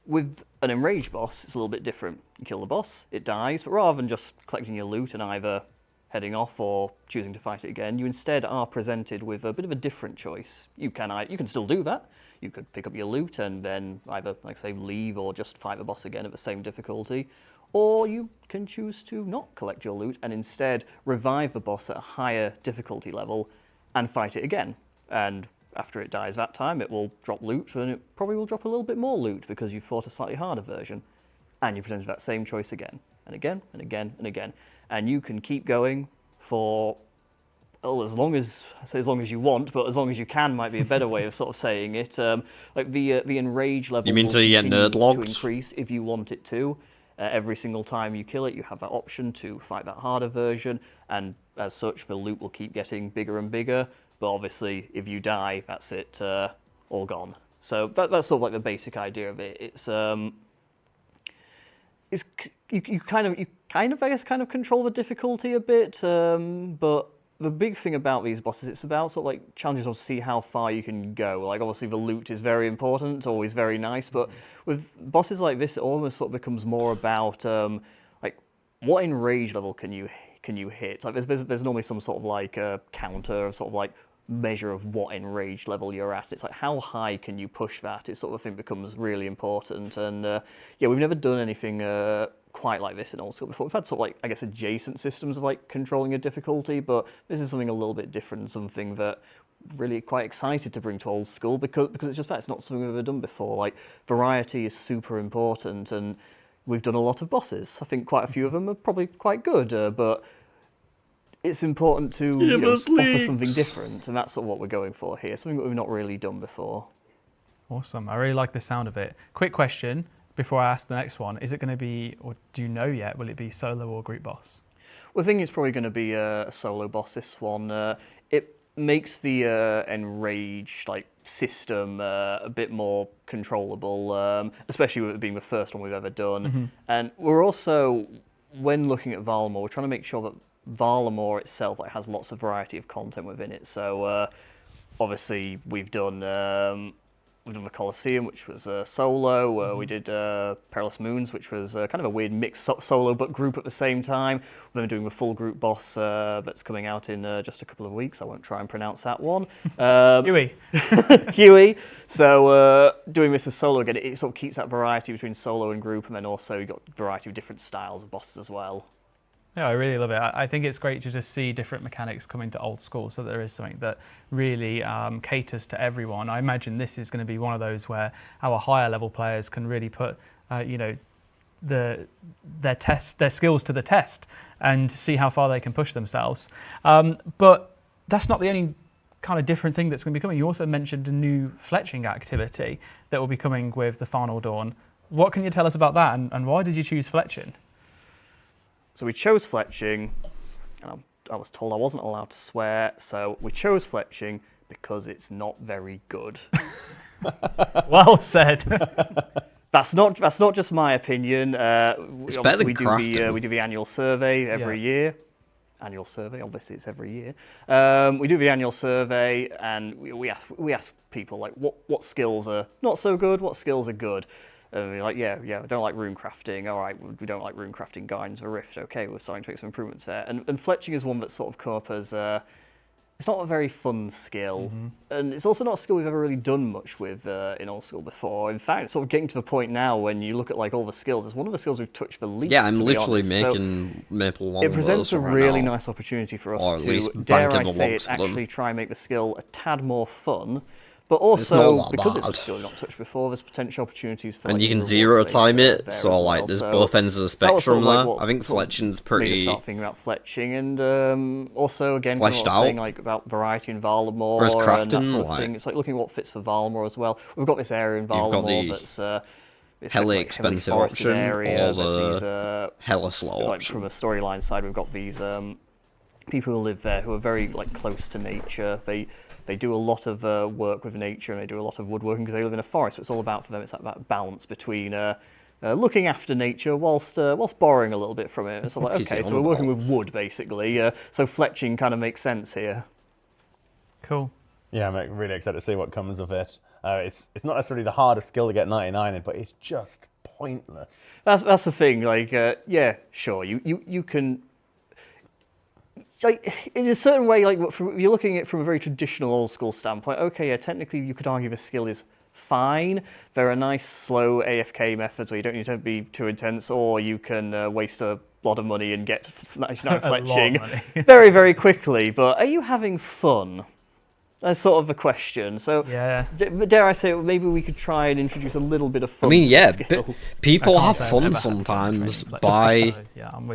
With an enraged boss, it's a little bit different. You kill the boss, it dies, but rather than just collecting your loot and either heading off or choosing to fight it again, you instead are presented with a bit of a different choice. You can still do that. You could pick up your loot and then either, like say, leave or just fight the boss again at the same difficulty. Or you can choose to not collect your loot and instead revive the boss at a higher difficulty level and fight it again. And after it dies that time, it will drop loot, and it probably will drop a little bit more loot because you fought a slightly harder version. And you present that same choice again, and again, and again, and again. And you can keep going for, well, as long as you want, but as long as you can might be a better way of sort of saying it. Like the enrage level You mean will till you get continue nerd logged? to increase if you want it to. Every single time you kill it, you have that option to fight that harder version, and as such, the loot will keep getting bigger and bigger. But obviously, if you die, that's it, all gone. So that's sort of like the basic idea of it. It's you kind of I guess kind of control the difficulty a bit, but the big thing about these bosses, it's about sort of like challenges to see how far you can go. Like obviously the loot is very important, it's always very nice, but with bosses like this, it almost sort of becomes more about like what enrage level can you hit. Like there's normally some sort of like counter, sort of like measure of what enraged level you're at. It's like how high can you push that? It sort of thing becomes really important. And yeah, we've never done anything quite like this in old school before. We've had sort of like, I guess, adjacent systems of like controlling a difficulty, but this is something a little bit different, something that really quite excited to bring to old school because it's just that it's not something we've ever done before. Like variety is super important, and we've done a lot of bosses. I think quite a few of them are probably quite good, but it's important to offer something different, and that's sort of what we're going for here, something that we've not really done before. Awesome. I really like the sound of it. Quick question before I ask the next one. Is it going to be, or do you know yet, will it be solo or group boss? Well, I think it's probably going to be a solo boss, this one. It makes the enraged system a bit more controllable, especially with it being the first one we've ever done. Mm-hmm. And we're also, when looking at Varlamore, we're trying to make sure that Varlamore itself has lots of variety of content within it. So obviously we've done the Colosseum, which was solo. We did Perilous Moons, which was kind of a weird mixed solo but group at the same time. We're then doing the full group boss that's coming out in just a couple of weeks. I won't try and pronounce that one. Huey. Huey. So doing this as solo again, it sort of keeps that variety between solo and group, and then also you've got a variety of different styles of bosses as well. Yeah, I really love it. I think it's great to just see different mechanics coming to old school, so there is something that really caters to everyone. I imagine this is going to be one of those where our higher level players can really put, their skills to the test and see how far they can push themselves. But that's not the only kind of different thing that's going to be coming. You also mentioned a new fletching activity that will be coming with the Final Dawn. What can you tell us about that, and why did you choose fletching? So we chose fletching, and I was told I wasn't allowed to swear, so we chose fletching because it's not very good. Well said. That's not just my opinion. It's better than crafting. We do the annual survey every year. Annual survey, obviously it's every year. We do the annual survey, and we ask people like what skills are not so good, what skills are good. And we're like, yeah, I don't like rune crafting. All right, we don't like rune crafting guidance for Rift. Okay, we're starting to make some improvements there. And fletching is one that's sort of come up as it's not a very fun skill, and it's also not a skill we've ever really done much with in Old School before. In fact, it's sort of getting to the point now when you look at like all the skills, it's one of the skills we've touched the least. Yeah, I'm to be literally honest. making maple longbows. It presents a right really now. nice opportunity for us Or at least to, dare banking I the say logs it, for them. actually try and make the skill a tad more fun. But It's not also, that because bad. it's a skill we've not touched before, there's potential opportunities for And like, you can rewards zero based, time it, there so as like well. there's So both ends of the that was sort spectrum of like there. what I think sort of fletching's made us pretty start thinking about fletching, and also again, kind of fleshed what I was saying, out. like about variety in Valamor Whereas and that crafting, sort of like- thing. It's like looking at what fits for Valamor as well. We've got this area in You've got Valamor the that's it's hella like expensive forested option, area. or There's the hella slow like option. from a storyline side, we've got these people who live there who are very like close to nature. They do a lot of work with nature, and they do a lot of woodworking because they live in a forest. So it's all about, for them, it's that balance between looking after nature whilst borrowing a little bit from it. It's all like, What is okay, it so on we're working about? with wood basically. So fletching kind of makes sense here. Cool. Yeah, I'm really excited to see what comes of it. It's not necessarily the hardest skill to get 99 in, but it's just pointless. That's the thing. Like, yeah, sure, you can. Like, in a certain way, like if you're looking at it from a very traditional old school standpoint, okay, yeah, technically you could argue the skill is fine. There are nice slow AFK methods where you don't need to be too intense, or you can waste a lot of money and get 99 fletching very, very quickly. But are you having fun? That's sort of the question. So, yeah. Dare I say, maybe we could try and introduce a little bit of fun. I mean, to the yeah, skill. people have fun sometimes by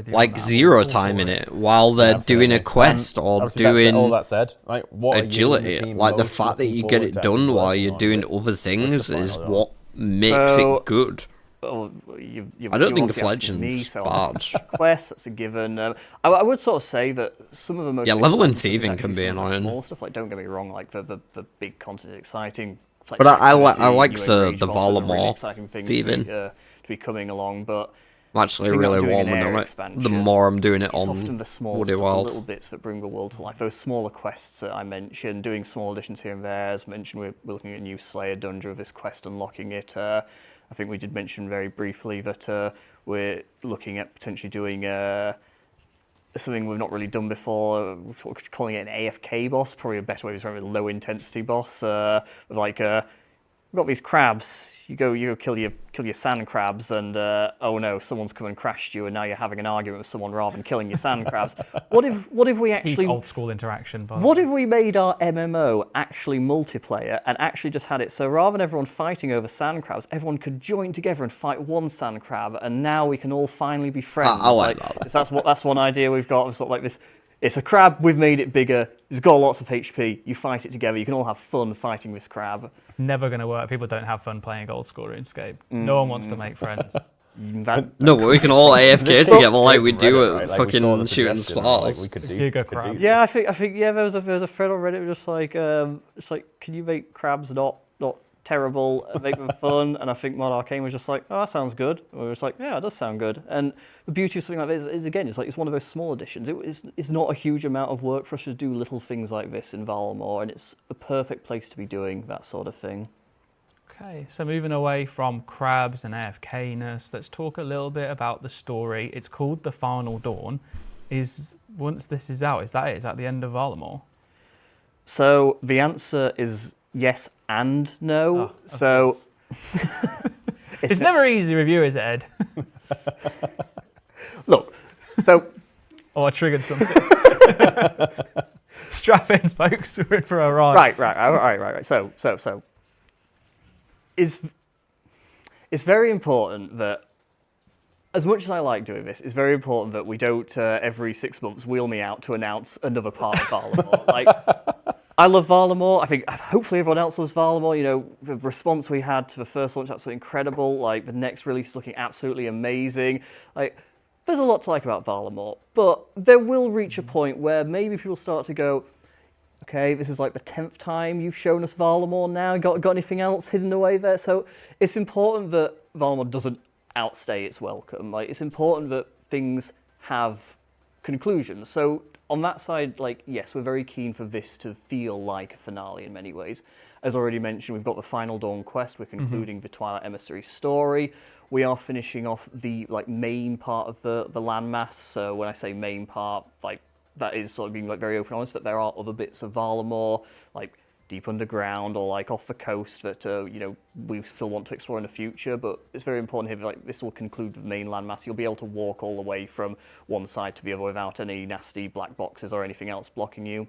like zero timing it while they're doing a quest or Obviously, doing all that said, right? What are you and agility. your team Like the most fact that looking you get forward it to done while working you're on doing with- other with things the is final what makes So- it good. Oh, I don't think obviously asking me, fletching's so bad. Quest, that's a given. I would sort of say that some of the most Yeah, leveling exciting stuff is thieving actually can be some of the annoying. Small stuff, like don't get me wrong, like the big content is exciting. But I like New the Enraged bosses are really Valamor exciting things thieving. to be coming along, but I'm actually the thing about really doing an warming area on it. expansion, The more I'm doing it it's often on the small Woody stuff, the Wild. little bits that bring the world to life. Those smaller quests that I mentioned, doing small additions here and there. As mentioned, we're looking at a new Slayer dungeon with this quest, unlocking it. I think we did mention very briefly that we're looking at potentially doing something we've not really done before, sort of calling it an AFK boss, probably a better way to describe it, a low intensity boss. Like we've got these crabs. You go kill your sand crabs, and oh no, someone's come and crashed you, and now you're having an argument with someone rather than killing your sand crabs. What if we actually old school interaction? What if we made our MMO actually multiplayer and actually just had it so rather than everyone fighting over sand crabs, everyone could join together and fight one sand crab, and now we can all finally be friends. I like that. That's one idea we've got. Sort of like this. It's a crab. We've made it bigger. It's got lots of HP. You fight it together. You can all have fun fighting this crab. Never going to work. People don't have fun playing old school RuneScape. No one wants to make friends. No, but we can all AFK together like we do Reddit, at right? Like, we saw the fucking shooting suggestion, like, stars. we could do- Giga could do crab. this. Yeah, I think yeah, there was a thread on Reddit just like it's like, can you make crabs not terrible, make them fun? And I think Mod Arcane was just like, oh, that sounds good. And we were just like, yeah, it does sound good. And the beauty of something like this is again, it's like it's one of those small additions. It's not a huge amount of work for us to do little things like this in Valamor, and it's a perfect place to be doing that sort of thing. Okay, so moving away from crabs and AFK-ness, let's talk a little bit about the story. It's called The Final Dawn. Once this is out, is that it? Is that the end of Valamor? So the answer is yes and no. So it's never easy with you, is it, Ed? Look, so oh, I triggered something. Strap in, folks. We're in for a ride. Right. So it's very important that, as much as I like doing this, it's very important that we don't every 6 months wheel me out to announce another part of Valamor. Like, I love Valamor. I think hopefully everyone else loves Valamor. You know, the response we had to the first launch, absolutely incredible. Like, the next release is looking absolutely amazing. Like, there's a lot to like about Valamor, but there will reach a point where maybe people start to go, okay, this is like the 10th time you've shown us Valamor now. Got anything else hidden away there? So it's important that Valamor doesn't outstay its welcome. Like, it's important that things have conclusions. So on that side, like, yes, we're very keen for this to feel like a finale in many ways. As already mentioned, we've got the Final Dawn quest. We're concluding the Twilight Emissary story. We are finishing off the main part of the landmass. So when I say main part, like, that is sort of being like very open and honest, that there are other bits of Valamor, like deep underground or like off the coast that you know, we still want to explore in the future. But it's very important here, like, this will conclude the main landmass. You'll be able to walk all the way from one side to the other without any nasty black boxes or anything else blocking you.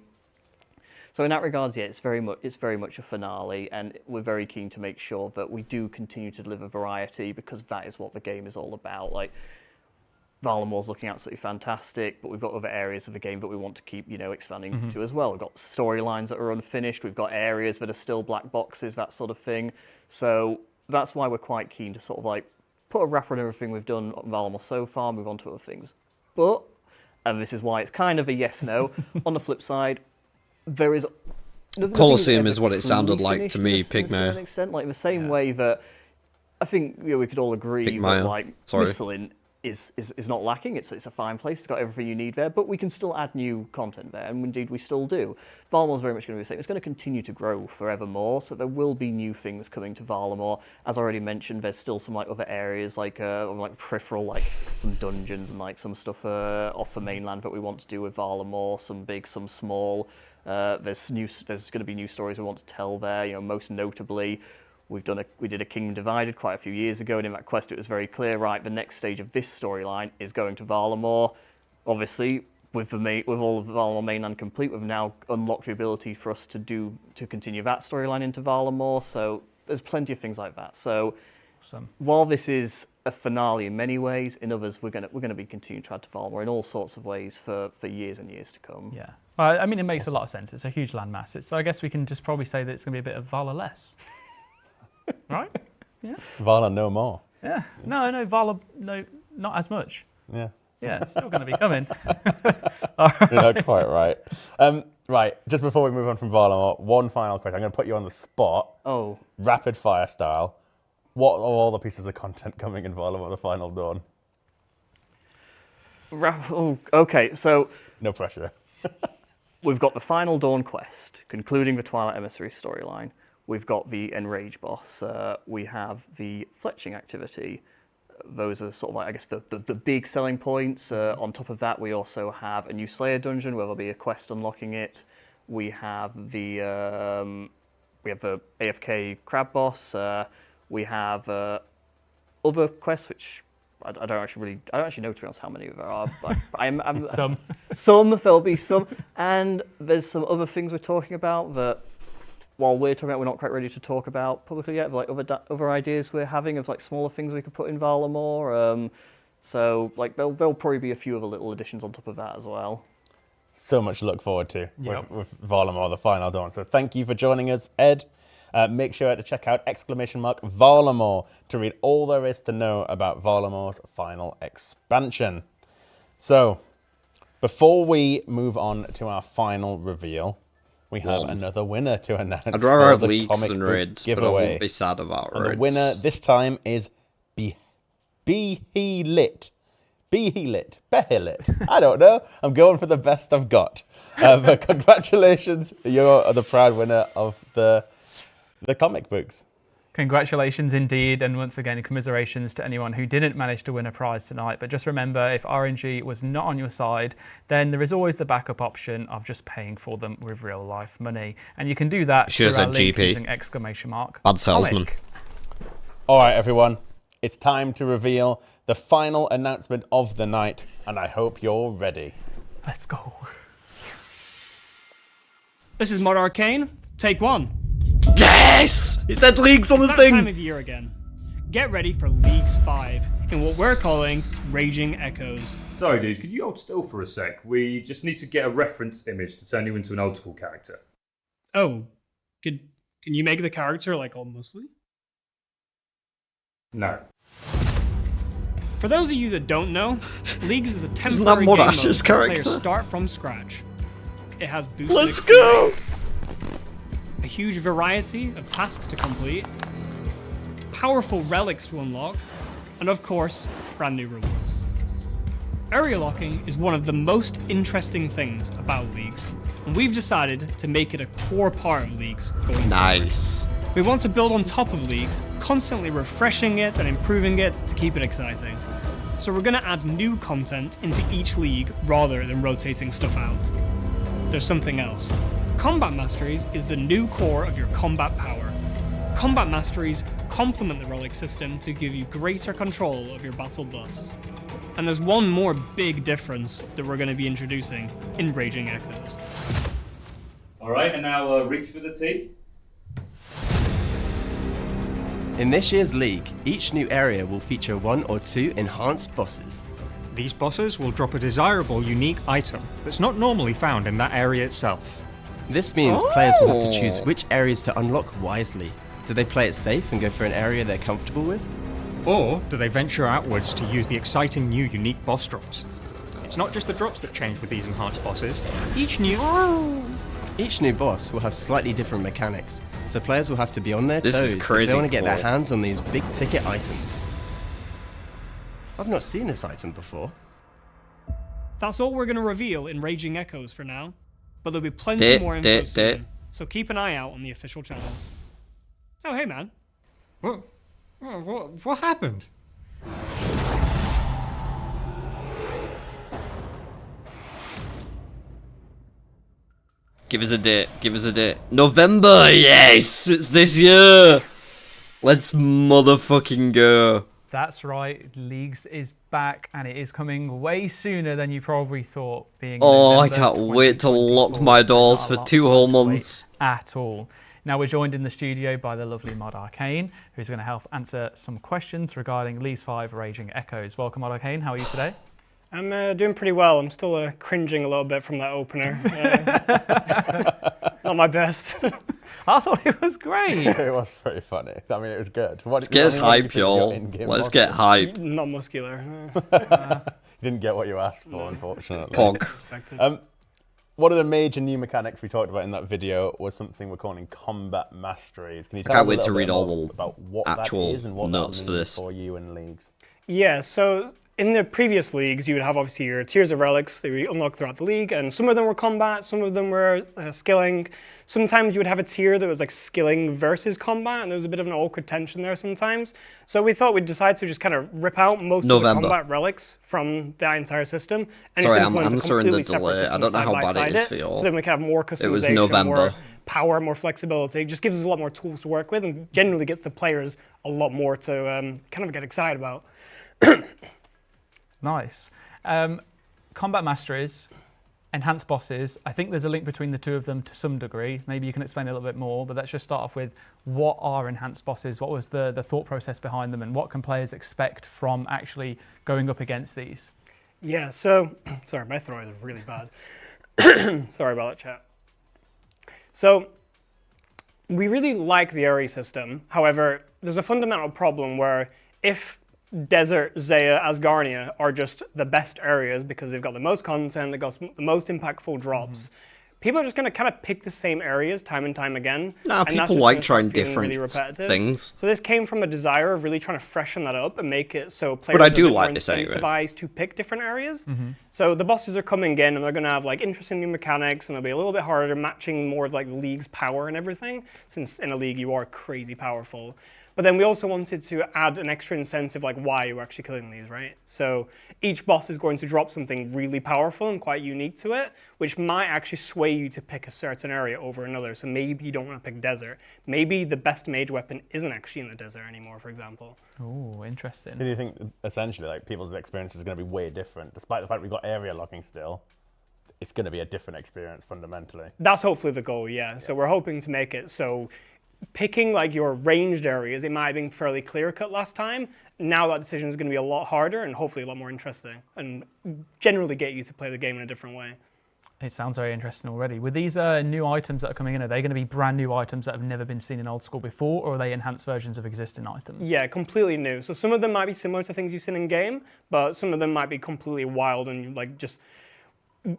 So in that regard, yeah, it's very much a finale, and we're very keen to make sure that we do continue to deliver variety, because that is what the game is all about. Like, Valamor's looking absolutely fantastic, but we've got other areas of the game that we want to keep, you know, expanding to as well. We've got storylines that are unfinished, we've got areas that are still black boxes, that sort of thing. So that's why we're quite keen to sort of like put a wrapper on everything we've done on Valamor so far, move on to other things. But, and this is why it's kind of a yes-no, on the flip side, there is... Colosseum is what it sounded like to me, Pygmalion. To a certain extent, like the same way that I think, you know, we could all agree that like Mistlin is not lacking. It's a fine place. It's got everything you need there, but we can still add new content there, and indeed we still do. Valamor's very much going to be the same. It's going to continue to grow forevermore, so there will be new things coming to Valamor. As already mentioned, there's still some like other areas like peripheral, like some dungeons and like some stuff off the mainland that we want to do with Valamor. Some big, some small. There's going to be new stories we want to tell there. You know, most notably, we did a Kingdom Divided quite a few years ago, and in that quest it was very clear, right, the next stage of this storyline is going to Valamor. Obviously, with all of Valamor mainland complete, we've now unlocked the ability for us to continue that storyline into Valamor. So there's plenty of things like that. So while this is a finale in many ways, in others we're gonna be continuing to add to Valamor in all sorts of ways for years and years to come. Yeah. Well, I mean, it makes a lot of sense. It's a huge landmass. So I guess we can just probably say that it's going to be a bit of Vala less. Right? Yeah. Vala no more. Yeah. No, Vala, no, not as much. Yeah. Yeah, it's still going to be coming. You're not quite right. Right, just before we move on from Valamor, one final question. I'm going to put you on the spot. Oh. Rapid fire style. What are all the pieces of content coming in Valamor: The Final Dawn? Okay, so... No pressure. We've got the Final Dawn quest, concluding the Twilight Emissary storyline. We've got the Enrage boss. We have the fletching activity. Those are sort of like, I guess, the big selling points. On top of that, we also have a new Slayer dungeon where there'll be a quest unlocking it. We have the AFK crab boss. We have other quests which I don't actually know, to be honest, how many there are. Some. There'll be some, and there's some other things we're talking about that, while we're talking about, we're not quite ready to talk about publicly yet. Like other ideas we're having of like smaller things we could put in Valamor. So like there'll probably be a few other little additions on top of that as well. So much to look forward to with Valamor: The Final Dawn. So thank you for joining us, Ed. Make sure to check out !Valamor to read all there is to know about Valamor's final expansion. So, before we move on to our final reveal, we have another winner to announce. I'd rather have leaks than raids, but I won't be sad about raids. The winner this time is Behilit. I don't know. I'm going for the best I've got. But congratulations, you're the proud winner of the comic books. Congratulations indeed, and once again, commiserations to anyone who didn't manage to win a prize tonight. But just remember, if RNG was not on your side, then there is always the backup option of just paying for them with real life money. And you can do that through our link using !. Bad salesman. All right, everyone. It's time to reveal the final announcement of the night, and I hope you're ready. Let's go. This is Mod Arcane. Take one. Yes! It said Leagues on the thing! It's that time of year again. Get ready for Leagues 5 in what we're calling Raging Echoes. Sorry dude, could you hold still for a sec? We just need to get a reference image to turn you into an old school character. Oh, can you make the character like all muscly? No. For those of you that don't know, Leagues is a temporary Isn't that game mode Modash's where character? players start from scratch. It has boosted Let's go! experience, a huge variety of tasks to complete, powerful relics to unlock, and of course, brand new rewards. Area locking is one of the most interesting things about leagues, and we've decided to make it a core part of leagues going Nice. forward. We want to build on top of leagues, constantly refreshing it and improving it to keep it exciting. So we're going to add new content into each league rather than rotating stuff out. There's something else. Combat Masteries is the new core of your combat power. Combat Masteries complement the relic system to give you greater control of your battle buffs. And there's one more big difference that we're going to be introducing in Raging Echoes. Alright, and now reach for the tea. In this year's league, each new area will feature 1 or 2 enhanced bosses. These bosses will drop a desirable, unique item that's not normally found in that area itself. This means players will have to choose which areas to unlock wisely. Do they play it safe and go for an area they're comfortable with? Or do they venture outwards to use the exciting new unique boss drops? It's not just the drops that change with these enhanced bosses. Each new boss will have slightly different mechanics, so players will have to be on their toes if crazy they want to get their cool. hands on these big ticket items. I've not seen this item before. That's all we're going to reveal in Raging Echoes for now, but there'll be plenty more info soon, so keep an eye out on the official channels. Oh, hey man. What happened? Give us a date. Give us a date. November! Yes! It's this year! Let's motherfucking go. That's right, Leagues is back and it is coming way sooner than you probably thought. Being Oh, I November can't wait to lock 2024, my so doors not a for lot 2 of whole time to wait months. At all. Now we're joined in the studio by the lovely Mod Arcane, who's going to help answer some questions regarding Leagues 5 Raging Echoes. Welcome, Mod Arcane. How are you today? I'm doing pretty well. I'm still cringing a little bit from that opener. Not my best. I thought it was great. It was pretty funny. I mean, it was good. Let's get hype, y'all. Let's get hype. Not muscular. You didn't get what you asked for, unfortunately. Pog. One of the major new mechanics we talked about in that video was something we're calling combat masteries. Can you tell I can't us a wait to little read bit all more the about what actual that is and what notes that for means this. for you in leagues? Yeah, so in the previous leagues, you would have obviously your tiers of relics that you unlock throughout the league, and some of them were combat, some of them were skilling. Sometimes you would have a tier that was like skilling versus combat, and there was a bit of an awkward tension there sometimes. So we thought we'd decide to just kind of rip out most of the combat relics from the entire system. And Sorry, just I'm implement a answering the completely separate delay. I system don't know how side by bad it side is for you all. So then we can have more customization, It was November. more power, more flexibility. It just gives us a lot more tools to work with, and generally gets the players a lot more to kind of get excited about. Nice. Combat Masteries, enhanced bosses. I think there's a link between the two of them to some degree. Maybe you can explain a little bit more, but let's just start off with what are enhanced bosses? What was the thought process behind them, and what can players expect from actually going up against these? Yeah, so, sorry, my throat is really bad. Sorry about that, chat. So, we really like the area system. However, there's a fundamental problem where if Desert, Zaya, Asgarnia are just the best areas because they've got the most content, they've got the most impactful drops, people are just going to kind of pick the same areas time and time again. Nah, and that's people just like gonna trying start feeling different really repetitive. things. So this came from a desire of really trying to freshen that up and make it so players I are do a bit like more this anyway. incentivized to pick different areas. So the bosses are coming in and they're going to have like interesting new mechanics, and they'll be a little bit harder, matching more of like the league's power and everything, since in a league you are crazy powerful. But then we also wanted to add an extra incentive, like why you're actually killing these, right? So each boss is going to drop something really powerful and quite unique to it, which might actually sway you to pick a certain area over another. So maybe you don't want to pick desert. Maybe the best mage weapon isn't actually in the desert anymore, for example. Oh, interesting. Do you think essentially like people's experience is going to be way different, despite the fact we've got area locking still? It's going to be a different experience fundamentally. That's hopefully the goal, yeah. So we're hoping to make it so picking like your ranged areas, it might have been fairly clear cut last time. Now that decision is going to be a lot harder and hopefully a lot more interesting, and generally get you to play the game in a different way. It sounds very interesting already. With these new items that are coming in, are they going to be brand new items that have never been seen in old school before, or are they enhanced versions of existing items? Yeah, completely new. So some of them might be similar to things you've seen in game, but some of them might be completely wild and like just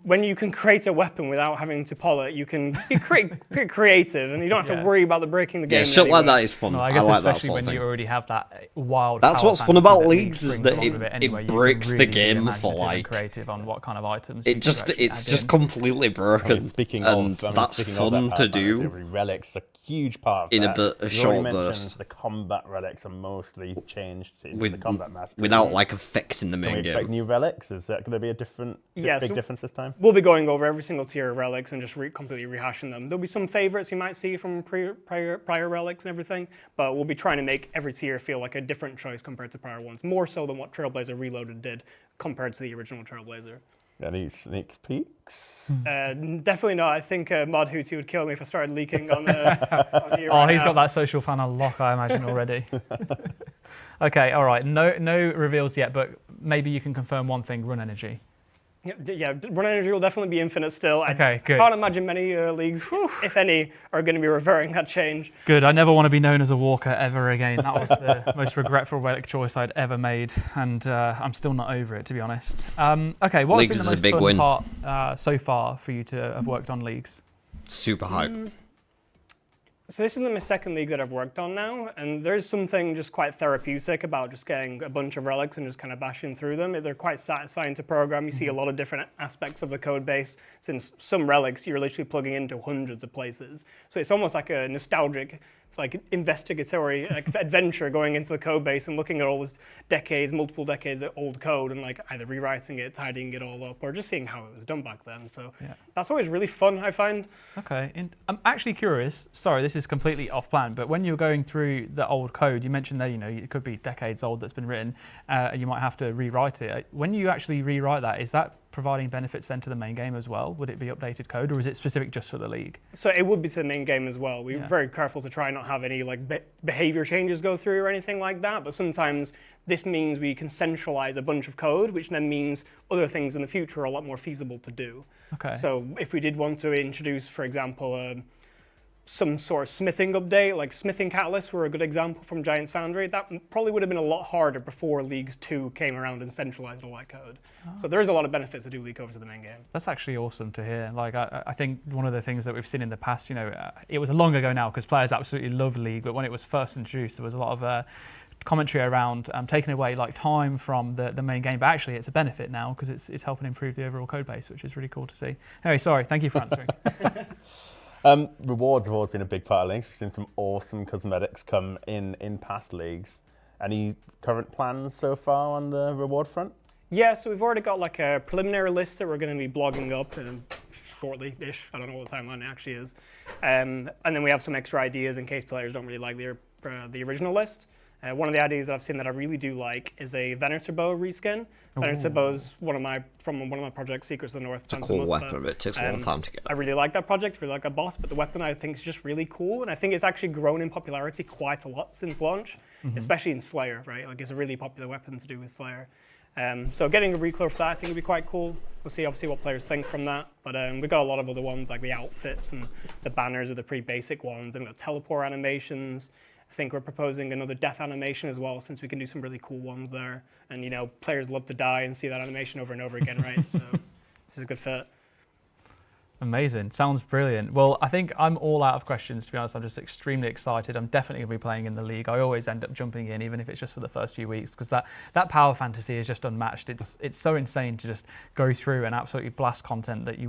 when you can create a weapon without having to pull it, you can be pretty creative, and you don't have to worry about breaking the game. Yeah, shit like that is fun. No, I guess like that especially sort when of thing. you already have that wild. That's power what's fun fantasy about that leagues leagues is bring that along with it anyway. it You can breaks the really be game for imaginative and like. creative on what kind of items. It just it's just completely broken. I mean, speaking of that's fun to do. Relics, a huge part of in that. a You short already mentioned burst. the combat relics are mostly changed into With- the combat master. without, like, affecting the Can main we expect game. new relics? Is that going to be a big so difference this time? We'll be going over every single tier of relics and just completely rehashing them. There'll be some favorites you might see from prior relics and everything, but we'll be trying to make every tier feel like a different choice compared to prior ones, more so than what Trailblazer Reloaded did compared to the original Trailblazer. Any sneak peeks? Definitely not. I think Mod Hootie would kill me if I started leaking on here. Oh, right he's now. got that social fan unlock, I imagine, already. Okay, all right. No reveals yet, but maybe you can confirm one thing: run energy. Yeah, run energy will definitely be infinite still. Okay, I good. can't imagine many leagues, if any, are going to be reverting that change. Good. I never want to be known as a walker ever again. That was the most regretful relic choice I'd ever made, and I'm still not over it, to be honest. Okay, what's Leagues been is the a most big fun win. part so far for you to have worked on leagues? Super hype. So this is my second league that I've worked on now, and there's something just quite therapeutic about just getting a bunch of relics and just kind of bashing through them. They're quite satisfying to program. You see a lot of different aspects of the code base, since some relics you're literally plugging into hundreds of places. So it's almost like a nostalgic, like investigatory adventure going into the code base and looking at all this multiple decades of old code and like either rewriting it, tidying it all up, or just seeing how it was done back then. So that's always really fun, I find. Okay, I'm actually curious. Sorry, this is completely off plan, but when you're going through the old code, you mentioned that it could be decades old that's been written. You might have to rewrite it. When you actually rewrite that, is that providing benefits then to the main game as well? Would it be updated code, or is it specific just for the league? So it would be to the main game as well. We're very careful to try not have any like behavior changes go through or anything like that. But sometimes this means we can centralize a bunch of code, which then means other things in the future are a lot more feasible to do. Okay. So if we did want to introduce, for example, some sort of smithing update, like smithing catalysts were a good example from Giants Foundry. That probably would have been a lot harder before Leagues 2 came around and centralized all that code. So there is a lot of benefits to do leak over to the main game. That's actually awesome to hear. Like, I think one of the things that we've seen in the past, it was long ago now because players absolutely love League, but when it was first introduced, there was a lot of commentary around taking away like time from the main game, but actually it's a benefit now because it's helping improve the overall code base, which is really cool to see. Anyway, sorry, thank you for answering. Rewards have always been a big part of leagues. We've seen some awesome cosmetics come in past leagues. Any current plans so far on the reward front? Yeah, so we've already got like a preliminary list that we're going to be blogging up shortly-ish. I don't know what the timeline actually is. And then we have some extra ideas in case players don't really like the original list. One of the ideas that I've seen that I really do like is a Venator bow reskin. Venator bow is one of my projects, Secrets of the North. It's a cool weapon, but it takes a long time to get. I really like that project, really like that boss, but the weapon I think is just really cool, and I think it's actually grown in popularity quite a lot since launch, especially in Slayer, right? Like it's a really popular weapon to do with Slayer. So getting a reclone for that I think would be quite cool. We'll see obviously what players think from that, but we've got a lot of other ones like the outfits and the banners are the pretty basic ones, and we've got teleport animations. I think we're proposing another death animation as well, since we can do some really cool ones there. And players love to die and see that animation over and over again, right? So this is a good fit. Amazing. Sounds brilliant. Well, I think I'm all out of questions, to be honest. I'm just extremely excited. I'm definitely going to be playing in the league. I always end up jumping in, even if it's just for the first few weeks, because that power fantasy is just unmatched. It's so insane to just go through and absolutely blast content that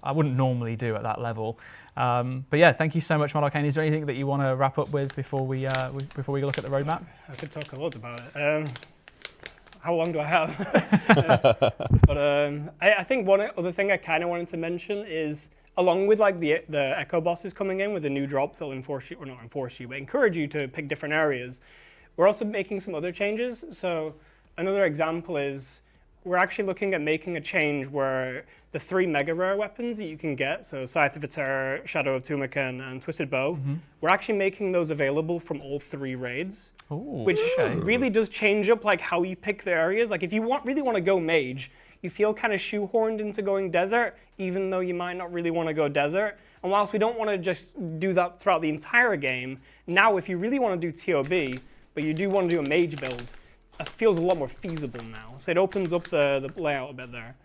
I wouldn't normally do at that level. But yeah, thank you so much, Mod Arcane. Is there anything that you want to wrap up with before we look at the roadmap? I could talk a lot about it. How long do I have? But I think one other thing I kind of wanted to mention is, along with like the echo bosses coming in with the new drops, they'll enforce you, or not enforce you, but encourage you to pick different areas. We're also making some other changes. So another example is we're actually looking at making a change where the 3 mega rare weapons that you can get, so Scythe of Eter, Shadow of Tumakan, and Twisted Bow, we're actually making those available from all 3 raids. Ooh, which really does change up like how you pick the areas. Like if you really want to go mage, you feel kind of shoehorned into going desert, even though you might not really want to go desert. And whilst we don't want to just do that throughout the entire game, now if you really want to do TOB, but you do want to do a mage build, it feels a lot more feasible now. So it opens up the layout a bit there.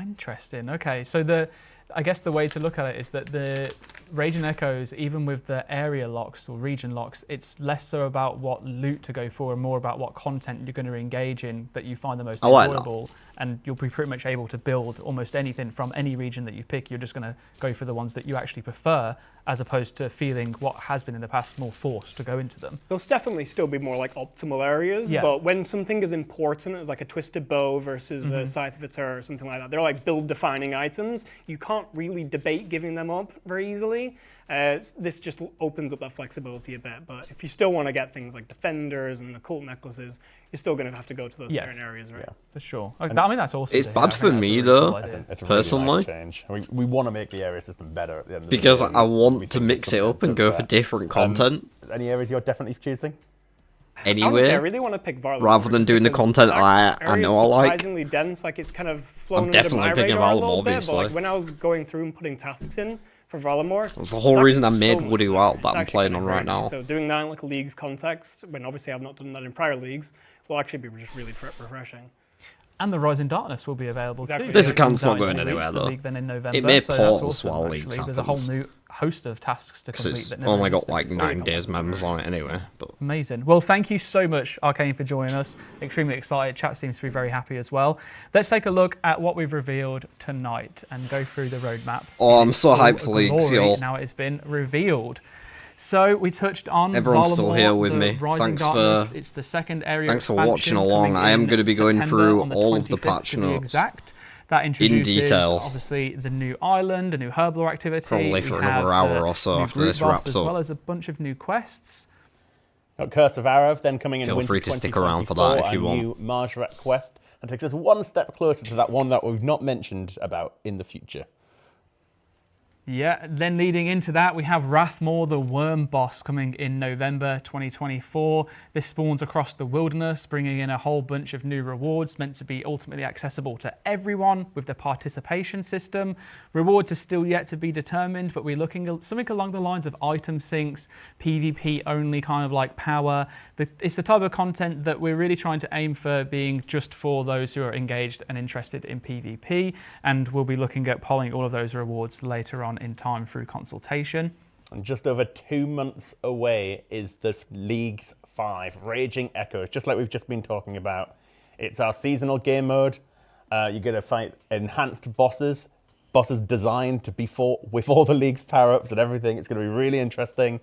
Interesting. Okay, so I guess the way to look at it is that the Raging Echoes, even with the area locks or region locks, it's less so about what loot to go for and more about what content you're going to engage in that you find the most enjoyable. And you'll be pretty much able to build almost anything from any region that you pick. You're just going to go for the ones that you actually prefer, as opposed to feeling what has been in the past more forced to go into them. There'll definitely still be more like optimal areas, but when something as important as like a twisted bow versus a scythe of Eter or something like that, they're like build-defining items. You can't really debate giving them up very easily. This just opens up that flexibility a bit, but if you still want to get things like defenders and occult necklaces, you're still going to have to go to those certain areas, right? Yeah, for sure. I mean, that's awesome. It's bad for me though, personally. Really nice change. We want to make the area system better at the end of the because day. I want to mix it up and go for different content. Any areas you're definitely choosing? Anywhere, I really want to pick Varlamore, rather than doing the content I know I like. Surprisingly dense, like it's kind of flown I'm under definitely my picking radar a Varlamore, little bit, obviously. but like when I was going through and putting tasks in for Varlamore, That's the whole reason I made Woody Wild that I'm playing on right now. So doing that in like a league's context, when obviously I've not done that in prior leagues, will actually be just really refreshing. And the Rising Darkness will be available too. This account's not going anywhere though. Then in November, It may so that's pause awesome, while actually. leagues There's a whole happens. new host of tasks to complete. It's that never only got existed. like 9 days members on it anyway. But Amazing. Well, thank you so much, Arcane, for joining us. Extremely excited. Chat seems to be very happy as well. Let's take a look at what we've revealed tonight and go through the roadmap. Oh, I'm so All hyped for leagues, glory, y'all. Now it's been revealed. So we touched on Everyone's still Varlamore, here with the me. Rising Darkness. It's the second area Thanks for expansion watching along. coming I am in going to be going September through on the all of the 25th patch to be notes exact. That introduces, in detail. obviously, the new island, a new herblore activity. Probably for We another have hour the or so new after group this boss, wraps as up. well as a bunch of new quests. Got Curse of Arav then coming in Feel winter free to stick around for that if you 2024, want. a new Marjaret quest, and takes us one step closer to that one that we've not mentioned about in the future. Yeah, then leading into that, we have Rathmore, the worm boss, coming in November 2024. This spawns across the wilderness, bringing in a whole bunch of new rewards meant to be ultimately accessible to everyone with the participation system. Rewards are still yet to be determined, but we're looking at something along the lines of item sinks, PvP only kind of like power. It's the type of content that we're really trying to aim for being just for those who are engaged and interested in PvP, and we'll be looking at polling all of those rewards later on in time through consultation. And just over 2 months away is the League's 5 Raging Echoes, just like we've just been talking about. It's our seasonal game mode. You're going to fight enhanced bosses designed to be fought with all the League's power-ups and everything. It's going to be really interesting.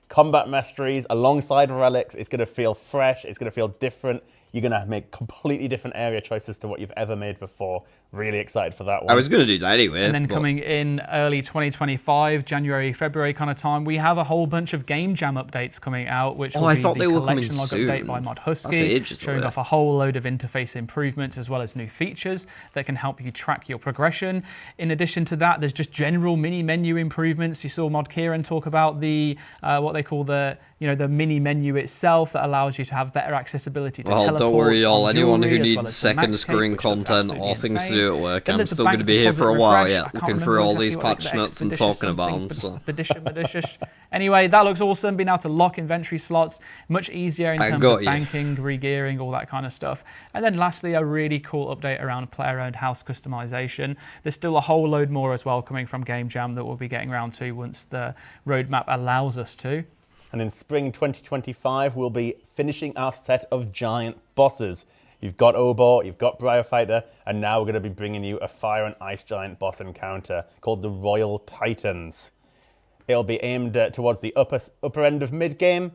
Combat masteries alongside relics. It's going to feel fresh. It's going to feel different. You're going to make completely different area choices to what you've ever made before. Really excited for that one. I was going to do that anyway. And then coming in early 2025, January, February kind of time, we have a whole bunch of game jam updates coming out, which will I be thought the they were coming collection log update soon. by Mod That's Husky, ages showing away. off a whole load of interface improvements as well as new features that can help you track your progression. In addition to that, there's just general mini menu improvements. You saw Mod Kieran talk about the what they call the mini menu itself that allows you to have better accessibility to Well, teleports don't worry, y'all. on Anyone jewelry, who as well needs as the second max screen tape, which looks content absolutely or things to insane. do at work, Then I'm there's the still going to bank be here for a deposit while refresh. yet, I can't looking remember through all exactly these what it's patch the notes and expeditious talking about them. something, so. Anyway, that looks awesome. Being able to lock inventory slots, much easier in terms of banking, regearing, all that kind of stuff. And then lastly, a really cool update around player-owned house customization. There's still a whole load more as well coming from Game Jam that we'll be getting around to once the roadmap allows us to. And in spring 2025, we'll be finishing our set of giant bosses. You've got Obor, you've got Briarfighter, and now we're going to be bringing you a fire and ice giant boss encounter called the Royal Titans. It'll be aimed towards the upper end of mid-game,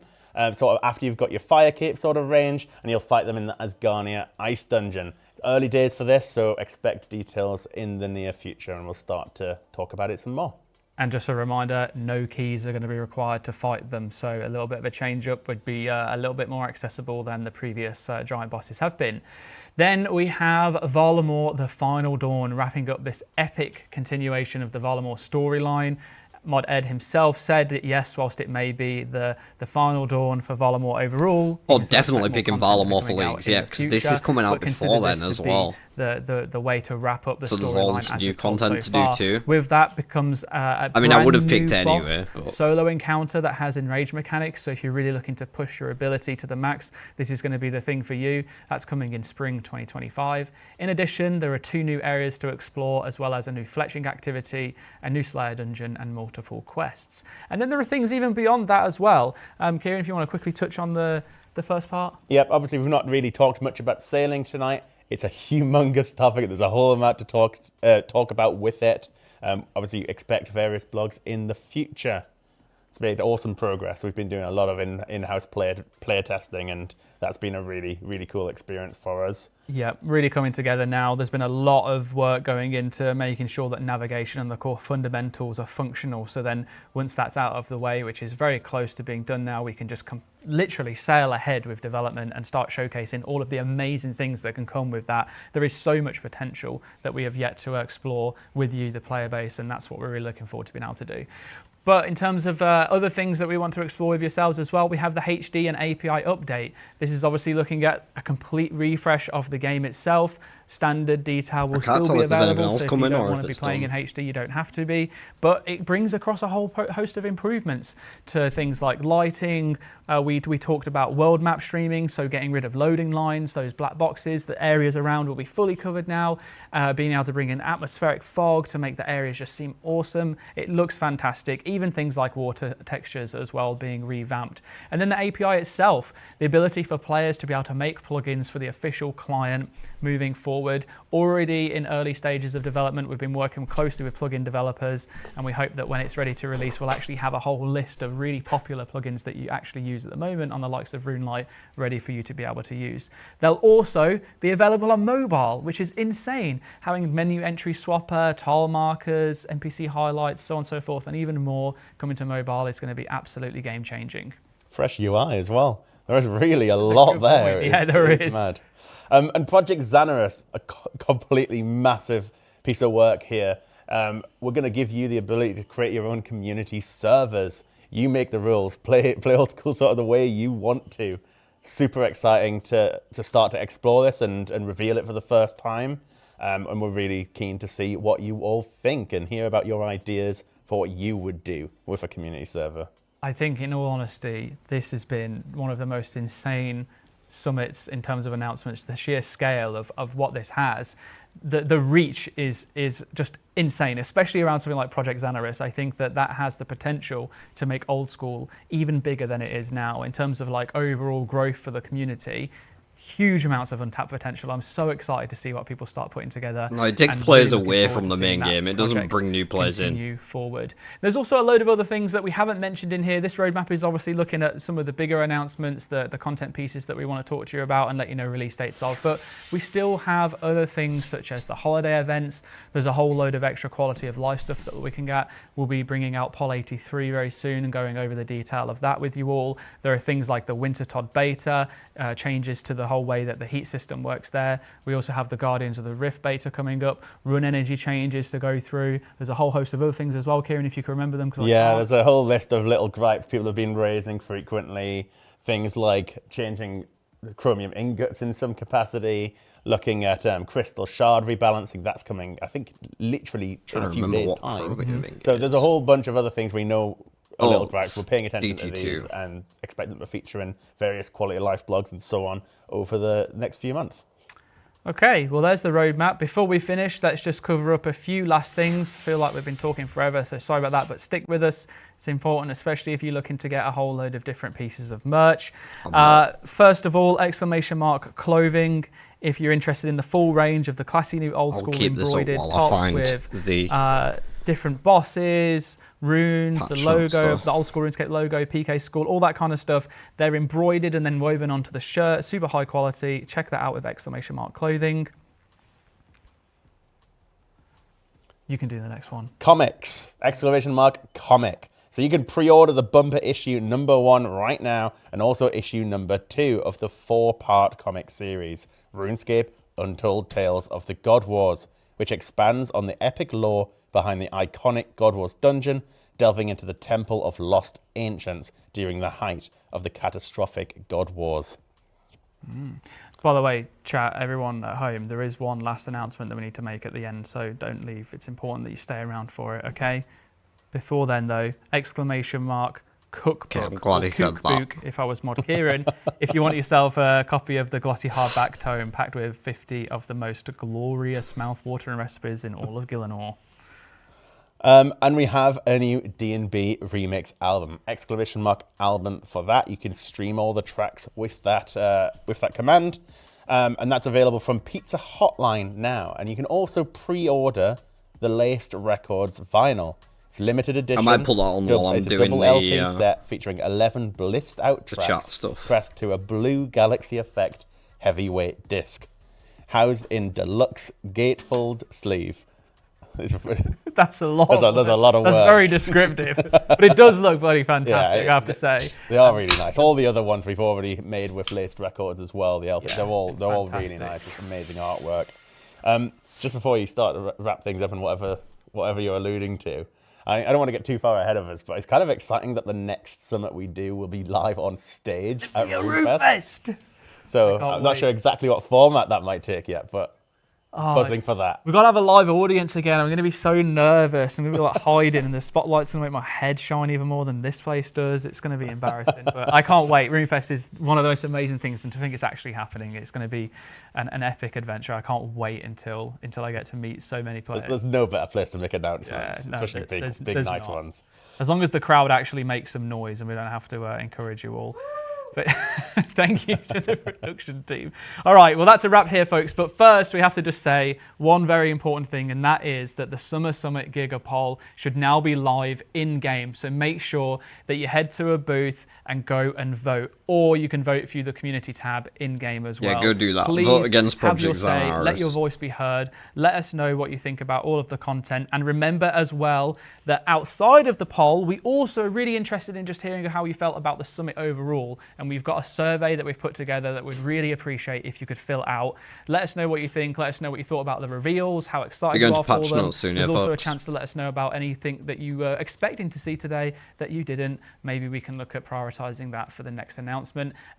sort of after you've got your fire cape sort of range, and you'll fight them in the Asgarnia Ice Dungeon. It's early days for this, so expect details in the near future, and we'll start to talk about it some more. And just a reminder, no keys are going to be required to fight them, so a little bit of a change up would be a little bit more accessible than the previous giant bosses have been. Then we have Varlamore, the Final Dawn, wrapping up this epic continuation of the Varlamore storyline. Mod Ed himself said that yes, whilst it may be the final dawn for Varlamore overall. Oh, definitely picking Varlamore for leagues, yeah, because this is coming out before then as well. the way to wrap up the So there's all storyline this as new we've told content so to do far. too? With that becomes a I mean, I would have brand picked new it boss anyway, but- solo encounter that has enrage mechanics. So if you're really looking to push your ability to the max, this is going to be the thing for you. That's coming in spring 2025. In addition, there are 2 new areas to explore, as well as a new fletching activity, a new Slayer dungeon, and multiple quests. And then there are things even beyond that as well. Kieran, if you want to quickly touch on the first part. Yep, obviously we've not really talked much about sailing tonight. It's a humongous topic. There's a whole amount to talk about with it. Obviously expect various blogs in the future. It's made awesome progress. We've been doing a lot of in-house player testing, and that's been a really, really cool experience for us. Yeah, really coming together now. There's been a lot of work going into making sure that navigation and the core fundamentals are functional. So then once that's out of the way, which is very close to being done now, we can just literally sail ahead with development and start showcasing all of the amazing things that can come with that. There is so much potential that we have yet to explore with you, the player base, and that's what we're really looking forward to being able to do. But in terms of other things that we want to explore with yourselves as well, we have the HD and API update. This is obviously looking at a complete refresh of the game itself. Standard detail will still be available, so if you don't want to be playing in HD, you don't have to be. But it brings across a whole host of improvements to things like lighting. We talked about world map streaming, so getting rid of loading lines, those black boxes. The areas around will be fully covered now. Being able to bring in atmospheric fog to make the areas just seem awesome. It looks fantastic. Even things like water textures as well being revamped. And then the API itself, the ability for players to be able to make plugins for the official client moving forward. Already in early stages of development, we've been working closely with plugin developers, and we hope that when it's ready to release, we'll actually have a whole list of really popular plugins that you actually use at the moment on the likes of RuneLite ready for you to be able to use. They'll also be available on mobile, which is insane. Having menu entry swapper, tile markers, NPC highlights, so on and so forth, and even more coming to mobile is going to be absolutely game changing. Fresh UI as well. There is really a lot there. Yeah, there is. Mad. And Project Xanaris, a completely massive piece of work here. We're going to give you the ability to create your own community servers. You make the rules. Play old school sort of the way you want to. Super exciting to start to explore this and reveal it for the first time. And we're really keen to see what you all think and hear about your ideas for what you would do with a community server. I think, in all honesty, this has been one of the most insane summits in terms of announcements. The sheer scale of what this has, the reach is just insane, especially around something like Project Xanaris. I think that has the potential to make old school even bigger than it is now in terms of like overall growth for the community. Huge amounts of untapped potential. I'm so excited to see what people start putting together. No, it takes players away from the main game. It doesn't bring new players in. Continue forward. There's also a load of other things that we haven't mentioned in here. This roadmap is obviously looking at some of the bigger announcements, the content pieces that we want to talk to you about and let you know release dates of. But we still have other things such as the holiday events. There's a whole load of extra quality of life stuff that we can get. We'll be bringing out Pol 83 very soon and going over the detail of that with you all. There are things like the Winter Todd beta, changes to the whole way that the heat system works there. We also have the Guardians of the Rift beta coming up, run energy changes to go through. There's a whole host of other things as well, Kieran, if you can remember them. Yeah, there's a whole list of little gripes people have been raising frequently. Things like changing chromium ingots in some capacity, looking at crystal shard rebalancing. That's coming, I think, literally in a few days' time. So there's a whole bunch of other things we know. Little gripes. We're paying attention to these and expect them to feature in various quality of life blogs and so on over the next few months. Okay, well, there's the roadmap. Before we finish, let's just cover up a few last things. I feel like we've been talking forever, so sorry about that, but stick with us. It's important, especially if you're looking to get a whole load of different pieces of merch. First of all, ! Clothing. If you're interested in the full range of the classy new old school embroidered tops with different bosses, runes, the logo, the old school RuneScape logo, PK School, all that kind of stuff. They're embroidered and then woven onto the shirt, super high quality. Check that out with ! Clothing. You can do the next one. Comics! ! Comic. So you can pre-order the bumper issue #1 right now, and also issue #2 of the 4-part comic series, RuneScape Untold Tales of the God Wars, which expands on the epic lore behind the iconic God Wars dungeon, delving into the Temple of Lost Ancients during the height of the catastrophic God Wars. By the way, chat, everyone at home, there is one last announcement that we need to make at the end, so don't leave. It's important that you stay around for it, okay? Before then, though, exclamation mark, cookbook. Okay, I'm glad he said that. Cookbook, if I was Mod Kieran. If you want yourself a copy of the glossy hardback tome packed with 50 of the most glorious mouth-watering recipes in all of Gillinor. And we have a new D&B remix album, exclamation mark album for that. You can stream all the tracks with that command. And that's available from Pizza Hotline now. And you can also pre-order the Laced Records vinyl. It's limited edition. I might pull that on while I'm doing double the LP set featuring 11 blissed out tracks chat stuff. pressed to a blue Galaxy Effect heavyweight disc, housed in deluxe gatefold sleeve. That's a lot. There's a lot of words. That's very descriptive, but it does look bloody fantastic. Yeah, I have to say they are really nice. All the other ones we've already made with Laced Records as well. They're all really fantastic. nice. It's amazing artwork. Just before you start to wrap things up and whatever you're alluding to, I don't want to get too far ahead of us, but it's kind of exciting that the next summit we do will be live on stage at RuneFest. So I'm not sure exactly what format that might take yet, but buzzing for that. We've got to have a live audience again. I'm going to be so nervous. I'm going to be like hiding, and the spotlight's going to make my head shine even more than this place does. It's going to be embarrassing, but I can't wait. RuneFest is one of the most amazing things, and to think it's actually happening, it's going to be an epic adventure. I can't wait until I get to meet so many players. There's no better place to make announcements, especially big nice ones. As long as the crowd actually makes some noise and we don't have to encourage you all. But thank you to the production team. All right, well, that's a wrap here, folks. But first, we have to just say one very important thing, and that is that the Summer Summit Giga Poll should now be live in-game. So make sure that you head to a booth and go and vote. Or you can vote through the community tab in-game as well. Yeah, go do that. Please vote against have your Project say. OSRS. Let your voice be heard. Let us know what you think about all of the content. And remember as well that outside of the poll, we also are really interested in just hearing how you felt about the summit overall. And we've got a survey that we've put together that we'd really appreciate if you could fill out. Let us know what you think. Let us know what you thought about the reveals, how excited you are for them. There's also a chance to let us know about anything that you were expecting to see today that you didn't. Maybe we can look at prioritizing that for the next announcement.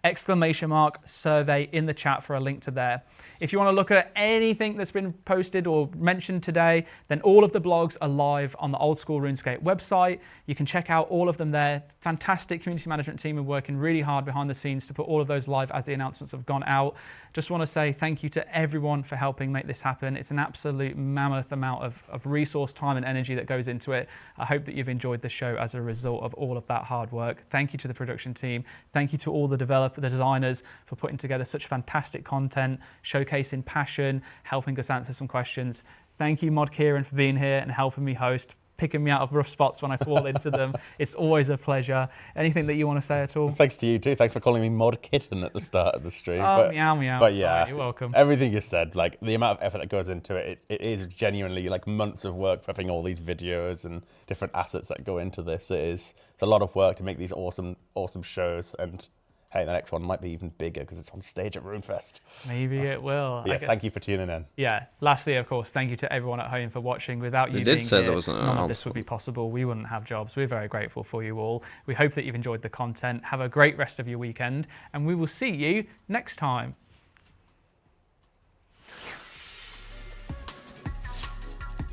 Exclamation mark survey in the chat for a link to there. If you want to look at anything that's been posted or mentioned today, then all of the blogs are live on the Old School RuneScape website. You can check out all of them there. Fantastic community management team are working really hard behind the scenes to put all of those live as the announcements have gone out. Just want to say thank you to everyone for helping make this happen. It's an absolute mammoth amount of resource, time and energy that goes into it. I hope that you've enjoyed the show as a result of all of that hard work. Thank you to the production team. Thank you to all the designers for putting together such fantastic content, showcasing passion, helping us answer some questions. Thank you, Mod Kieran, for being here and helping me host, picking me out of rough spots when I fall into them. It's always a pleasure. Anything that you want to say at all? Thanks to you too. Thanks for calling me Mod Kitten at the start of the stream. Oh, meow, meow. But yeah, sorry, you're welcome. Everything you said, like the amount of effort that goes into it, it is genuinely like months of work prepping all these videos and different assets that go into this. It's a lot of work to make these awesome shows, and hey, the next one might be even bigger because it's on stage at RuneFest. Maybe it will. But yeah, thank you for tuning in. Yeah. Lastly, of course, thank you to everyone at home for watching. Without you being here, none of this would be possible. We wouldn't have jobs. We're very grateful for you all. We hope that you've enjoyed the content. Have a great rest of your weekend, and we will see you next time.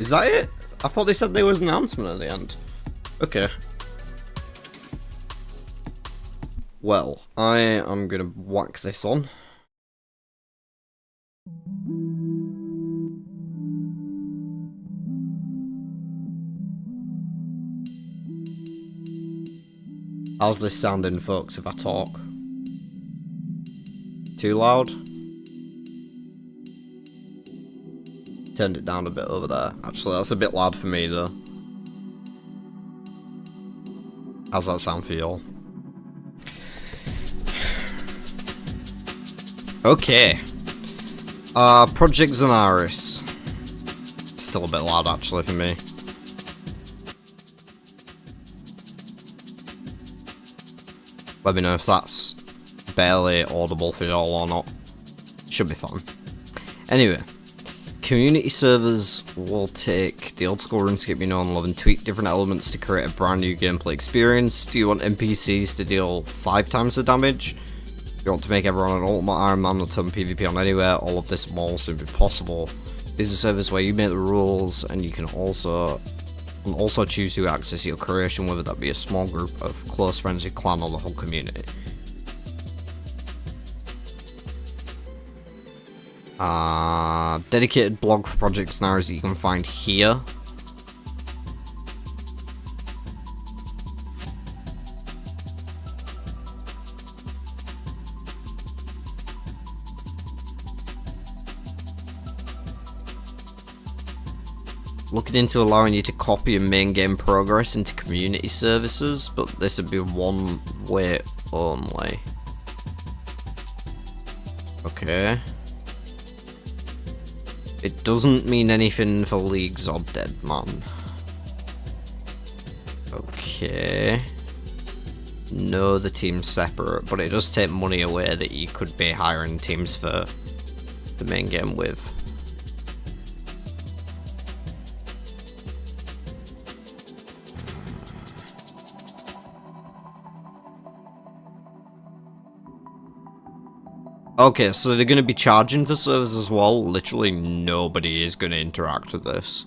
Is that it? I thought they said there was an announcement at the end. Okay. Well, I am going to whack this on. How's this sounding, folks, if I talk? Too loud? Turned it down a bit over there. Actually, that's a bit loud for me, though. How's that sound for y'all? Okay. Project OSRS. Still a bit loud, actually, for me. Let me know if that's barely audible for y'all or not. Should be fun. Anyway. Community servers will take the old school RuneScape you know and love and tweak different elements to create a brand new gameplay experience. Do you want NPCs to deal 5 times the damage? If you want to make everyone an ultimate Iron Man or turn PvP on anywhere, all of this will also be possible. This is a service where you make the rules, and you can also choose who access your creation, whether that be a small group of close friends, your clan, or the whole community. Dedicated blog for project scenarios that you can find here. Looking into allowing you to copy your main game progress into community services, but this would be one way only. Okay. It doesn't mean anything for Leagues or Dead Man. Okay. No, the team's separate, but it does take money away that you could be hiring teams for the main game with. Okay, so they're going to be charging for servers as well. Literally nobody is going to interact with this.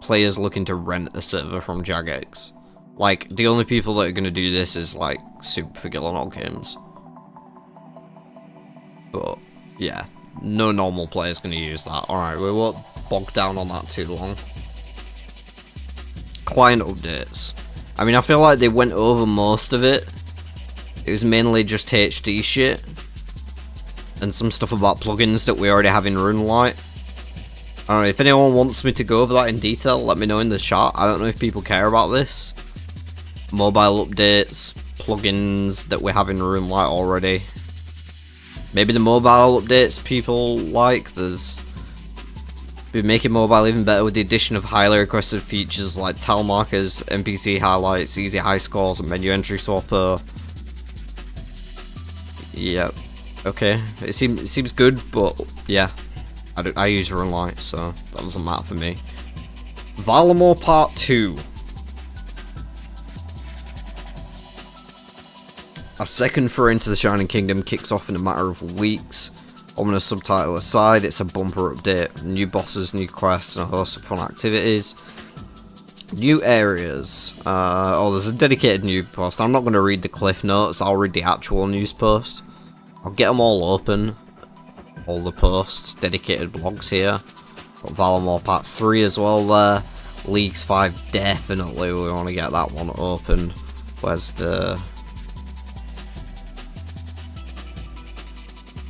Players looking to rent a server from Jagex. Like, the only people that are going to do this is, like, Super for Gillenor Games. But, yeah, no normal player's going to use that. Alright, we won't bog down on that too long. Client updates. I mean, I feel like they went over most of it. It was mainly just HD shit. And some stuff about plugins that we already have in RuneLite. I don't know, if anyone wants me to go over that in detail, let me know in the chat. I don't know if people care about this. Mobile updates, plugins that we have in RuneLite already. Maybe the mobile updates people like. There's... We're making mobile even better with the addition of highly requested features like tile markers, NPC highlights, easy high scores, and menu entry swapper. Yep. Okay. It seems good, but yeah. I use RuneLite, so that doesn't matter for me. Valamore Part 2. Our second foray into the Shining Kingdom kicks off in a matter of weeks. Ominous subtitle aside, it's a bumper update. New bosses, new quests, and a host of fun activities. New areas. There's a dedicated news post. I'm not going to read the cliff notes, I'll read the actual news post. I'll get them all open. All the posts, dedicated blogs here. Got Valamore Part 3 as well there. Leagues 5, definitely we want to get that one open. Where's the...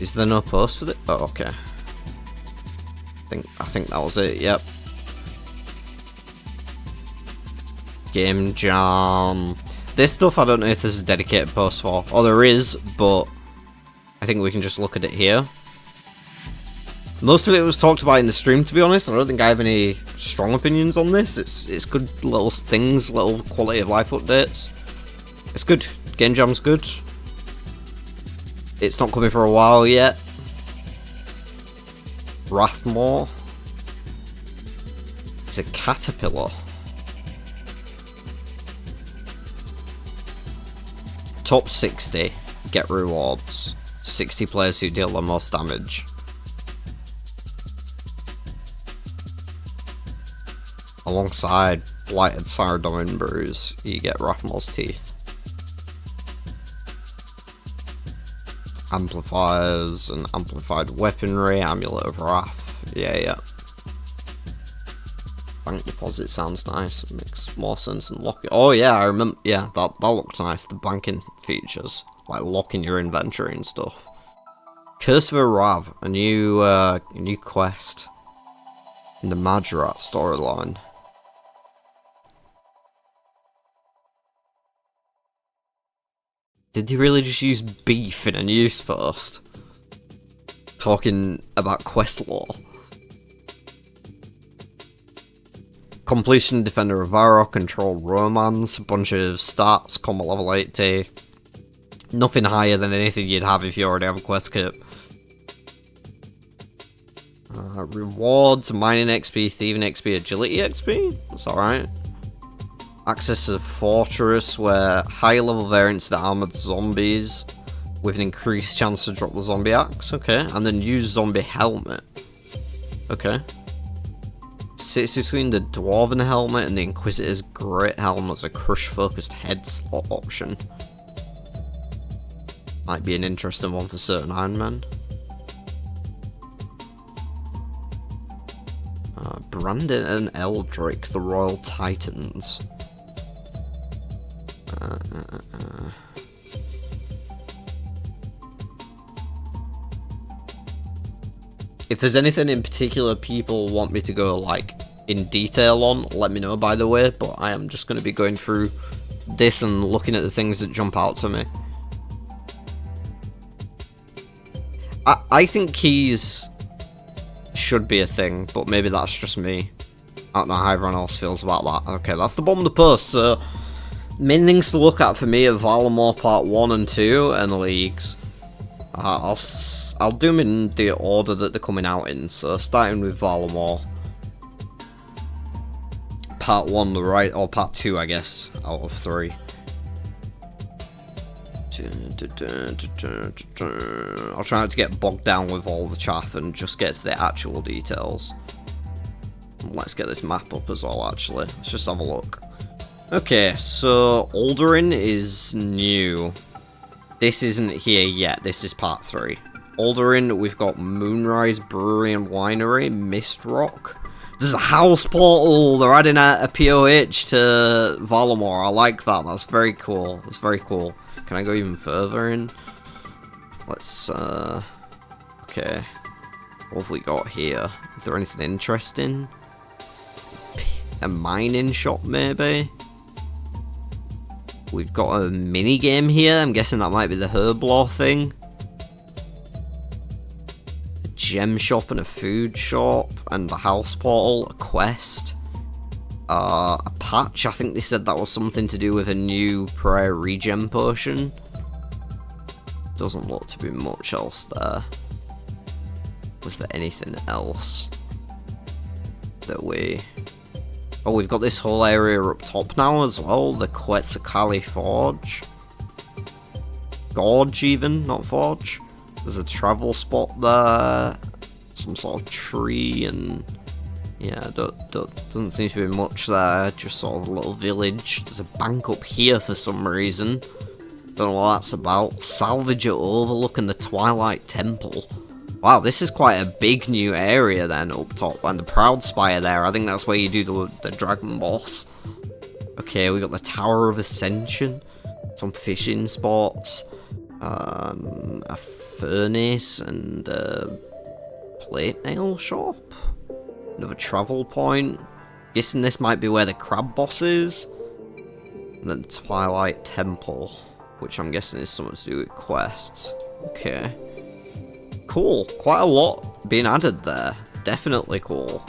Is there no post with it? Oh, okay. I think that was it, yep. Game Jam. This stuff I don't know if there's a dedicated post for. Oh, there is, but I think we can just look at it here. Most of it was talked about in the stream, to be honest. I don't think I have any strong opinions on this. It's good little things, little quality of life updates. It's good. Game Jam's good. It's not coming for a while yet. Rathmore. It's a caterpillar. Top 60 get rewards. 60 players who deal the most damage. Alongside Blighted Saradomin Brews, you get Rathmore's Teeth. Amplifiers and amplified weaponry, Amulet of Wrath, yeah. Bank deposit sounds nice, it makes more sense than lock it. Oh yeah, I remember, yeah, that looked nice, the banking features, like locking your inventory and stuff. Curse of Arav, a new quest in the Majorat storyline. Did he really just use beef in a news post? Talking about quest lore. Completion, Defender of Varrock, Control Romance, a bunch of stats, combat level 80. Nothing higher than anything you'd have if you already have a quest kit. Rewards, Mining XP, Thieving XP, Agility XP? That's alright. Access to the fortress, where higher level variants of the armored zombies with an increased chance to drop the zombie axe. Okay, and then use zombie helmet. Okay. Sits between the dwarven helmet and the Inquisitor's great helmet as a crush-focused head slot option. Might be an interesting one for certain Iron Men. Brandon and Eldrick, the Royal Titans. If there's anything in particular people want me to go like in detail on, let me know, by the way, but I am just going to be going through this and looking at the things that jump out to me. I think keys should be a thing, but maybe that's just me. I don't know how everyone else feels about that. Okay, that's the bottom of the post, so main things to look at for me are Valamore Part 1 and 2 and Leagues. I'll do them in the order that they're coming out in, so starting with Valamore. Part 1, the right, or Part 2, I guess, out of 3. I'll try not to get bogged down with all the chaff and just get to the actual details. Let's get this map up as well, actually. Let's just have a look. Okay, so Alderaan is new. This isn't here yet. This is Part 3. Alderaan, we've got Moonrise Brewery and Winery, Mist Rock. There's a house portal. They're adding a POH to Valamore. I like that. That's very cool. That's very cool. Can I go even further in? Let's, okay. What have we got here? Is there anything interesting? A mining shop, maybe? We've got a mini game here. I'm guessing that might be the Herblore thing. A gem shop and a food shop. And the house portal. A quest. A patch. I think they said that was something to do with a new prayer regen potion. Doesn't look to be much else there. Was there anything else that we... Oh, we've got this whole area up top now as well. The Quetzalcoatl Forge. Gorge even, not Forge. There's a travel spot there. Some sort of tree and... Yeah, doesn't seem to be much there. Just sort of a little village. There's a bank up here for some reason. Don't know what that's about. Salvage at overlooking the Twilight Temple. Wow, this is quite a big new area then up top. And the Proud Spire there. I think that's where you do the Dragon Boss. Okay, we got the Tower of Ascension. Some fishing spots. A furnace and a plate mail shop. Another travel point. Guessing this might be where the crab boss is. And then Twilight Temple, which I'm guessing is something to do with quests. Okay. Cool. Quite a lot being added there. Definitely cool.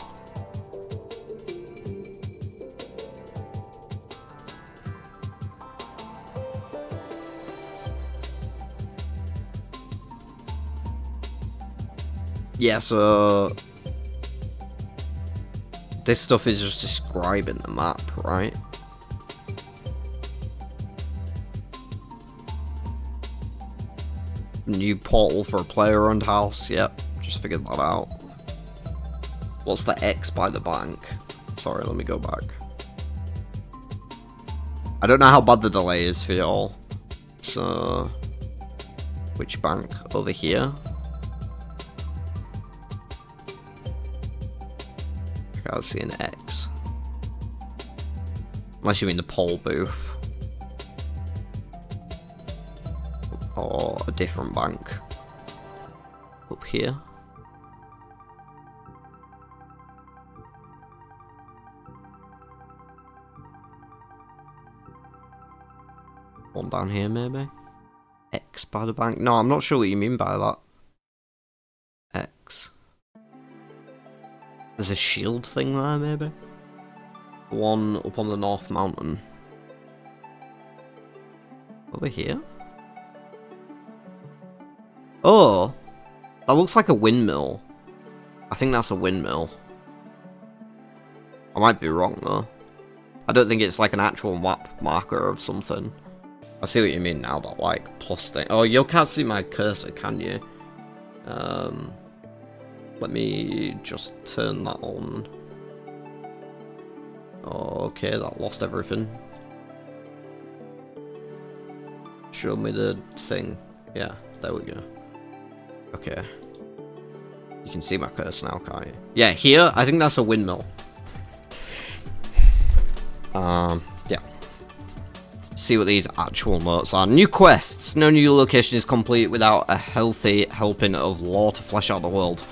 Yeah, so... This stuff is just describing the map, right? New portal for a player-owned house, yep, just figured that out. What's the X by the bank? Sorry, let me go back. I don't know how bad the delay is for y'all. So... Which bank? Over here? I can't see an X. Unless you mean the poll booth. Or a different bank. Up here. One down here maybe? X by the bank? No, I'm not sure what you mean by that. X. There's a shield thing there, maybe? One up on the North Mountain. Over here? Oh! That looks like a windmill. I think that's a windmill. I might be wrong, though. I don't think it's like an actual map marker of something. I see what you mean now, that like plus thing. Oh, you can't see my cursor, can you? Let me just turn that on. Okay, that lost everything. Show me the thing. Yeah, there we go. Okay. You can see my cursor now, can't you? Yeah, here, I think that's a windmill. Yeah. See what these actual notes are. New quests. No new location is complete without a healthy helping of lore to flesh out the world.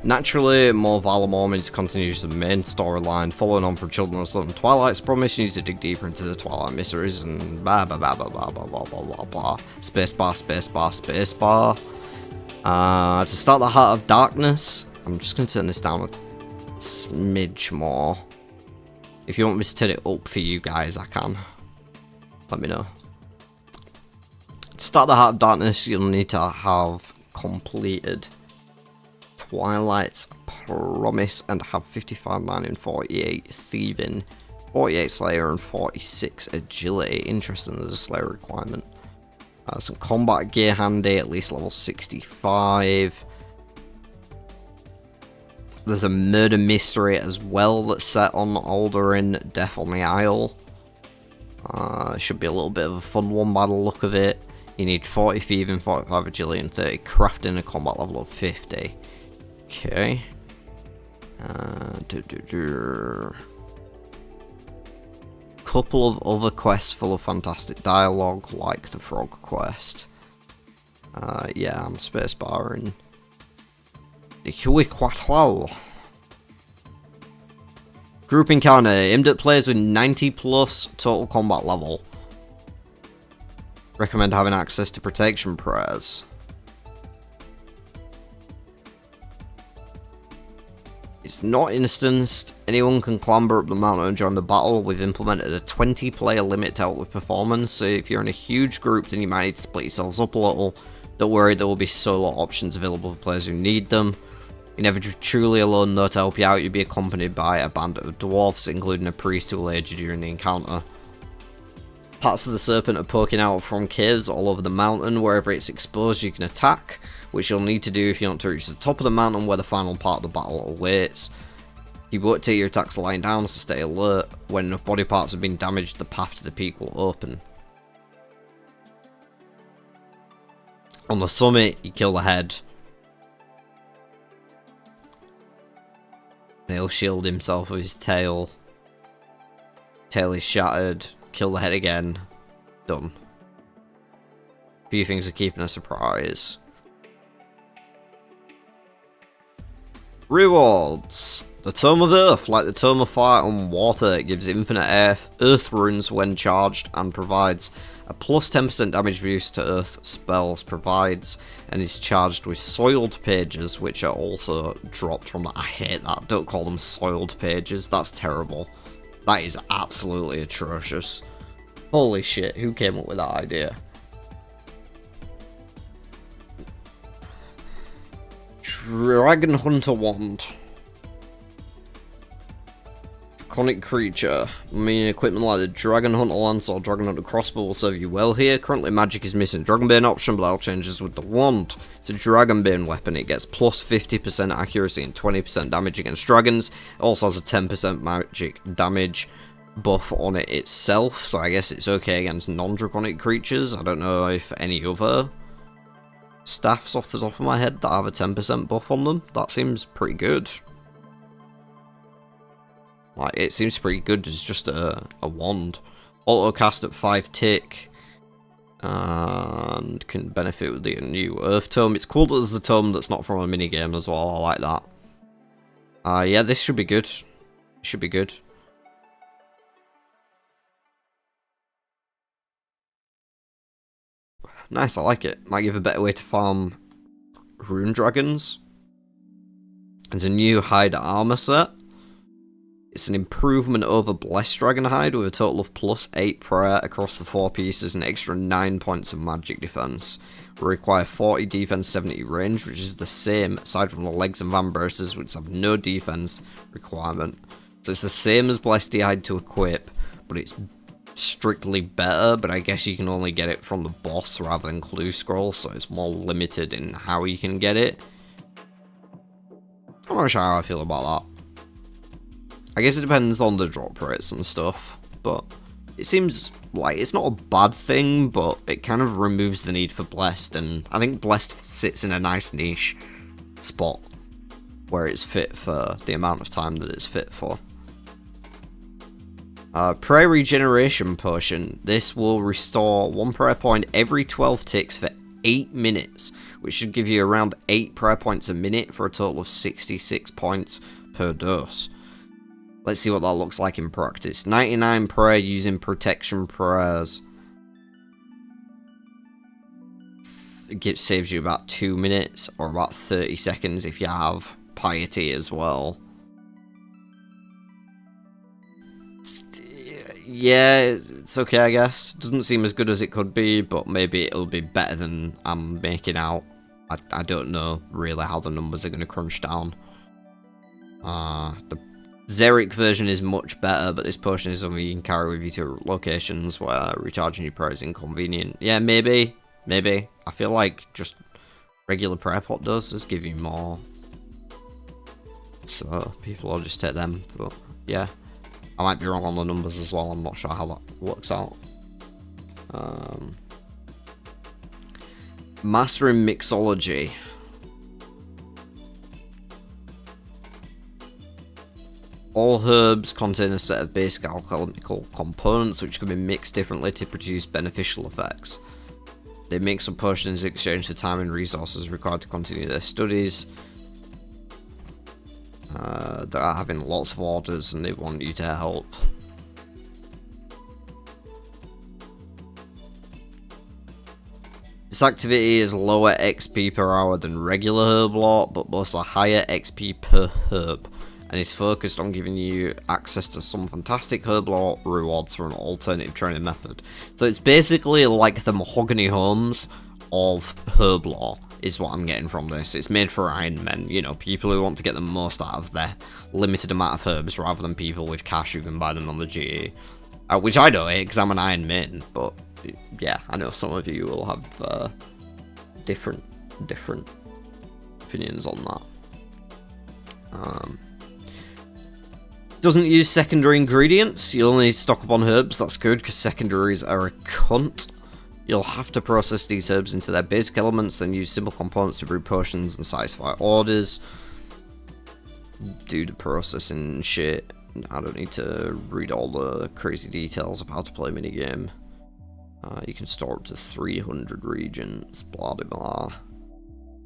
Naturally, more Valamor means continues the main storyline, following on from Children of Sun and Twilight's promise. You need to dig deeper into the Twilight mysteries and blah blah blah blah blah blah blah blah blah blah. Spacebar, spacebar, spacebar. To start the Heart of Darkness, I'm just going to turn this down a smidge more. If you want me to turn it up for you guys, I can. Let me know. To start the Heart of Darkness, you'll need to have completed Twilight's Promise and have 55 mining, 48 thieving, 48 slayer and 46 agility. Interesting, there's a slayer requirement. Some combat gear handy, at least level 65. There's a murder mystery as well that's set on Alderin, Death on the Isle. Should be a little bit of a fun one by the look of it. You need 40 thieving, 45 agility and 30 crafting, a combat level of 50. Okay. Couple of other quests full of fantastic dialogue, like the frog quest. Yeah, I'm spacebarring. The Hui Quatwal. Group encounter aimed at players with 90 plus total combat level. Recommend having access to protection prayers. It's not instanced. Anyone can clamber up the mountain and join the battle. We've implemented a 20 player limit to help with performance, so if you're in a huge group then you might need to split yourselves up a little. Don't worry, there will be solo options available for players who need them. You're never truly alone though. To help you out, you'll be accompanied by a band of dwarfs, including a priest who will aid you during the encounter. Parts of the serpent are poking out from caves all over the mountain. Wherever it's exposed you can attack, which you'll need to do if you want to reach the top of the mountain where the final part of the battle awaits. You won't take your attacks lying down, so stay alert. When enough body parts have been damaged, the path to the peak will open. On the summit, you kill the head. And he'll shield himself with his tail. Tail is shattered. Kill the head again. Done. Few things are keeping a surprise. Rewards. The Tome of Earth, like the Tome of Fire and Water, it gives infinite earth runes when charged and provides a plus 10% damage boost to earth spells, provides and is charged with soiled pages, which are also dropped from the... I hate that. Don't call them soiled pages. That's terrible. That is absolutely atrocious. Holy shit, who came up with that idea? Dragon Hunter Wand. Draconic creature. Equipment like the Dragon Hunter Lance or Dragon Hunter Crossbow will serve you well here. Currently Magic is missing Dragonbane option, but that'll changes with the wand. It's a Dragonbane weapon. It gets plus 50% accuracy and 20% damage against dragons. It also has a 10% magic damage buff on it itself, so I guess it's okay against non-draconic creatures. I don't know if any other staffs off the top of my head that have a 10% buff on them. That seems pretty good. Like, it seems pretty good as just a wand. Auto cast at 5 tick. And can benefit with the new Earth Tome. It's cool that there's the tome that's not from a minigame as well. I like that. Yeah, this should be good. Should be good. Nice, I like it. Might give a better way to farm rune dragons. There's a new hide armor set. It's an improvement over Blessed Dragon Hide with a total of plus 8 prayer across the 4 pieces and extra 9 points of magic defense. We require 40 defense, 70 range, which is the same aside from the legs and Vambraces, which have no defense requirement. So it's the same as Blessed Hide to equip, but it's strictly better, but I guess you can only get it from the boss rather than clue scroll, so it's more limited in how you can get it. I'm not sure how I feel about that. I guess it depends on the drop rates and stuff, but it seems like it's not a bad thing, but it kind of removes the need for Blessed, and I think Blessed sits in a nice niche spot where it's fit for the amount of time that it's fit for. Prayer Regeneration Potion. This will restore 1 prayer point every 12 ticks for 8 minutes, which should give you around 8 prayer points a minute for a total of 66 points per dose. Let's see what that looks like in practice. 99 prayer using protection prayers. It saves you about 2 minutes, or about 30 seconds if you have piety as well. Yeah, it's okay, I guess. Doesn't seem as good as it could be, but maybe it'll be better than I'm making out. I don't know really how the numbers are going to crunch down. The Xeric version is much better, but this potion is something you can carry with you to locations where recharging your prayer is inconvenient. Yeah, maybe. I feel like just regular prayer pot doses give you more. So people will just take them, but yeah. I might be wrong on the numbers as well, I'm not sure how that works out. Mastering Mixology. All herbs contain a set of basic alchemical components which can be mixed differently to produce beneficial effects. They make some potions in exchange for time and resources required to continue their studies. They're having lots of orders and they want you to help. This activity is lower XP per hour than regular herb lore, but boasts a higher XP per herb, and is focused on giving you access to some fantastic herb lore rewards for an alternative training method. So it's basically like the Mahogany Homes of herb lore, is what I'm getting from this. It's made for Iron Men, you know, people who want to get the most out of their limited amount of herbs rather than people with cash who can buy them on the GE. Which I don't hate, because I'm an Iron Man, but yeah, I know some of you will have different opinions on that. Doesn't use secondary ingredients. You'll only stock up on herbs. That's good, because secondaries are a cunt. You'll have to process these herbs into their basic elements, then use simple components to brew potions and satisfy orders. Do the processing and shit. I don't need to read all the crazy details of how to play a minigame. You can store up to 300 regions, blah blah blah.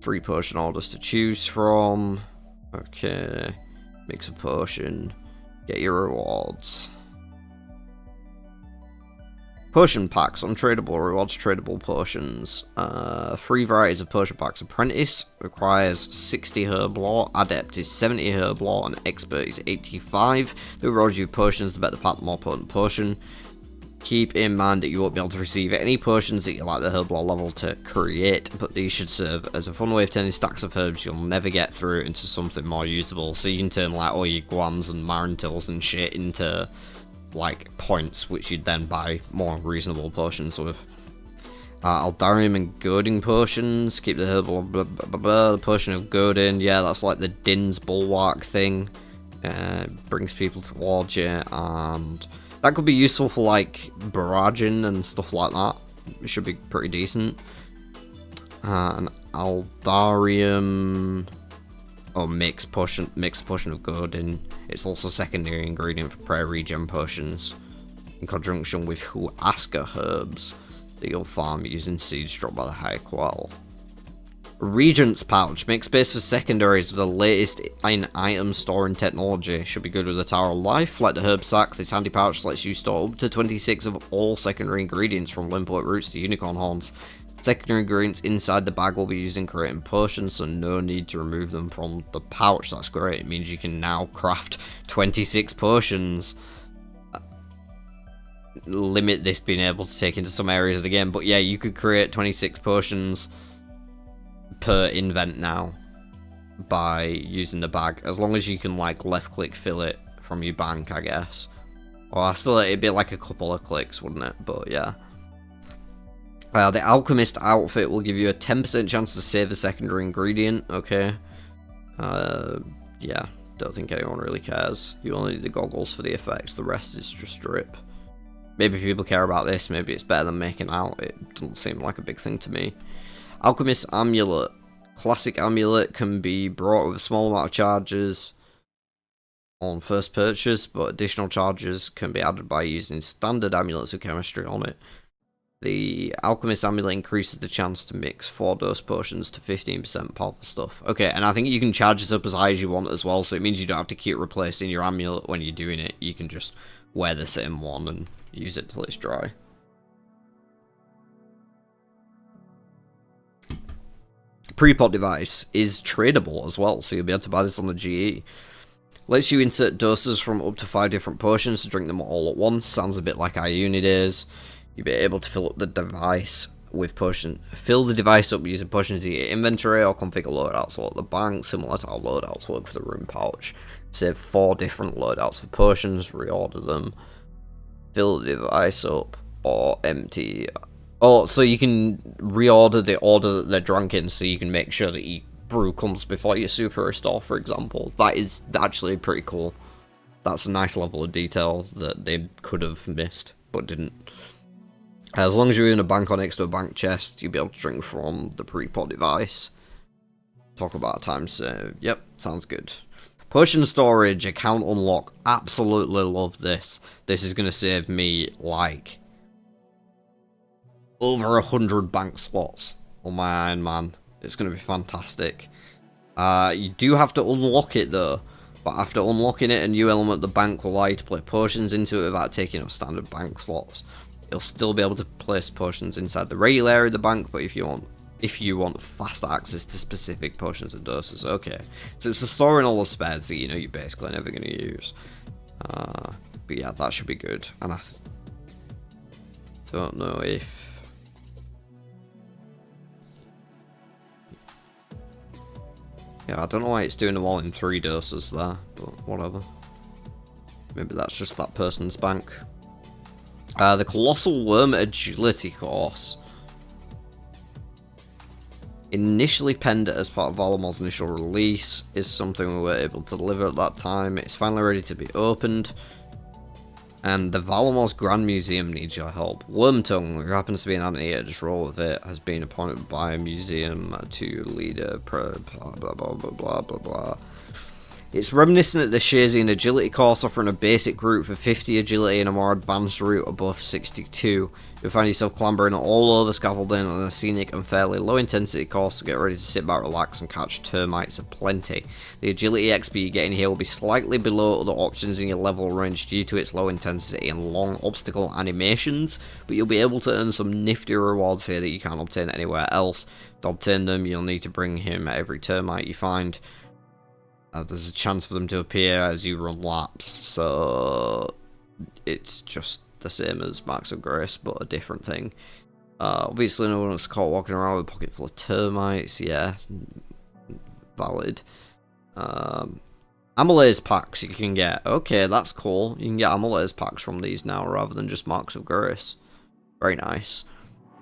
3 potion orders to choose from. Okay. Mix a potion. Get your rewards. Potion packs, untradeable rewards, tradable potions. 3 varieties of potion packs. Apprentice requires 60 herb lore, Adept is 70 herb lore, and Expert is 85. The rewards you potions, the better the pack, the more potent potion. Keep in mind that you won't be able to receive any potions that you like the herb lore level to create, but these should serve as a fun way of turning stacks of herbs you'll never get through into something more usable. So you can turn like all your Guams and Marintils and shit into like points, which you'd then buy more reasonable potions with. Aldarium and goading potions. Keep the herbal the potion of goading. Yeah, that's like the Din's Bulwark thing. Brings people towards you, and that could be useful for like barraging and stuff like that. It should be pretty decent. And Aldarium. Oh, mixed potion of goading. It's also a secondary ingredient for prayer regen potions, in conjunction with Huasca herbs that you'll farm using seeds dropped by the High Quell. Regent's pouch. Make space for secondaries with the latest in item storing technology. Should be good with the Tower of Life. Like the herb sack, this handy pouch lets you store up to 26 of all secondary ingredients, from limport roots to unicorn horns. Secondary ingredients inside the bag will be used in creating potions, so no need to remove them from the pouch. That's great. It means you can now craft 26 potions. Limit this being able to take into some areas of the game, but yeah, you could create 26 potions per invent now by using the bag, as long as you can like left click fill it from your bank, I guess, Well, still, it'd be like a couple of clicks, wouldn't it? But yeah. The Alchemist outfit will give you a 10% chance to save a secondary ingredient, okay? Yeah, don't think anyone really cares. You only need the goggles for the effect, the rest is just drip. Maybe people care about this, maybe it's better than making out, it doesn't seem like a big thing to me. Alchemist Amulet. Classic Amulet can be brought with a small amount of charges on first purchase, but additional charges can be added by using standard amulets of chemistry on it. The Alchemist Amulet increases the chance to mix 4 dose potions to 15% powerful stuff. Okay, and I think you can charge this up as high as you want as well, so it means you don't have to keep replacing your amulet when you're doing it. You can just wear the same one and use it till it's dry. Pre-pot device is tradable as well, so you'll be able to buy this on the GE. Lets you insert doses from up to 5 different potions to drink them all at once. Sounds a bit like our uni days. You'll be able to fill up the device with potion. Fill the device up using potions in your inventory or configure loadouts at the bank, similar to how loadouts work for the rune pouch. Save 4 different loadouts for potions, reorder them, fill the device up, or empty. Oh, so you can reorder the order that they're drunk in, so you can make sure that your brew comes before your super restore, for example. That is actually pretty cool. That's a nice level of detail that they could have missed, but didn't. As long as you're in a bank or next to a bank chest, you'll be able to drink from the pre-pot device. Talk about a time save. Yep, sounds good. Potion storage, account unlock. Absolutely love this. This is going to save me, like, over 100 bank slots on my Iron Man. It's going to be fantastic. You do have to unlock it, though. But after unlocking it, a new element of the bank will allow you to play potions into it without taking up standard bank slots. You'll still be able to place potions inside the regular area of the bank, but if you want faster access to specific potions and doses, okay. So it's for storing all the spares that you know you're basically never going to use. But yeah, that should be good. And I don't know if... Yeah, I don't know why it's doing them all in 3 doses there, but whatever. Maybe that's just that person's bank. The Colossal Worm Agility course. Initially penned as part of Valamor's initial release, is something we were able to deliver at that time. It's finally ready to be opened. And the Valamor's Grand Museum needs your help. Wormtongue, who happens to be an anteater, just roll with it, has been appointed by a museum to lead a blah blah blah blah blah blah blah. It's reminiscent of the Shazian Agility course, offering a basic route for 50 agility and a more advanced route above 62. You'll find yourself clambering all over scaffolding on a scenic and fairly low intensity course, so get ready to sit back, relax and catch termites aplenty. The agility XP you get in here will be slightly below other options in your level range due to its low intensity and long obstacle animations, but you'll be able to earn some nifty rewards here that you can't obtain anywhere else. To obtain them, you'll need to bring him every termite you find. There's a chance for them to appear as you run laps, so it's just the same as Marks of Grace, but a different thing. Obviously no one was caught walking around with a pocket full of termites, yeah, valid. Amylase packs you can get, okay, that's cool. You can get amylase packs from these now rather than just Marks of Grace. Very nice.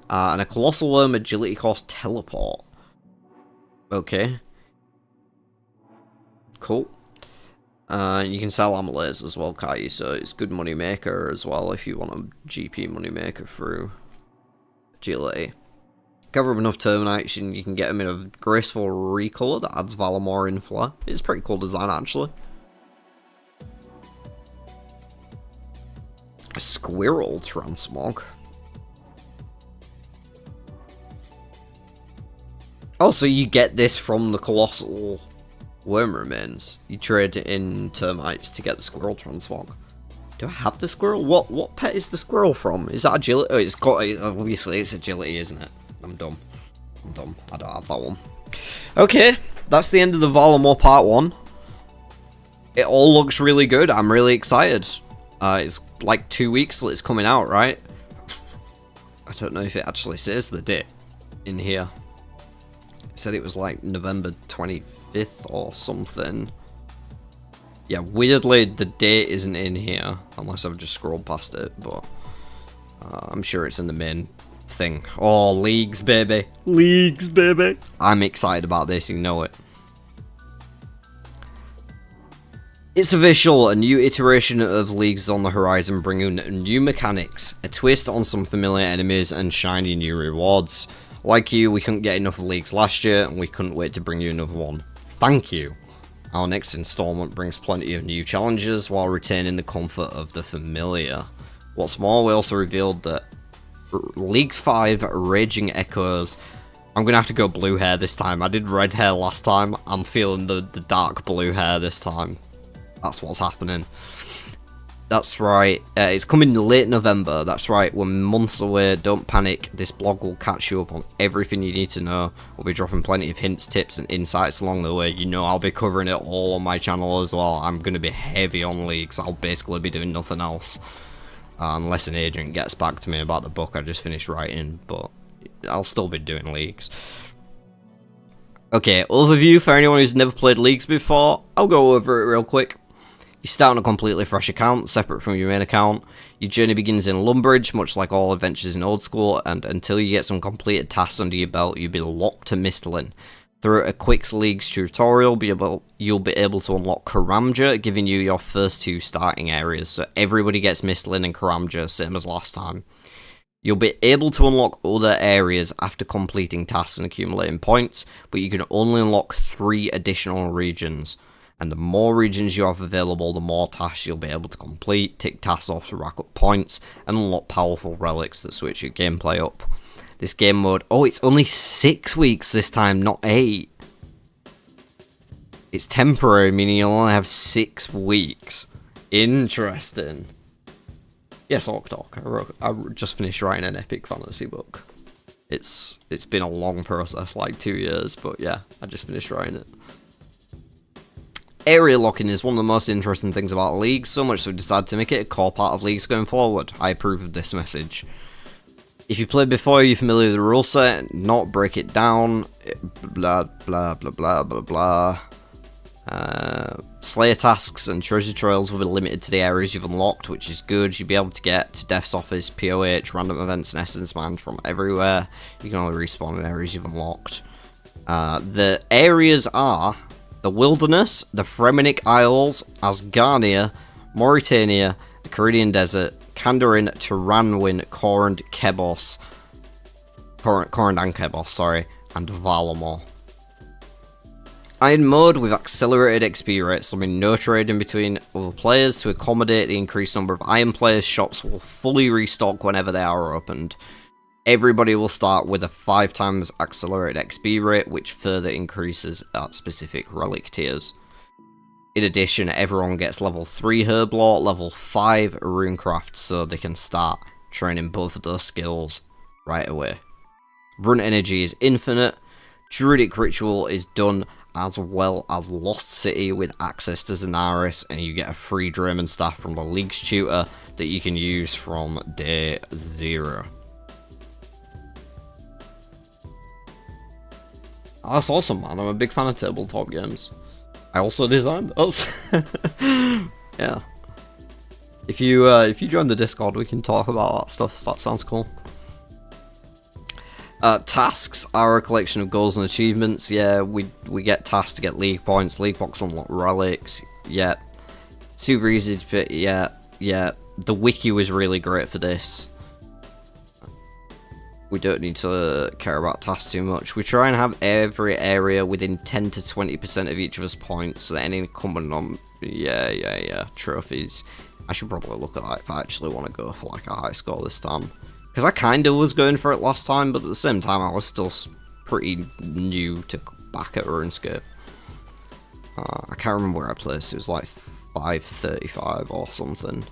And a Colossal Worm Agility course teleport. Okay. Cool. You can sell amylase as well, can't you? So it's good money maker as well if you want a GP money maker through agility. Gather up enough termites and you can get them in a graceful recolor that adds Valamor in flair. It's a pretty cool design actually. A squirrel transmog. Oh, so you get this from the Colossal Worm Remains. You trade in termites to get the squirrel transmog. Do I have the squirrel? What pet is the squirrel from? Is that agility? Oh, it's got, obviously it's agility, isn't it? I'm dumb. I don't have that one. Okay, that's the end of the Valamor Part 1. It all looks really good. I'm really excited. It's like 2 weeks till it's coming out, right? I don't know if it actually says the date in here. It said it was like November 25th or something. Yeah, weirdly, the date isn't in here, unless I've just scrolled past it, but I'm sure it's in the main thing. Oh, leagues, baby. Leagues, baby. I'm excited about this, you know it. It's official, a new iteration of Leagues is on the horizon, bringing new mechanics, a twist on some familiar enemies, and shiny new rewards. Like you, we couldn't get enough of Leagues last year, and we couldn't wait to bring you another one. Thank you! Our next installment brings plenty of new challenges, while retaining the comfort of the familiar. What's more, we also revealed that Leagues 5 Raging Echoes. I'm gonna have to go blue hair this time. I did red hair last time, I'm feeling the dark blue hair this time. That's what's happening. That's right. It's coming late November. That's right. We're months away. Don't panic. This blog will catch you up on everything you need to know. We'll be dropping plenty of hints, tips, and insights along the way. You know I'll be covering it all on my channel as well. I'm going to be heavy on Leagues. I'll basically be doing nothing else. Unless an agent gets back to me about the book I just finished writing. But I'll still be doing Leagues. Okay, overview for anyone who's never played Leagues before. I'll go over it real quick. You start on a completely fresh account, separate from your main account. Your journey begins in Lumbridge, much like all adventures in Old School, and until you get some completed tasks under your belt, you'll be locked to Mistlin. Through a quick Leagues tutorial, you'll be able to unlock Karamja, giving you your first 2 starting areas, so everybody gets Mistlin and Karamja, same as last time. You'll be able to unlock other areas after completing tasks and accumulating points, but you can only unlock 3 additional regions. And the more regions you have available, the more tasks you'll be able to complete, tick tasks off to rack up points, and unlock powerful relics that switch your gameplay up. This game mode, oh, it's only 6 weeks this time, not 8. It's temporary, meaning you'll only have 6 weeks. Interesting. Yes, Orkdog. I just finished writing an epic fantasy book. It's been a long process, like 2 years, but yeah, I just finished writing it. Area locking is one of the most interesting things about Leagues, so much so we decided to make it a core part of Leagues going forward. I approve of this message. If you played before, you're familiar with the rule set, not break it down, blah blah blah blah blah blah. Slayer tasks and treasure trails will be limited to the areas you've unlocked, which is good. You'll be able to get to Death's Office, POH, random events, and Essence Man from everywhere. You can only respawn in areas you've unlocked. The areas are the Wilderness, the Fremenic Isles, Asgarnia, Mauritania, the Caridian Desert, Kandarin, Turanwin, Korand and Kebos, sorry, and Valamor. Iron mode with accelerated XP rates, so no trading between other players to accommodate the increased number of Iron players. Shops will fully restock whenever they are opened. Everybody will start with a 5 times accelerated XP rate, which further increases at specific relic tiers. In addition, everyone gets level 3 Herblore, level 5 Runecraft, so they can start training both of those skills right away. Rune energy is infinite. Druidic Ritual is done, as well as Lost City with access to Zenaris, and you get a free Drayman staff from the League's tutor that you can use from day 0. Oh, that's awesome, man. I'm a big fan of tabletop games. I also designed those. Yeah. If you join the Discord, we can talk about that stuff. That sounds cool. Tasks are a collection of goals and achievements. Yeah, we get tasks to get league points. League box unlock relics. Yeah. Super easy to pick. Yeah. The wiki was really great for this. We don't need to care about tasks too much. We try and have every area within 10 to 20% of each of us points, so that any incumbent on trophies. I should probably look at that if I actually want to go for like a high score this time. Because I kind of was going for it last time, but at the same time I was still pretty new to back at RuneScape. I can't remember where I placed. It was like 535 or something.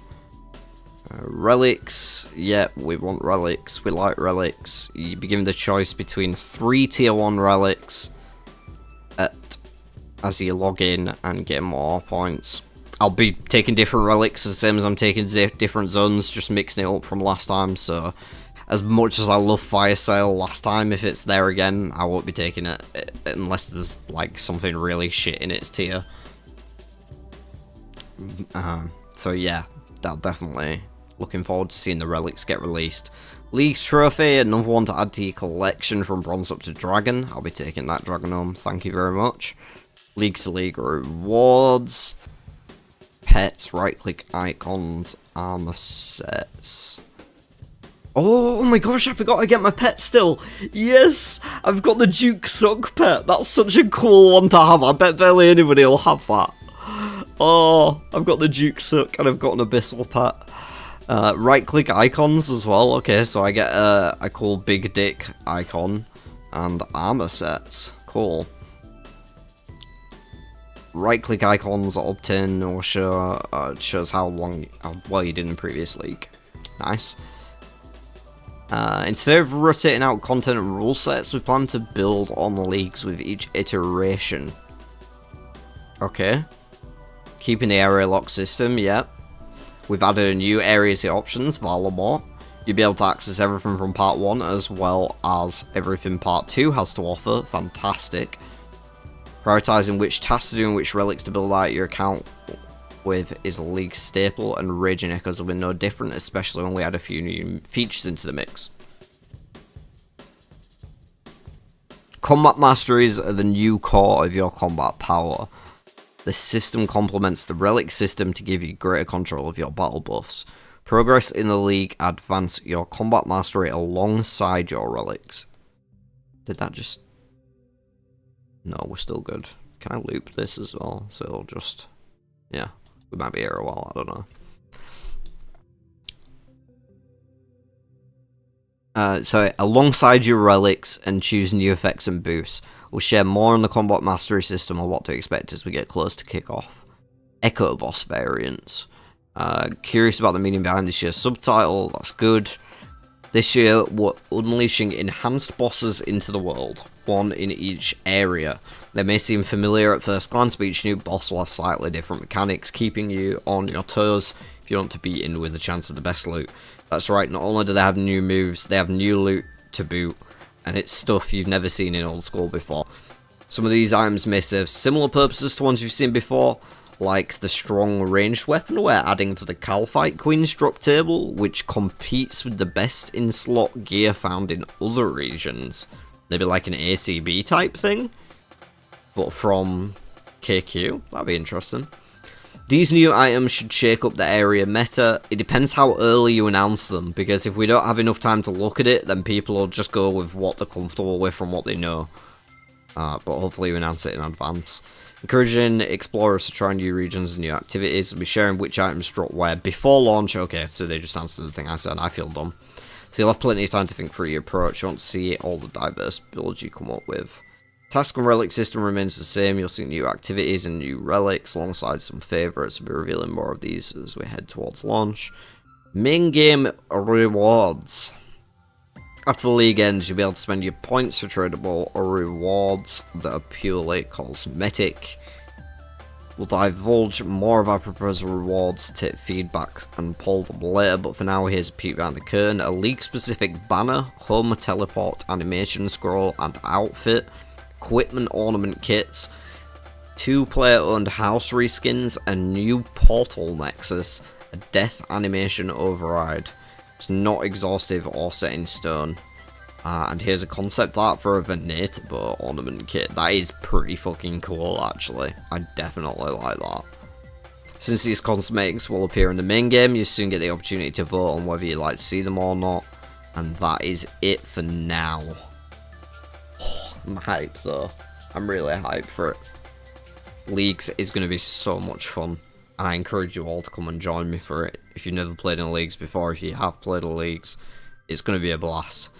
Relics, yeah, we want relics, we like relics. You be given the choice between 3 tier 1 relics as you log in and get more points. I'll be taking different relics the same as I'm taking different zones, just mixing it up from last time, so as much as I love Fire Sale last time, if it's there again, I won't be taking it unless there's like something really shit in its tier. So yeah, that definitely looking forward to seeing the relics get released. League Trophy, another one to add to your collection from Bronze up to Dragon. I'll be taking that Dragon home, thank you very much. League to League rewards. Pets, right-click icons, armor sets. Oh my gosh, I forgot I get my pet still. Yes, I've got the Duke Suck pet. That's such a cool one to have. I bet barely anybody will have that. Oh, I've got the Duke Suck and I've got an Abyssal pet. Right-click icons as well. Okay, so I get a cool big dick icon and armor sets. Cool. Right-click icons obtain or show shows how well you did in the previous league. Nice. Instead of rotating out content and rule sets, we plan to build on the leagues with each iteration. Okay. Keeping the area lock system, yep. We've added a new area to options, Valamore. You'll be able to access everything from Part 1 as well as everything Part 2 has to offer. Fantastic. Prioritising which tasks to do and which relics to build out your account with is a league staple, and Raging Echoes will be no different, especially when we add a few new features into the mix. Combat Masteries are the new core of your combat power. The system complements the relic system to give you greater control of your battle buffs. Progress in the league advance your combat mastery alongside your relics. Did that just... No, we're still good. Can I loop this as well? So it'll just... Yeah, we might be here a while, I don't know. So alongside your relics and choose new effects and boosts. We'll share more on the combat mastery system or what to expect as we get close to kickoff. Echo boss variants. Curious about the meaning behind this year's subtitle, that's good. This year we're unleashing enhanced bosses into the world, one in each area. They may seem familiar at first glance, but each new boss will have slightly different mechanics, keeping you on your toes if you want to be in with a chance of the best loot. That's right, not only do they have new moves, they have new loot to boot, and it's stuff you've never seen in old school before. Some of these items may serve similar purposes to ones you've seen before, like the strong ranged weapon we're adding to the Calphite Queen's drop table, which competes with the best in slot gear found in other regions. Maybe like an ACB type thing, but from KQ. That'd be interesting. These new items should shake up the area meta. It depends how early you announce them, because if we don't have enough time to look at it, then people will just go with what they're comfortable with from what they know. But hopefully you announce it in advance. Encouraging explorers to try new regions and new activities. We'll be sharing which items drop where before launch. Okay, so they just answered the thing I said. I feel dumb. So you'll have plenty of time to think through your approach. You want to see all the diverse builds you come up with. Task and relic system remains the same. You'll see new activities and new relics alongside some favourites. We'll be revealing more of these as we head towards launch. Main game rewards. After the league ends, you'll be able to spend your points for tradable or rewards that are purely cosmetic. We'll divulge more of our proposed rewards, take feedback and pull them later, but for now here's a peek behind the curtain. A league-specific banner, home teleport, animation scroll and outfit, equipment ornament kits, 2-player-owned house reskins, a new portal nexus, a death animation override. It's not exhaustive or set in stone. And here's a concept art for a Venatable ornament kit. That is pretty fucking cool, actually. I definitely like that. Since these cosmetics will appear in the main game, you soon get the opportunity to vote on whether you'd like to see them or not. And that is it for now. I'm hyped, though. I'm really hyped for it. Leagues is going to be so much fun. And I encourage you all to come and join me for it. If you've never played in leagues before, if you have played in leagues, it's going to be a blast.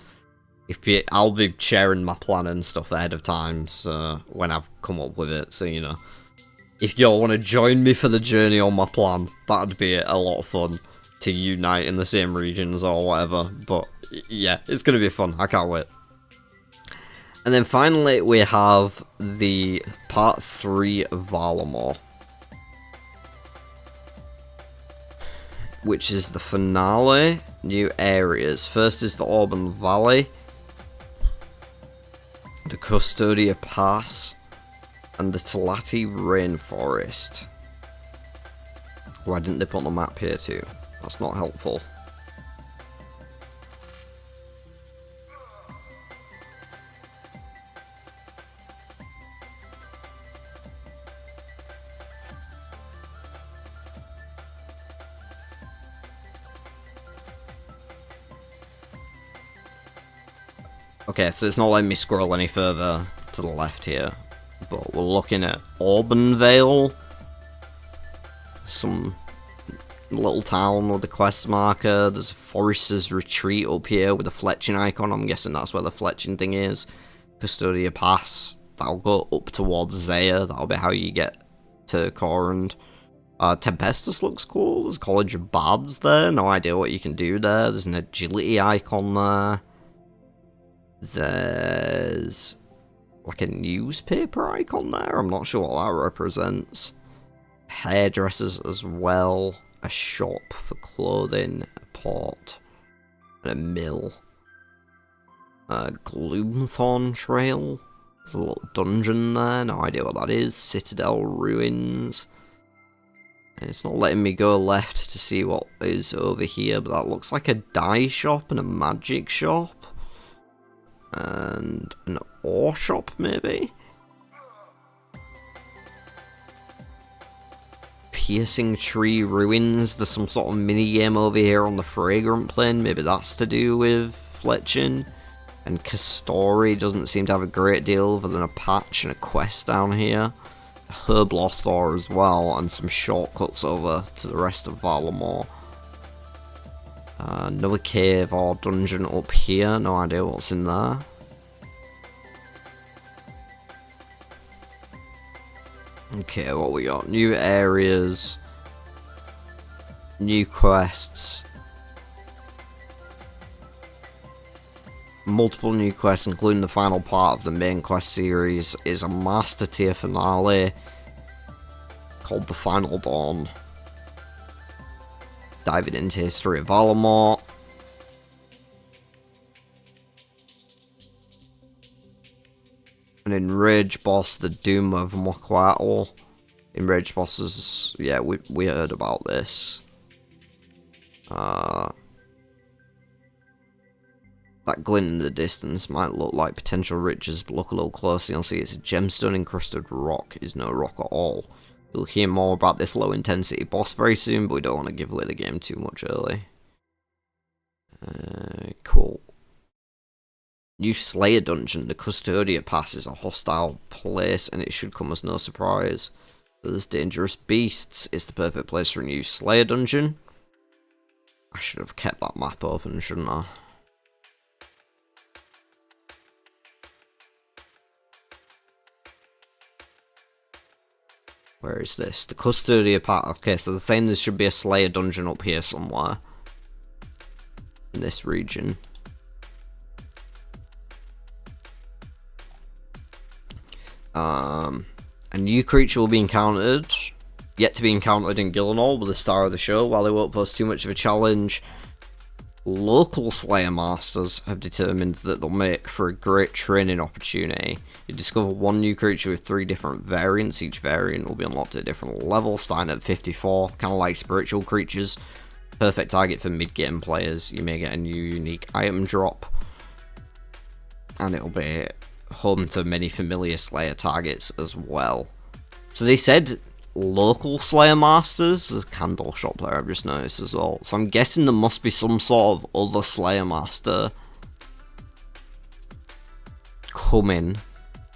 I'll be sharing my plan and stuff ahead of time, so when I've come up with it, so you know. If y'all want to join me for the journey on my plan, that'd be a lot of fun to unite in the same regions or whatever. But yeah, it's going to be fun. I can't wait. And then finally, we have the Part 3 of Valamore, which is the finale. New areas. First is the Auburn Valley, the Custodia Pass, and the Talati Rainforest. Why didn't they put on the map here too? That's not helpful. Okay, so it's not letting me scroll any further to the left here, but we're looking at Auburn some little town with a quest marker. There's Forester's Retreat up here with a fletching icon. I'm guessing that's where the fletching thing is. Custodia Pass. That'll go up towards Zaya. That'll be how you get to Corund. Tempestus looks cool. There's College of Bards there. No idea what you can do there. There's an agility icon there. There's like a newspaper icon there. I'm not sure what that represents. Hairdressers as well. A shop for clothing. A port. And a mill. Gloomthorn Trail. There's a little dungeon there. No idea what that is. Citadel Ruins. And it's not letting me go left to see what is over here, but that looks like a dye shop and a magic shop. And an ore shop, maybe? Piercing Tree Ruins. There's some sort of mini-game over here on the Fragrant Plane. Maybe that's to do with fletching. And Castori doesn't seem to have a great deal other than a patch and a quest down here. A Herb Lost Ore as well, and some shortcuts over to the rest of Valamore. Another cave or dungeon up here. No idea what's in there. Okay, what we got? New areas. New quests. Multiple new quests, including the final part of the main quest series, is a master tier finale called The Final Dawn. Diving into history of Valamore. An Enraged Boss, the Doom of Mokwatl. Enraged Bosses, yeah, we heard about this. That glint in the distance might look like potential riches, but look a little closer, you'll see it's a gemstone encrusted rock. Is no rock at all. We'll hear more about this low intensity boss very soon, but we don't want to give away the game too much early. Cool. New Slayer Dungeon. The Custodia Pass is a hostile place, and it should come as no surprise. There's dangerous beasts. It's the perfect place for a new Slayer Dungeon. I should have kept that map open, shouldn't I? Where is this? The Custodia Pass. Okay, so they're saying there should be a Slayer Dungeon up here somewhere. In this region. A new creature will be encountered. Yet to be encountered in Gillinall with the star of the show. While they won't pose too much of a challenge, local Slayer Masters have determined that they'll make for a great training opportunity. You discover one new creature with 3 different variants. Each variant will be unlocked at a different level, starting at 54, kind of like spiritual creatures. Perfect target for mid-game players. You may get a new unique item drop, and it'll be home to many familiar Slayer targets as well. So they said local Slayer Masters. There's a candle shop there, I've just noticed as well. So I'm guessing there must be some sort of other Slayer Master coming.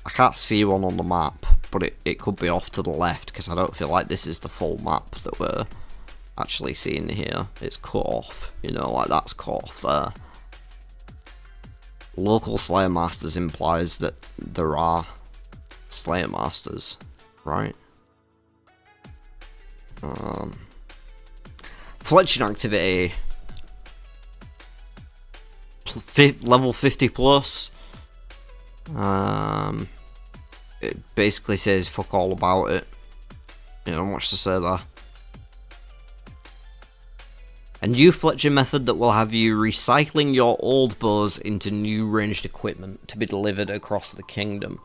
I can't see one on the map, but it could be off to the left, because I don't feel like this is the full map that we're actually seeing here. It's cut off, you know, like that's cut off there. Local Slayer Masters implies that there are Slayer Masters, right? Fletching activity. Level 50 plus. It basically says fuck all about it. You know, not much to say there. A new fletching method that will have you recycling your old bows into new ranged equipment to be delivered across the kingdom.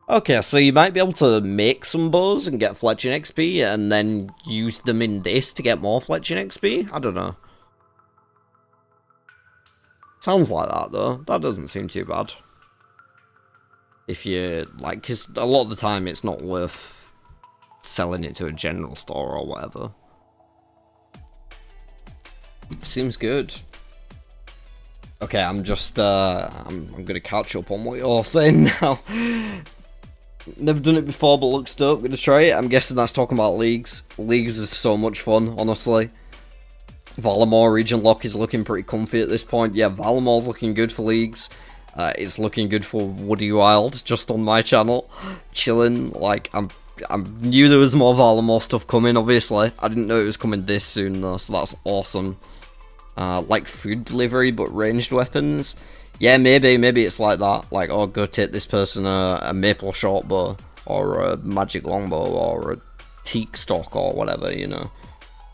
Okay, so you might be able to make some bows and get fletching XP, and then use them in this to get more fletching XP? I don't know. Sounds like that, though. That doesn't seem too bad. If you, like, because a lot of the time it's not worth selling it to a general store or whatever. Seems good. Okay, I'm just, I'm gonna catch up on what you're saying now. Never done it before, but looks dope. Gonna try it. I'm guessing that's talking about leagues. Leagues is so much fun, honestly. Valamore region lock is looking pretty comfy at this point. Yeah, Valamore's looking good for leagues. It's looking good for Woody Wild, just on my channel. Chilling, like, I knew there was more Valamore stuff coming, obviously. I didn't know it was coming this soon, though, so that's awesome. Like food delivery, but ranged weapons. Yeah, maybe it's like that. Like, oh, go take this person a maple short bow, or a magic longbow, or a teak stock, or whatever, you know.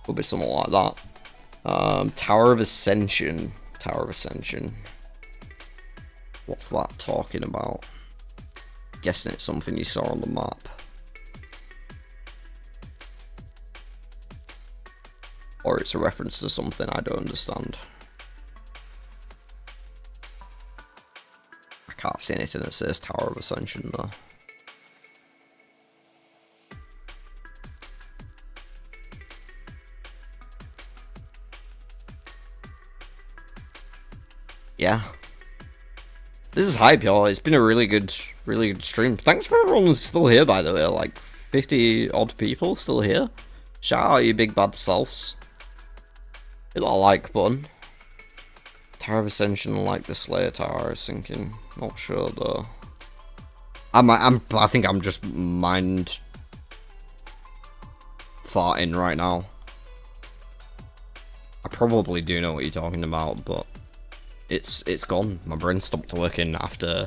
Could be something like that. Tower of Ascension. Tower of Ascension. What's that talking about? Guessing it's something you saw on the map. Or it's a reference to something I don't understand. I can't see anything that says Tower of Ascension though. Yeah. This is hype, y'all. It's been a really good stream. Thanks for everyone who's still here, by the way. Like 50 odd people still here. Shout out you big bad selves. Hit that like button. Tower of Ascension, like the Slayer Tower, I was thinking. Not sure though. I think I'm just mind farting right now. I probably do know what you're talking about, but it's gone. My brain stopped working after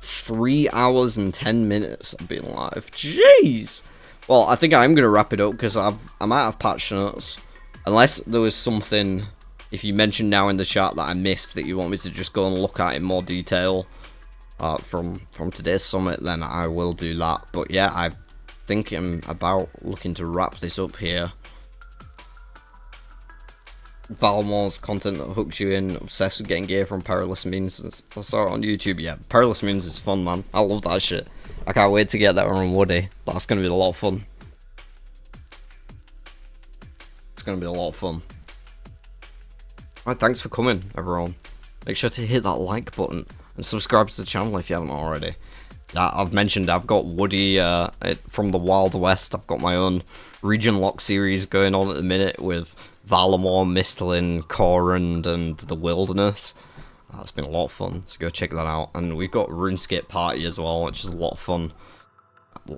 3 hours and 10 minutes of being live. Jeez! Well, I think I'm going to wrap it up because I'm out of patch notes. Unless there was something, if you mentioned now in the chat that I missed that you want me to just go and look at in more detail from today's summit, then I will do that. But yeah, I think I'm about looking to wrap this up here. Valamore's content that hooks you in, obsessed with getting gear from perilous means. I saw it on YouTube. Yeah, perilous means is fun, man. I love that shit. I can't wait to get that on Woody. That's gonna be a lot of fun. It's gonna be a lot of fun. Alright, thanks for coming, everyone. Make sure to hit that like button and subscribe to the channel if you haven't already. I've mentioned I've got Woody from the Wild West. I've got my own region lock series going on at the minute with Valamore, Mistlin, Corund, and the Wilderness. It's been a lot of fun, so go check that out. And we've got RuneScape Party as well, which is a lot of fun.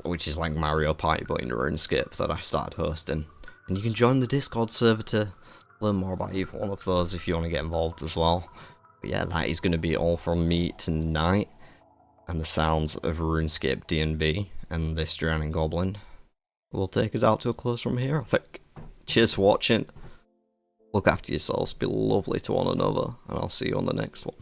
Which is like Mario Party, but in RuneScape that I started hosting. And you can join the Discord server to learn more about either one of those if you want to get involved as well. But yeah, that is going to be all from me tonight. And the sounds of RuneScape D&B and this Drowning Goblin will take us out to a close from here, I think. Cheers for watching. Look after yourselves, be lovely to one another, and I'll see you on the next one.